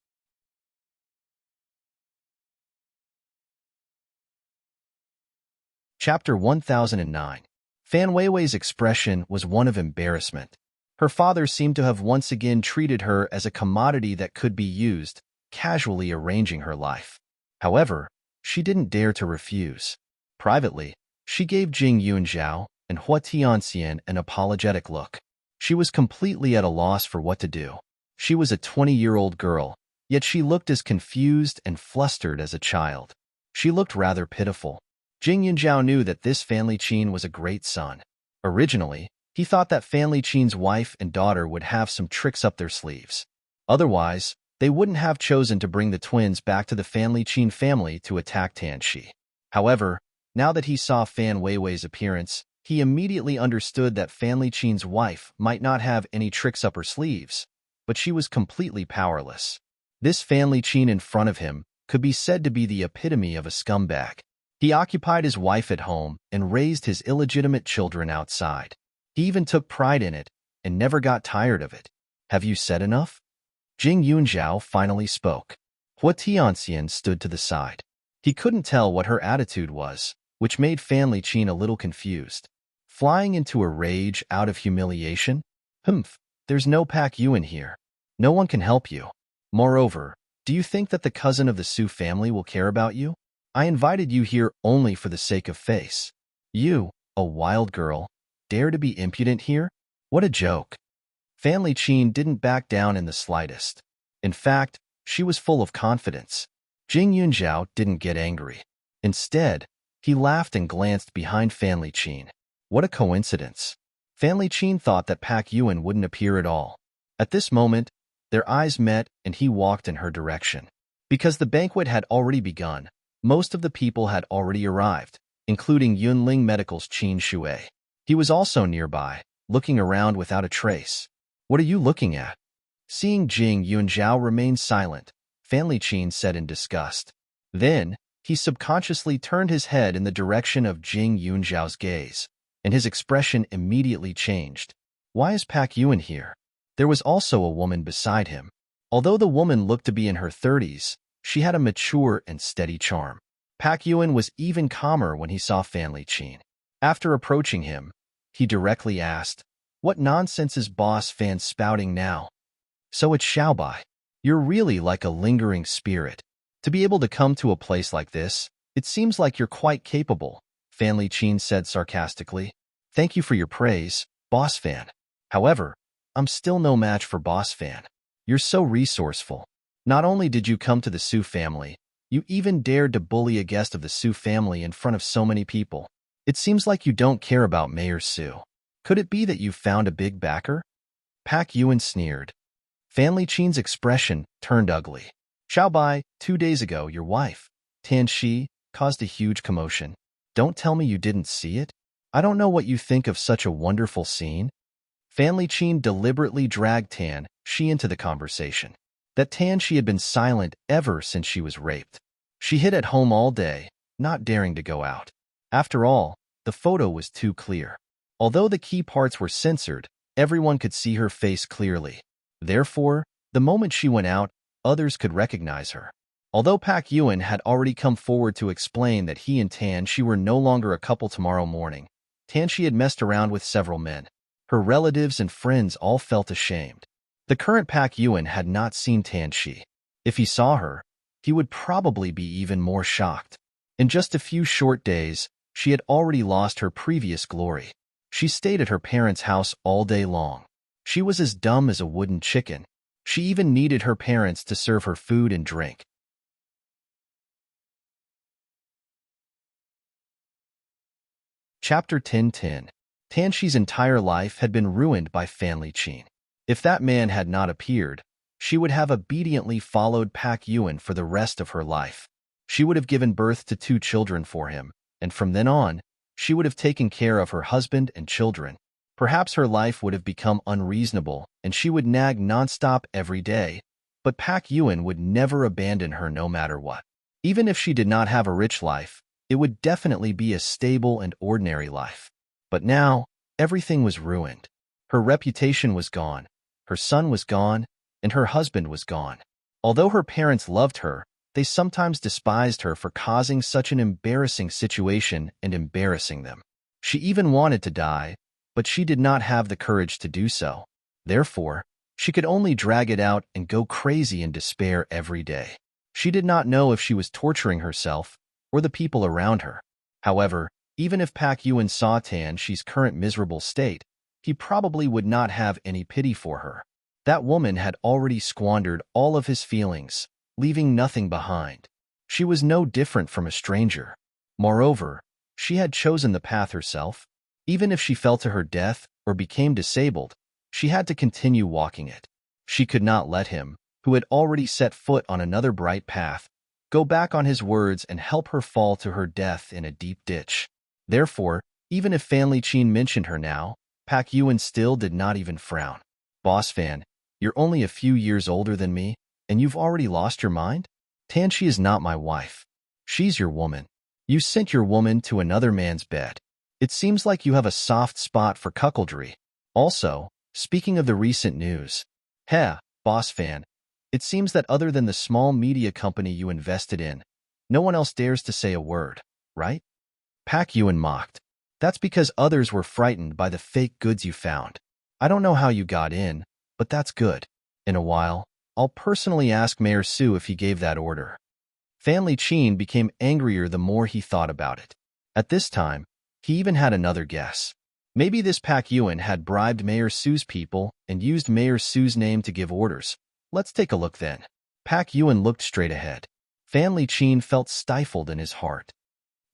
Chapter 1009. Fan Weiwei's expression was one of embarrassment. Her father seemed to have once again treated her as a commodity that could be used, casually arranging her life. However, she didn't dare to refuse. Privately, she gave Jing Yunjiao and Hua Tianxian an apologetic look. She was completely at a loss for what to do. She was a 20-year-old girl, yet she looked as confused and flustered as a child. She looked rather pitiful. Jing Yunjiao knew that this Fan Liqin was a great son. Originally, he thought that Fan Liqin's wife and daughter would have some tricks up their sleeves. Otherwise, they wouldn't have chosen to bring the twins back to the Fan Liqin family to attack Tanxi. However, now that he saw Fan Weiwei's appearance, he immediately understood that Fan Liqin's wife might not have any tricks up her sleeves, but she was completely powerless. This Fan Liqin in front of him could be said to be the epitome of a scumbag. He occupied his wife at home and raised his illegitimate children outside. He even took pride in it and never got tired of it. Have you said enough? Jing Yunjiao finally spoke. Hua Tianxian stood to the side. He couldn't tell what her attitude was, which made Fan Liqin a little confused. Flying into a rage out of humiliation? Humph, there's no Pak Yuan here. No one can help you. Moreover, do you think that the cousin of the Su family will care about you? I invited you here only for the sake of face. You, a wild girl, dare to be impudent here? What a joke. Fan Liqin didn't back down in the slightest. In fact, she was full of confidence. Jing Yunjiao didn't get angry. Instead, he laughed and glanced behind Fan Liqin. What a coincidence. Fan Liqin thought that Pak Yuan wouldn't appear at all. At this moment, their eyes met and he walked in her direction. Because the banquet had already begun, most of the people had already arrived, including Yunling Medical's Qin Shui. He was also nearby, looking around without a trace. What are you looking at? Seeing Jing Yunjiao remain silent, Fan Liqin said in disgust. Then, he subconsciously turned his head in the direction of Jing Yunjiao's gaze, and his expression immediately changed. Why is Pak Yuan here? There was also a woman beside him. Although the woman looked to be in her 30s, she had a mature and steady charm. Pak Yuan was even calmer when he saw Fan Liqin. After approaching him, he directly asked, "What nonsense is Boss Fan spouting now?" "So it's Xiaobai. You're really like a lingering spirit. To be able to come to a place like this, it seems like you're quite capable," Fan Liqin said sarcastically. "Thank you for your praise, Boss Fan. However, I'm still no match for Boss Fan. You're so resourceful. Not only did you come to the Su family, you even dared to bully a guest of the Su family in front of so many people. It seems like you don't care about Mayor Su. Could it be that you found a big backer?" Pak Yuan sneered. Fan Liqin's expression turned ugly. "Xiaobai, 2 days ago, your wife, Tan Shi, caused a huge commotion. Don't tell me you didn't see it? I don't know what you think of such a wonderful scene." Fan Liqin deliberately dragged Tan Shi into the conversation. That Tan Shi had been silent ever since she was raped. She hid at home all day, not daring to go out. After all, the photo was too clear. Although the key parts were censored, Everyone could see her face clearly. Therefore, the moment she went out, others could recognize her. Although Pak Yuen had already come forward to explain that he and Tan Shi were no longer a couple tomorrow morning, Tan Shi had messed around with several men. Her relatives and friends all felt ashamed. The current Pak Yuen had not seen Tan Shi. If he saw her, he would probably be even more shocked. In just a few short days, she had already lost her previous glory. She stayed at her parents' house all day long. She was as dumb as a wooden chicken. She even needed her parents to serve her food and drink. Chapter 10:10. Tan Shi's entire life had been ruined by Fan Liqin. If that man had not appeared, she would have obediently followed Pak Yuen for the rest of her life. She would have given birth to 2 children for him, and from then on, she would have taken care of her husband and children. Perhaps her life would have become unreasonable, and she would nag nonstop every day, but Pak Yuen would never abandon her no matter what. Even if she did not have a rich life, it would definitely be a stable and ordinary life. But now, everything was ruined. Her reputation was gone, her son was gone, and her husband was gone. Although her parents loved her, they sometimes despised her for causing such an embarrassing situation and embarrassing them. She even wanted to die, but she did not have the courage to do so. Therefore, she could only drag it out and go crazy in despair every day. She did not know if she was torturing herself or the people around her. However, even if Pak Yuen saw Tan Shi's current miserable state, he probably would not have any pity for her. That woman had already squandered all of his feelings, leaving nothing behind. She was no different from a stranger. Moreover, she had chosen the path herself. Even if she fell to her death or became disabled, she had to continue walking it. She could not let him, who had already set foot on another bright path, go back on his words and help her fall to her death in a deep ditch. Therefore, even if Fan Liqin mentioned her now, Pak Yuen still did not even frown. Boss Fan, you're only a few years older than me, and you've already lost your mind? Tan Shi is not my wife. She's your woman. You sent your woman to another man's bed. It seems like you have a soft spot for cuckoldry. Also, speaking of the recent news, Boss Fan, it seems that other than the small media company you invested in, no one else dares to say a word, right? Pak Yuen mocked. That's because others were frightened by the fake goods you found. I don't know how you got in, but that's good. In a while, I'll personally ask Mayor Su if he gave that order. Fan Liqin became angrier the more he thought about it. At this time, he even had another guess. Maybe this Pak Yuen had bribed Mayor Su's people and used Mayor Su's name to give orders. Let's take a look then. Pak Yuen looked straight ahead. Fan Liqin felt stifled in his heart.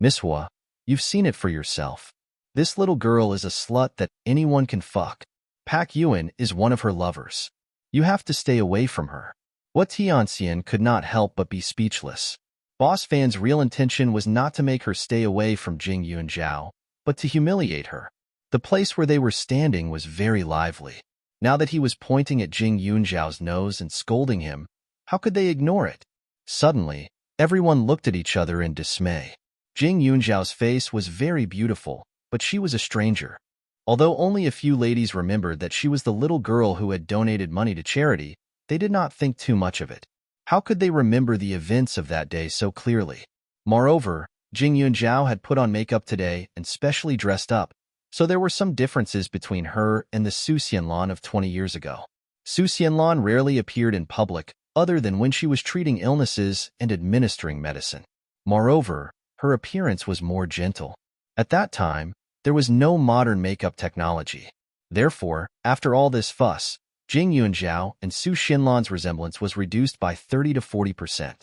Miss Hua, you've seen it for yourself. This little girl is a slut that anyone can fuck. Pak Yuen is one of her lovers. You have to stay away from her. What Tianxian could not help but be speechless. Boss Fan's real intention was not to make her stay away from Jing Yunjiao, but to humiliate her. The place where they were standing was very lively. Now that he was pointing at Jing Yunjiao's nose and scolding him, how could they ignore it? Suddenly, everyone looked at each other in dismay. Jing Yunjiao's face was very beautiful, but she was a stranger. Although only a few ladies remembered that she was the little girl who had donated money to charity, they did not think too much of it. How could they remember the events of that day so clearly? Moreover, Jing Yunjiao had put on makeup today and specially dressed up, so there were some differences between her and the Su Xianlan of 20 years ago. Su Xianlan rarely appeared in public, other than when she was treating illnesses and administering medicine. Moreover, her appearance was more gentle. At that time, there was no modern makeup technology. Therefore, after all this fuss, Jing Yunjiao and Su Xianlan's resemblance was reduced by 30 to 40%.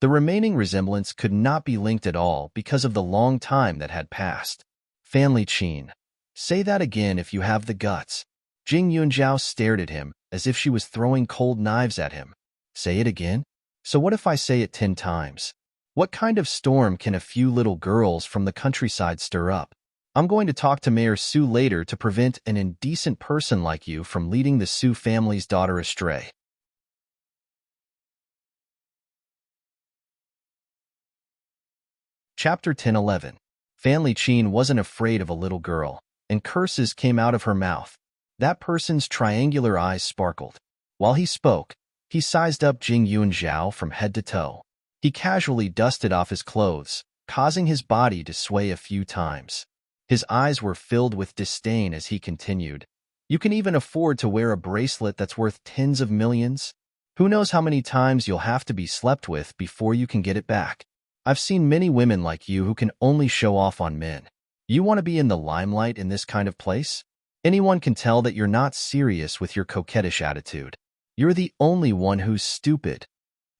The remaining resemblance could not be linked at all because of the long time that had passed. Fan Liqin, say that again if you have the guts. Jing Yunjiao stared at him as if she was throwing cold knives at him. Say it again? So what if I say it 10 times? What kind of storm can a few little girls from the countryside stir up? I'm going to talk to Mayor Su later to prevent an indecent person like you from leading the Su family's daughter astray. Chapter 10:11. Fan Liqin wasn't afraid of a little girl, and curses came out of her mouth. That person's triangular eyes sparkled. While he spoke, he sized up Jing Yunzhao from head to toe. He casually dusted off his clothes, causing his body to sway a few times. His eyes were filled with disdain as he continued. You can even afford to wear a bracelet that's worth tens of millions? Who knows how many times you'll have to be slept with before you can get it back? I've seen many women like you who can only show off on men. You want to be in the limelight in this kind of place? Anyone can tell that you're not serious with your coquettish attitude. You're the only one who's stupid.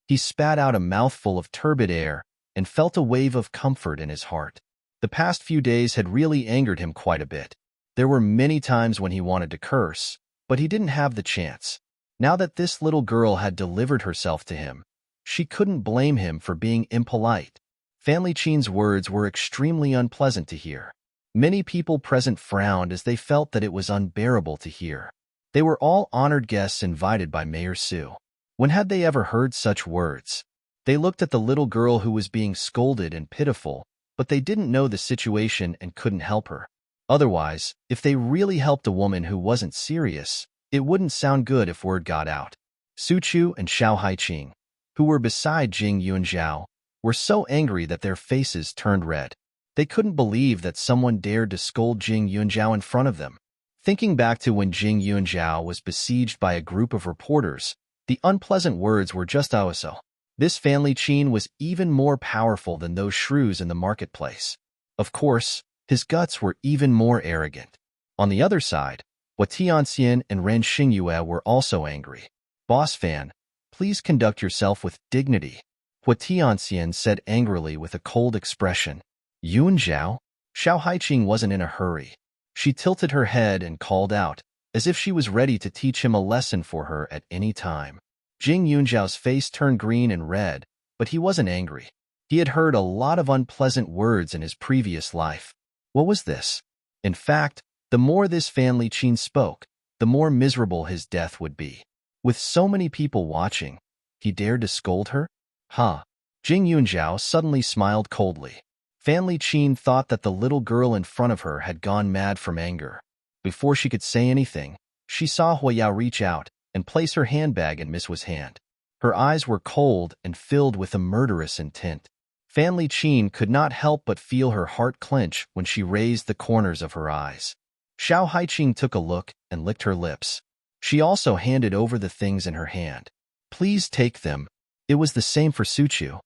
He spat out a mouthful of turbid air and felt a wave of comfort in his heart. The past few days had really angered him quite a bit. There were many times when he wanted to curse, but he didn't have the chance. Now that this little girl had delivered herself to him, she couldn't blame him for being impolite. Family Chin's words were extremely unpleasant to hear. Many people present frowned as they felt that it was unbearable to hear. They were all honored guests invited by Mayor Su. When had they ever heard such words? They looked at the little girl who was being scolded and pitiful, but they didn't know the situation and couldn't help her. Otherwise, if they really helped a woman who wasn't serious, it wouldn't sound good if word got out. Su Chu and Xiao Haiqing, who were beside Jing Yunzhao, were so angry that their faces turned red. They couldn't believe that someone dared to scold Jing Yunzhao in front of them. Thinking back to when Jing Yunzhao was besieged by a group of reporters, the unpleasant words were just so. This family Qin was even more powerful than those shrews in the marketplace. Of course, his guts were even more arrogant. On the other side, Hua Tianxian and Ren Xingyue were also angry. Boss Fan, please conduct yourself with dignity, Hua Tianxian said angrily with a cold expression. Yunzhao? Xiao Haiqing wasn't in a hurry. She tilted her head and called out, as if she was ready to teach him a lesson for her at any time. Jing Yunzhao's face turned green and red, but he wasn't angry. He had heard a lot of unpleasant words in his previous life. What was this? In fact, the more this family Qin spoke, the more miserable his death would be. With so many people watching, he dared to scold her? Huh. Jing Yunzhao suddenly smiled coldly. Family Qin thought that the little girl in front of her had gone mad from anger. Before she could say anything, she saw Hua Yao reach out and place her handbag in Miss Hua's hand. Her eyes were cold and filled with a murderous intent. Family Qin could not help but feel her heart clench when she raised the corners of her eyes. Xiao Haiqing took a look and licked her lips. She also handed over the things in her hand. Please take them. It was the same for Su Chu.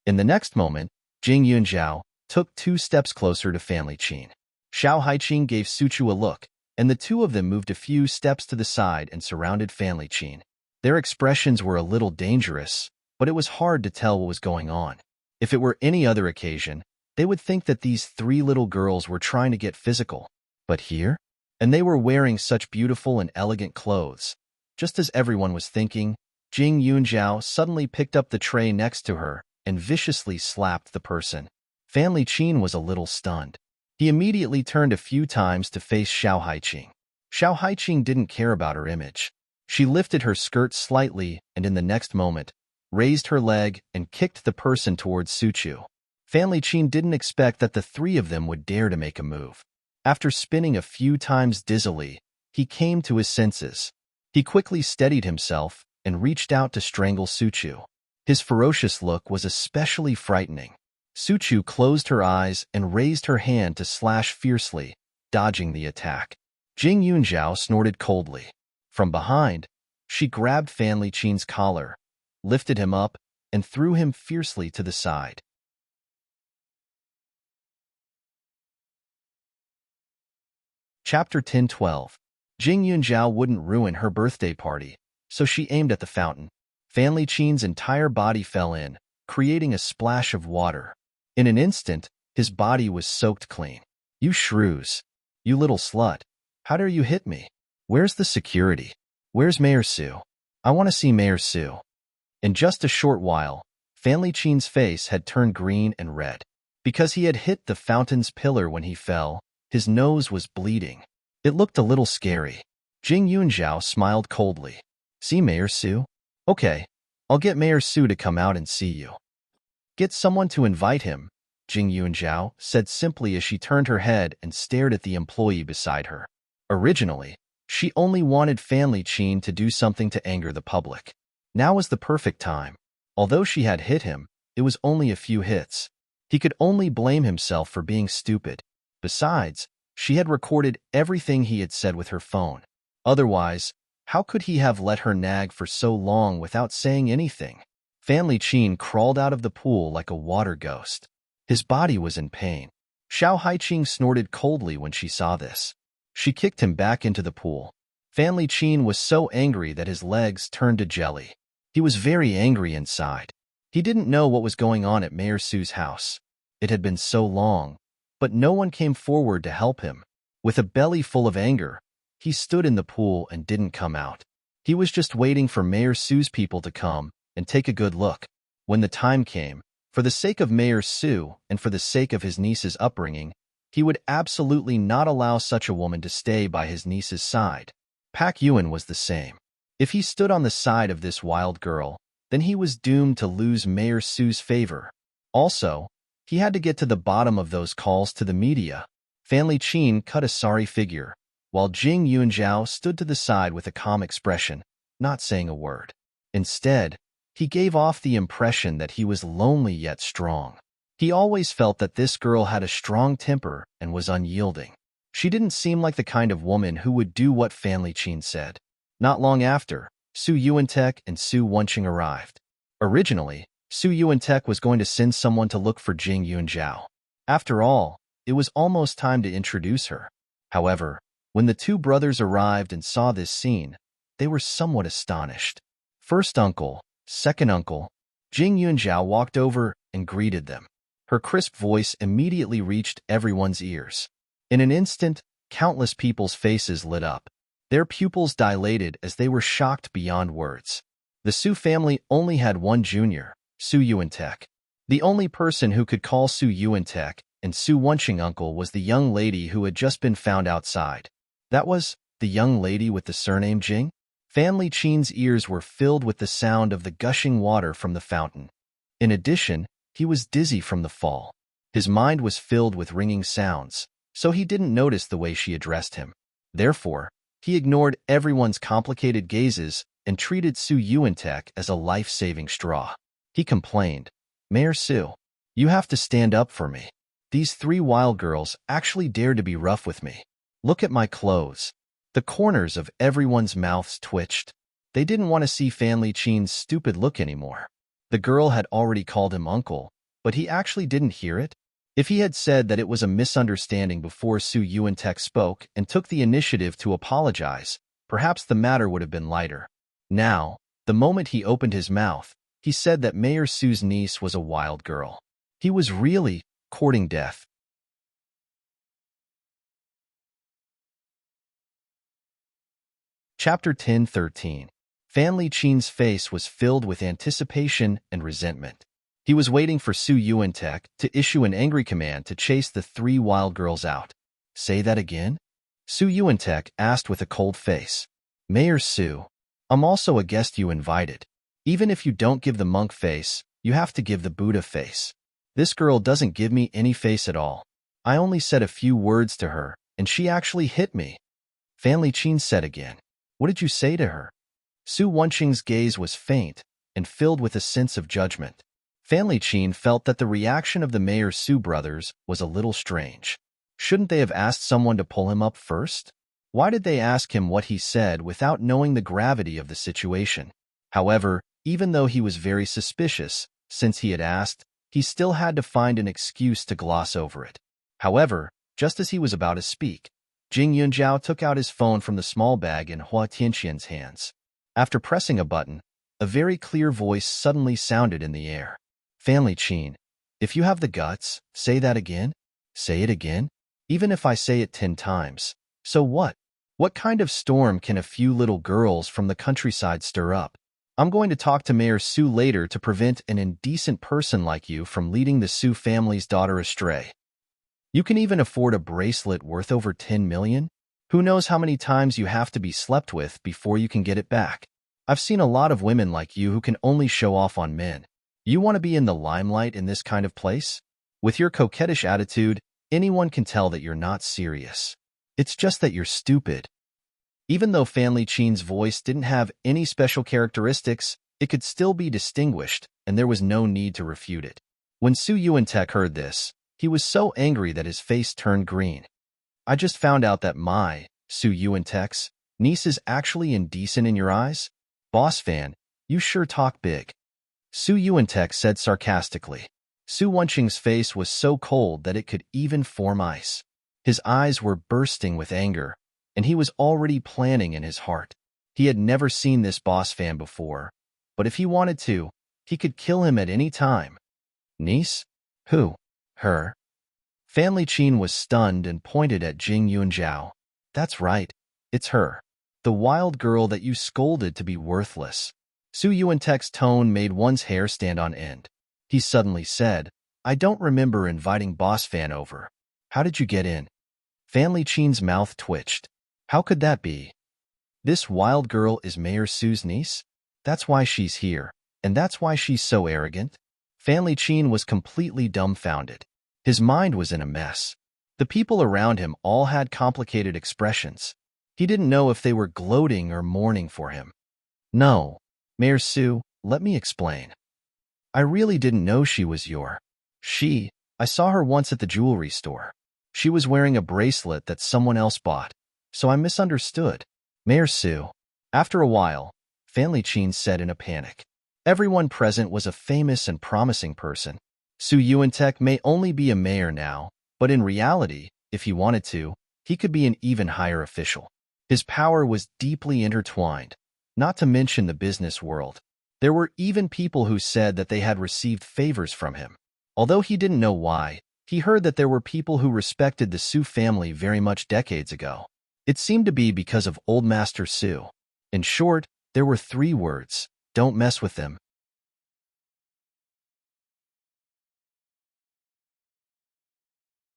In the next moment, Jing Yunzhao took 2 steps closer to family Qin. Xiao Haiqing gave Su Chu a look, and the two of them moved a few steps to the side and surrounded family Qin. Their expressions were a little dangerous, but it was hard to tell what was going on. If it were any other occasion, they would think that these 3 little girls were trying to get physical. But here? And they were wearing such beautiful and elegant clothes. Just as everyone was thinking, Jing Yunzhao suddenly picked up the tray next to her and viciously slapped the person. Family Qin was a little stunned. He immediately turned a few times to face Xiao Haiqing. Xiao Haiqing didn't care about her image. She lifted her skirt slightly and in the next moment, raised her leg and kicked the person towards Su Chu. Family Qin didn't expect that the 3 of them would dare to make a move. After spinning a few times dizzily, he came to his senses. He quickly steadied himself and reached out to strangle Su Chu. His ferocious look was especially frightening. Su Chu closed her eyes and raised her hand to slash fiercely, dodging the attack. Jing Yunzhao snorted coldly. From behind, she grabbed Family Qin's collar, lifted him up, and threw him fiercely to the side. Chapter 10:12. Jing Yunzhao wouldn't ruin her birthday party, so she aimed at the fountain. Family Qin's entire body fell in, creating a splash of water. In an instant, his body was soaked clean. You shrews. You little slut. How dare you hit me? Where's the security? Where's Mayor Su? I want to see Mayor Su. In just a short while, Family Qin's face had turned green and red. Because he had hit the fountain's pillar when he fell, his nose was bleeding. It looked a little scary. Jing Yunzhao smiled coldly. See Mayor Su? Okay, I'll get Mayor Su to come out and see you. Get someone to invite him, Jing Yunzhao said simply as she turned her head and stared at the employee beside her. Originally, She only wanted Family Chin to do something to anger the public. Now was the perfect time. Although she had hit him, it was only a few hits. He could only blame himself for being stupid. Besides, she had recorded everything he had said with her phone. Otherwise, how could he have let her nag for so long without saying anything? Family Chin crawled out of the pool like a water ghost. His body was in pain. Xiao Haiqing snorted coldly when she saw this. She kicked him back into the pool. Family Chin was so angry that his legs turned to jelly. He was very angry inside. He didn't know what was going on at Mayor Su's house. It had been so long, but no one came forward to help him. With a belly full of anger, he stood in the pool and didn't come out. He was just waiting for Mayor Su's people to come and take a good look. When the time came, for the sake of Mayor Su and for the sake of his niece's upbringing, he would absolutely not allow such a woman to stay by his niece's side. Pak Yuan was the same. If he stood on the side of this wild girl, then he was doomed to lose Mayor Su's favor. Also, he had to get to the bottom of those calls to the media. Family Chin cut a sorry figure, while Jing Yunjiao stood to the side with a calm expression, not saying a word. Instead, he gave off the impression that he was lonely yet strong. He always felt that this girl had a strong temper and was unyielding. She didn't seem like the kind of woman who would do what Family Chin said. Not long after, Su Yuantek and Su Wenqing arrived. Originally, Su Yuantek was going to send someone to look for Jing Yunjiao. After all, it was almost time to introduce her. However, when the two brothers arrived and saw this scene, they were somewhat astonished. First uncle, second uncle, Jing Yunjiao walked over and greeted them. Her crisp voice immediately reached everyone's ears. In an instant, countless people's faces lit up. Their pupils dilated as they were shocked beyond words. The Su family only had one junior, Su Yuantek. The only person who could call Su Yuantek and Su Wenqing uncle was the young lady who had just been found outside. That was the young lady with the surname Jing? Family Chin's ears were filled with the sound of the gushing water from the fountain. In addition, he was dizzy from the fall. His mind was filled with ringing sounds, so he didn't notice the way she addressed him. Therefore, he ignored everyone's complicated gazes and treated Su Yuantek as a life-saving straw. He complained, "Mayor Su, you have to stand up for me. These three wild girls actually dared to be rough with me. Look at my clothes." The corners of everyone's mouths twitched. They didn't want to see Family Chin's stupid look anymore. The girl had already called him uncle, but he actually didn't hear it. If he had said that it was a misunderstanding before Su Yuantek spoke and took the initiative to apologize, perhaps the matter would have been lighter. Now, the moment he opened his mouth, he said that Mayor Su's niece was a wild girl. He was really courting death. Chapter 10:13. Family Chin's face was filled with anticipation and resentment. He was waiting for Su Yuantek to issue an angry command to chase the three wild girls out. "Say that again?" Su Yuantek asked with a cold face. "Mayor Su, I'm also a guest you invited. Even if you don't give the monk face, you have to give the Buddha face. This girl doesn't give me any face at all. I only said a few words to her, and she actually hit me." Family Chin said again. "What did you say to her?" Su Wenqing's gaze was faint and filled with a sense of judgment. Family Chin felt that the reaction of the Mayor Su brothers was a little strange. Shouldn't they have asked someone to pull him up first? Why did they ask him what he said without knowing the gravity of the situation? However, even though he was very suspicious, since he had asked, he still had to find an excuse to gloss over it. However, just as he was about to speak, Jing Yunjiao took out his phone from the small bag in Hua Tianqian's hands. After pressing a button, a very clear voice suddenly sounded in the air. "Family Chin, if you have the guts, say that again. Say it again. Even if I say it 10 times. So what? What kind of storm can a few little girls from the countryside stir up? I'm going to talk to Mayor Su later to prevent an indecent person like you from leading the Su family's daughter astray. You can even afford a bracelet worth over 10 million? Who knows how many times you have to be slept with before you can get it back? I've seen a lot of women like you who can only show off on men. You want to be in the limelight in this kind of place? With your coquettish attitude, anyone can tell that you're not serious. It's just that you're stupid." Even though Fan Li-chen's voice didn't have any special characteristics, it could still be distinguished, and there was no need to refute it. When Su Yuantek heard this, he was so angry that his face turned green. I just found out that my, Su Yuantek's, niece is actually indecent in your eyes? Boss Fan, you sure talk big. Su Yuantek said sarcastically. Su Wenqing's face was so cold that it could even form ice. His eyes were bursting with anger, and he was already planning in his heart. He had never seen this boss fan before, but if he wanted to, he could kill him at any time. Niece? Who? Her? Fan Li-chen was stunned and pointed at Jing Yunjiao. That's right, it's her. The wild girl that you scolded to be worthless. Su Yuantek's tone made one's hair stand on end. He suddenly said, I don't remember inviting Boss Fan over. How did you get in? Fan Li-chen's mouth twitched. How could that be? This wild girl is Mayor Su's niece? That's why she's here, and that's why she's so arrogant? Fan Li-chen was completely dumbfounded. His mind was in a mess. The people around him all had complicated expressions. He didn't know if they were gloating or mourning for him. No, Mayor Su, let me explain. I really didn't know she was your. I saw her once at the jewelry store. She was wearing a bracelet that someone else bought, so I misunderstood. Mayor Su. After a while, Fan Li-chen said in a panic. Everyone present was a famous and promising person. Su Yuantek may only be a mayor now, but in reality, if he wanted to, he could be an even higher official. His power was deeply intertwined, not to mention the business world. There were even people who said that they had received favors from him. Although he didn't know why, he heard that there were people who respected the Su family very much decades ago. It seemed to be because of Old Master Su. In short, there were 3 words: don't mess with them.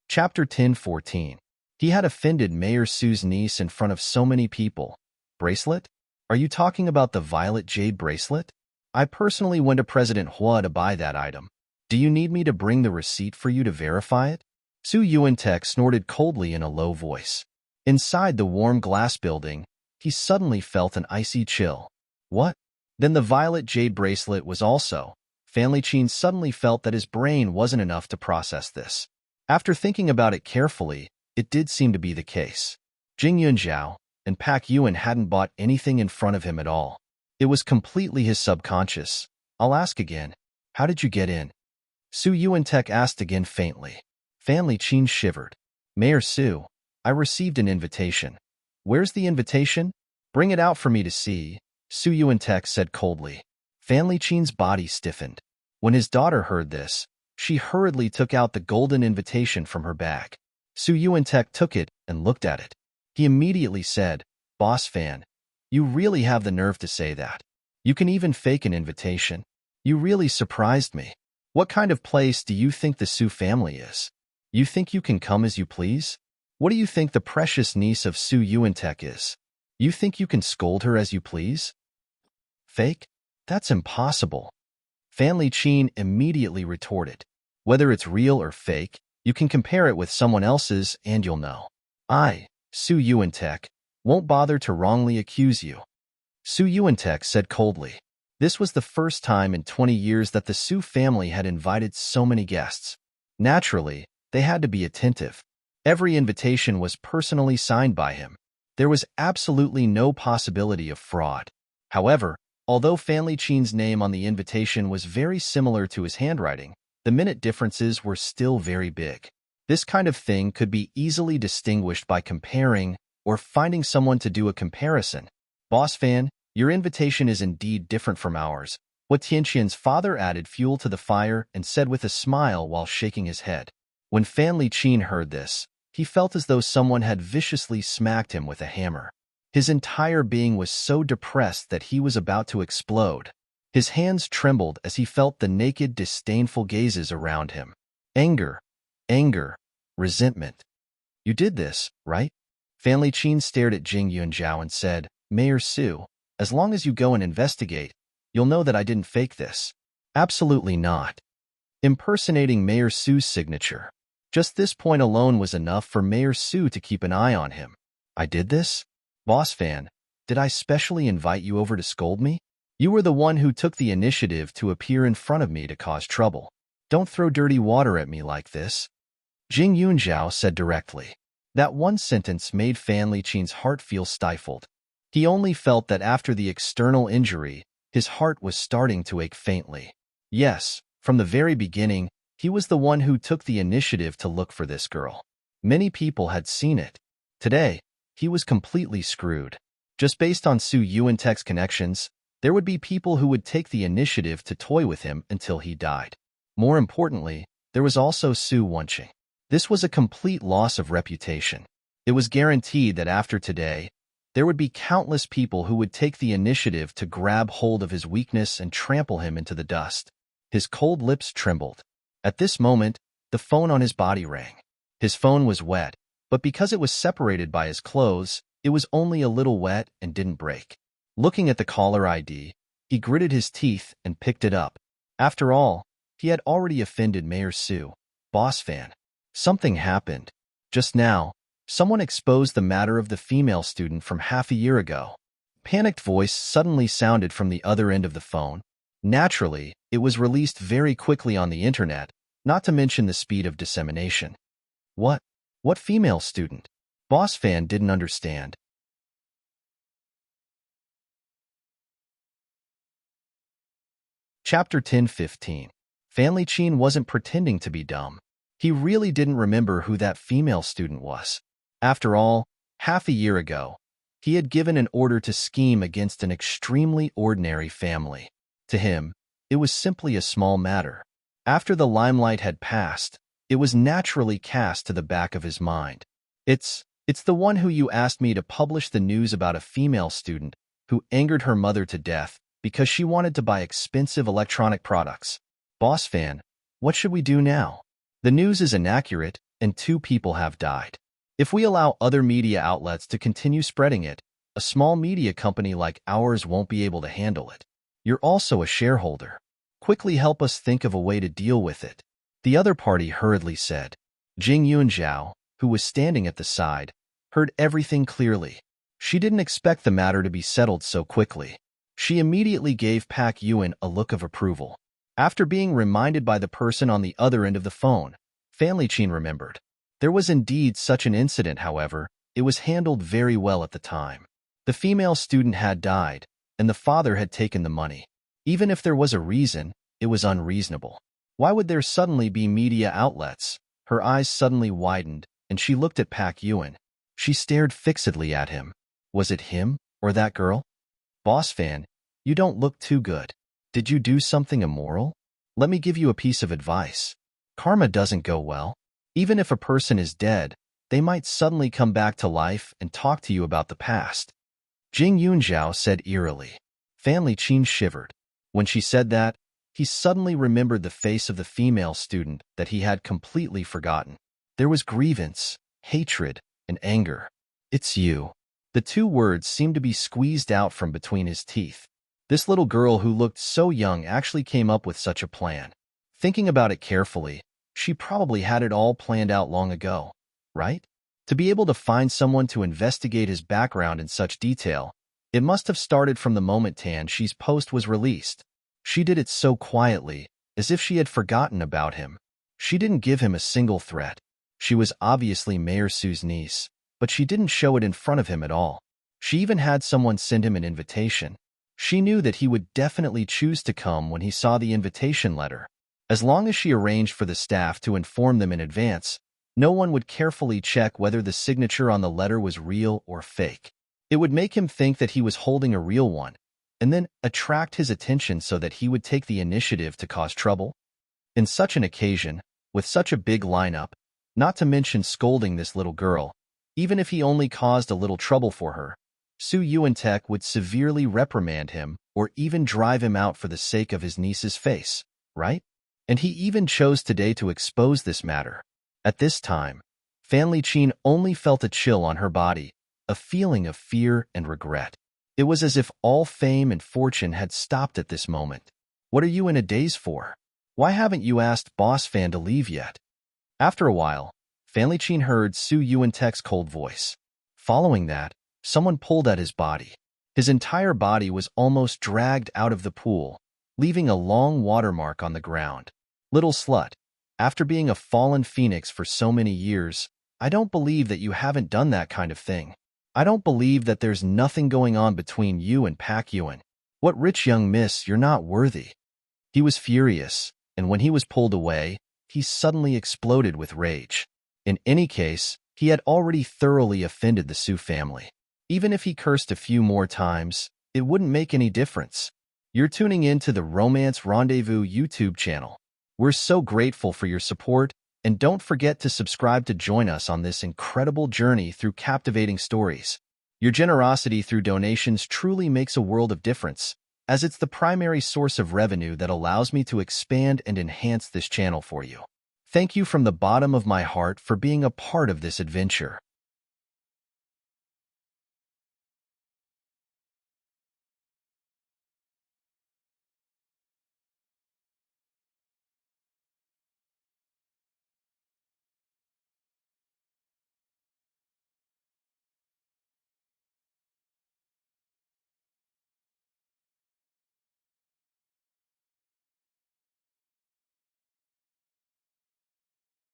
Chapter 10:14. He had offended Mayor Su's niece in front of so many people. Bracelet? Are you talking about the violet jade bracelet? I personally went to President Hua to buy that item. Do you need me to bring the receipt for you to verify it? Su Yuantek snorted coldly in a low voice. Inside the warm glass building, he suddenly felt an icy chill. What? Then the violet jade bracelet was also. Fan Li-chen suddenly felt that his brain wasn't enough to process this. After thinking about it carefully, it did seem to be the case. Jing Yunjiao and Pak Yuan hadn't bought anything in front of him at all. It was completely his subconscious. I'll ask again. How did you get in? Su Yuantek asked again faintly. Fan Li-chen shivered. Mayor Su, I received an invitation. Where's the invitation? Bring it out for me to see, Su Yuantek said coldly. Fan Li-chen's body stiffened. When his daughter heard this, she hurriedly took out the golden invitation from her bag. Su Yuantek took it and looked at it. He immediately said, Boss Fan, you really have the nerve to say that. You can even fake an invitation. You really surprised me. What kind of place do you think the Su family is? You think you can come as you please? What do you think the precious niece of Su Yuantek is? You think you can scold her as you please? Fake? That's impossible. Fan Li-chen immediately retorted. Whether it's real or fake, you can compare it with someone else's and you'll know. I, Su Yuantek, won't bother to wrongly accuse you. Su Yuantek said coldly. This was the first time in 20 years that the Su family had invited so many guests. Naturally, they had to be attentive. Every invitation was personally signed by him. There was absolutely no possibility of fraud. However, although Fan Li-chen's name on the invitation was very similar to his handwriting, the minute differences were still very big. This kind of thing could be easily distinguished by comparing or finding someone to do a comparison. Boss Fan, your invitation is indeed different from ours. What Tianqian's father added fuel to the fire and said with a smile while shaking his head. When Fan Li-chen heard this, he felt as though someone had viciously smacked him with a hammer. His entire being was so depressed that he was about to explode. His hands trembled as he felt the naked, disdainful gazes around him. Anger, resentment. You did this, right? Fan Li-chen stared at Jing Yunjiao and said, Mayor Su, as long as you go and investigate, you'll know that I didn't fake this. Absolutely not. Impersonating Mayor Su's signature. Just this point alone was enough for Mayor Su to keep an eye on him. I did this? Boss Fan, did I specially invite you over to scold me? You were the one who took the initiative to appear in front of me to cause trouble. Don't throw dirty water at me like this. Jing Yunjiao said directly. That one sentence made Fan Liqin's heart feel stifled. He only felt that after the external injury, his heart was starting to ache faintly. Yes, from the very beginning, he was the one who took the initiative to look for this girl. Many people had seen it. Today, he was completely screwed. Just based on Su Yuantek's connections, there would be people who would take the initiative to toy with him until he died. More importantly, there was also Su Wenqing. This was a complete loss of reputation. It was guaranteed that after today, there would be countless people who would take the initiative to grab hold of his weakness and trample him into the dust. His cold lips trembled. At this moment, the phone on his body rang. His phone was wet, but because it was separated by his clothes, it was only a little wet and didn't break. Looking at the caller ID, he gritted his teeth and picked it up. After all, he had already offended Mayor Su. Boss Fan. Something happened. Just now, someone exposed the matter of the female student from half a year ago. Panicked voice suddenly sounded from the other end of the phone. Naturally, it was released very quickly on the internet, not to mention the speed of dissemination. What? What female student? Boss Fan didn't understand. Chapter 10-15. Fan Liqin wasn't pretending to be dumb. He really didn't remember who that female student was. After all, half a year ago, he had given an order to scheme against an extremely ordinary family. To him, it was simply a small matter. After the limelight had passed, it was naturally cast to the back of his mind. It's the one who you asked me to publish the news about a female student who angered her mother to death because she wanted to buy expensive electronic products. Boss Fan, what should we do now? The news is inaccurate, and 2 people have died. If we allow other media outlets to continue spreading it, a small media company like ours won't be able to handle it. You're also a shareholder. Quickly help us think of a way to deal with it. The other party hurriedly said. Jing Yunjiao, who was standing at the side, heard everything clearly. She didn't expect the matter to be settled so quickly. She immediately gave Pak Yuan a look of approval. After being reminded by the person on the other end of the phone, Fan Liqin remembered. There was indeed such an incident, however, it was handled very well at the time. The female student had died, and the father had taken the money. Even if there was a reason, it was unreasonable. Why would there suddenly be media outlets? Her eyes suddenly widened, and she looked at Pak Yuan. She stared fixedly at him. Was it him, or that girl? Boss Fan, you don't look too good. Did you do something immoral? Let me give you a piece of advice. Karma doesn't go well. Even if a person is dead, they might suddenly come back to life and talk to you about the past. Jing Yunjiao said eerily. Fan Liqin shivered. When she said that, he suddenly remembered the face of the female student that he had completely forgotten. There was grievance, hatred, and anger. It's you. The 2 words seemed to be squeezed out from between his teeth. This little girl who looked so young actually came up with such a plan. Thinking about it carefully, she probably had it all planned out long ago, right? To be able to find someone to investigate his background in such detail, it must have started from the moment Tan Shi's post was released. She did it so quietly, as if she had forgotten about him. She didn't give him a single threat. She was obviously Mayor Su's niece, but she didn't show it in front of him at all. She even had someone send him an invitation. She knew that he would definitely choose to come when he saw the invitation letter. As long as she arranged for the staff to inform them in advance, no one would carefully check whether the signature on the letter was real or fake. It would make him think that he was holding a real one, and then attract his attention so that he would take the initiative to cause trouble. In such an occasion, with such a big lineup, not to mention scolding this little girl, even if he only caused a little trouble for her, Su Yuantek would severely reprimand him or even drive him out for the sake of his niece's face, right? And he even chose today to expose this matter. At this time, Fan Liqin only felt a chill on her body, a feeling of fear and regret. It was as if all fame and fortune had stopped at this moment. What are you in a daze for? Why haven't you asked Boss Fan to leave yet? After a while, Fan Liqin heard Su Yuantek's cold voice. Following that, someone pulled at his body. His entire body was almost dragged out of the pool, leaving a long watermark on the ground. Little slut, after being a fallen phoenix for so many years, I don't believe that you haven't done that kind of thing. I don't believe that there's nothing going on between you and Pak Yuen. What rich young miss, you're not worthy. He was furious, and when he was pulled away, he suddenly exploded with rage. In any case, he had already thoroughly offended the Su family. Even if he cursed a few more times, it wouldn't make any difference. You're tuning in to the Romance Rendezvous YouTube channel. We're so grateful for your support, and don't forget to subscribe to join us on this incredible journey through captivating stories. Your generosity through donations truly makes a world of difference, as it's the primary source of revenue that allows me to expand and enhance this channel for you. Thank you from the bottom of my heart for being a part of this adventure.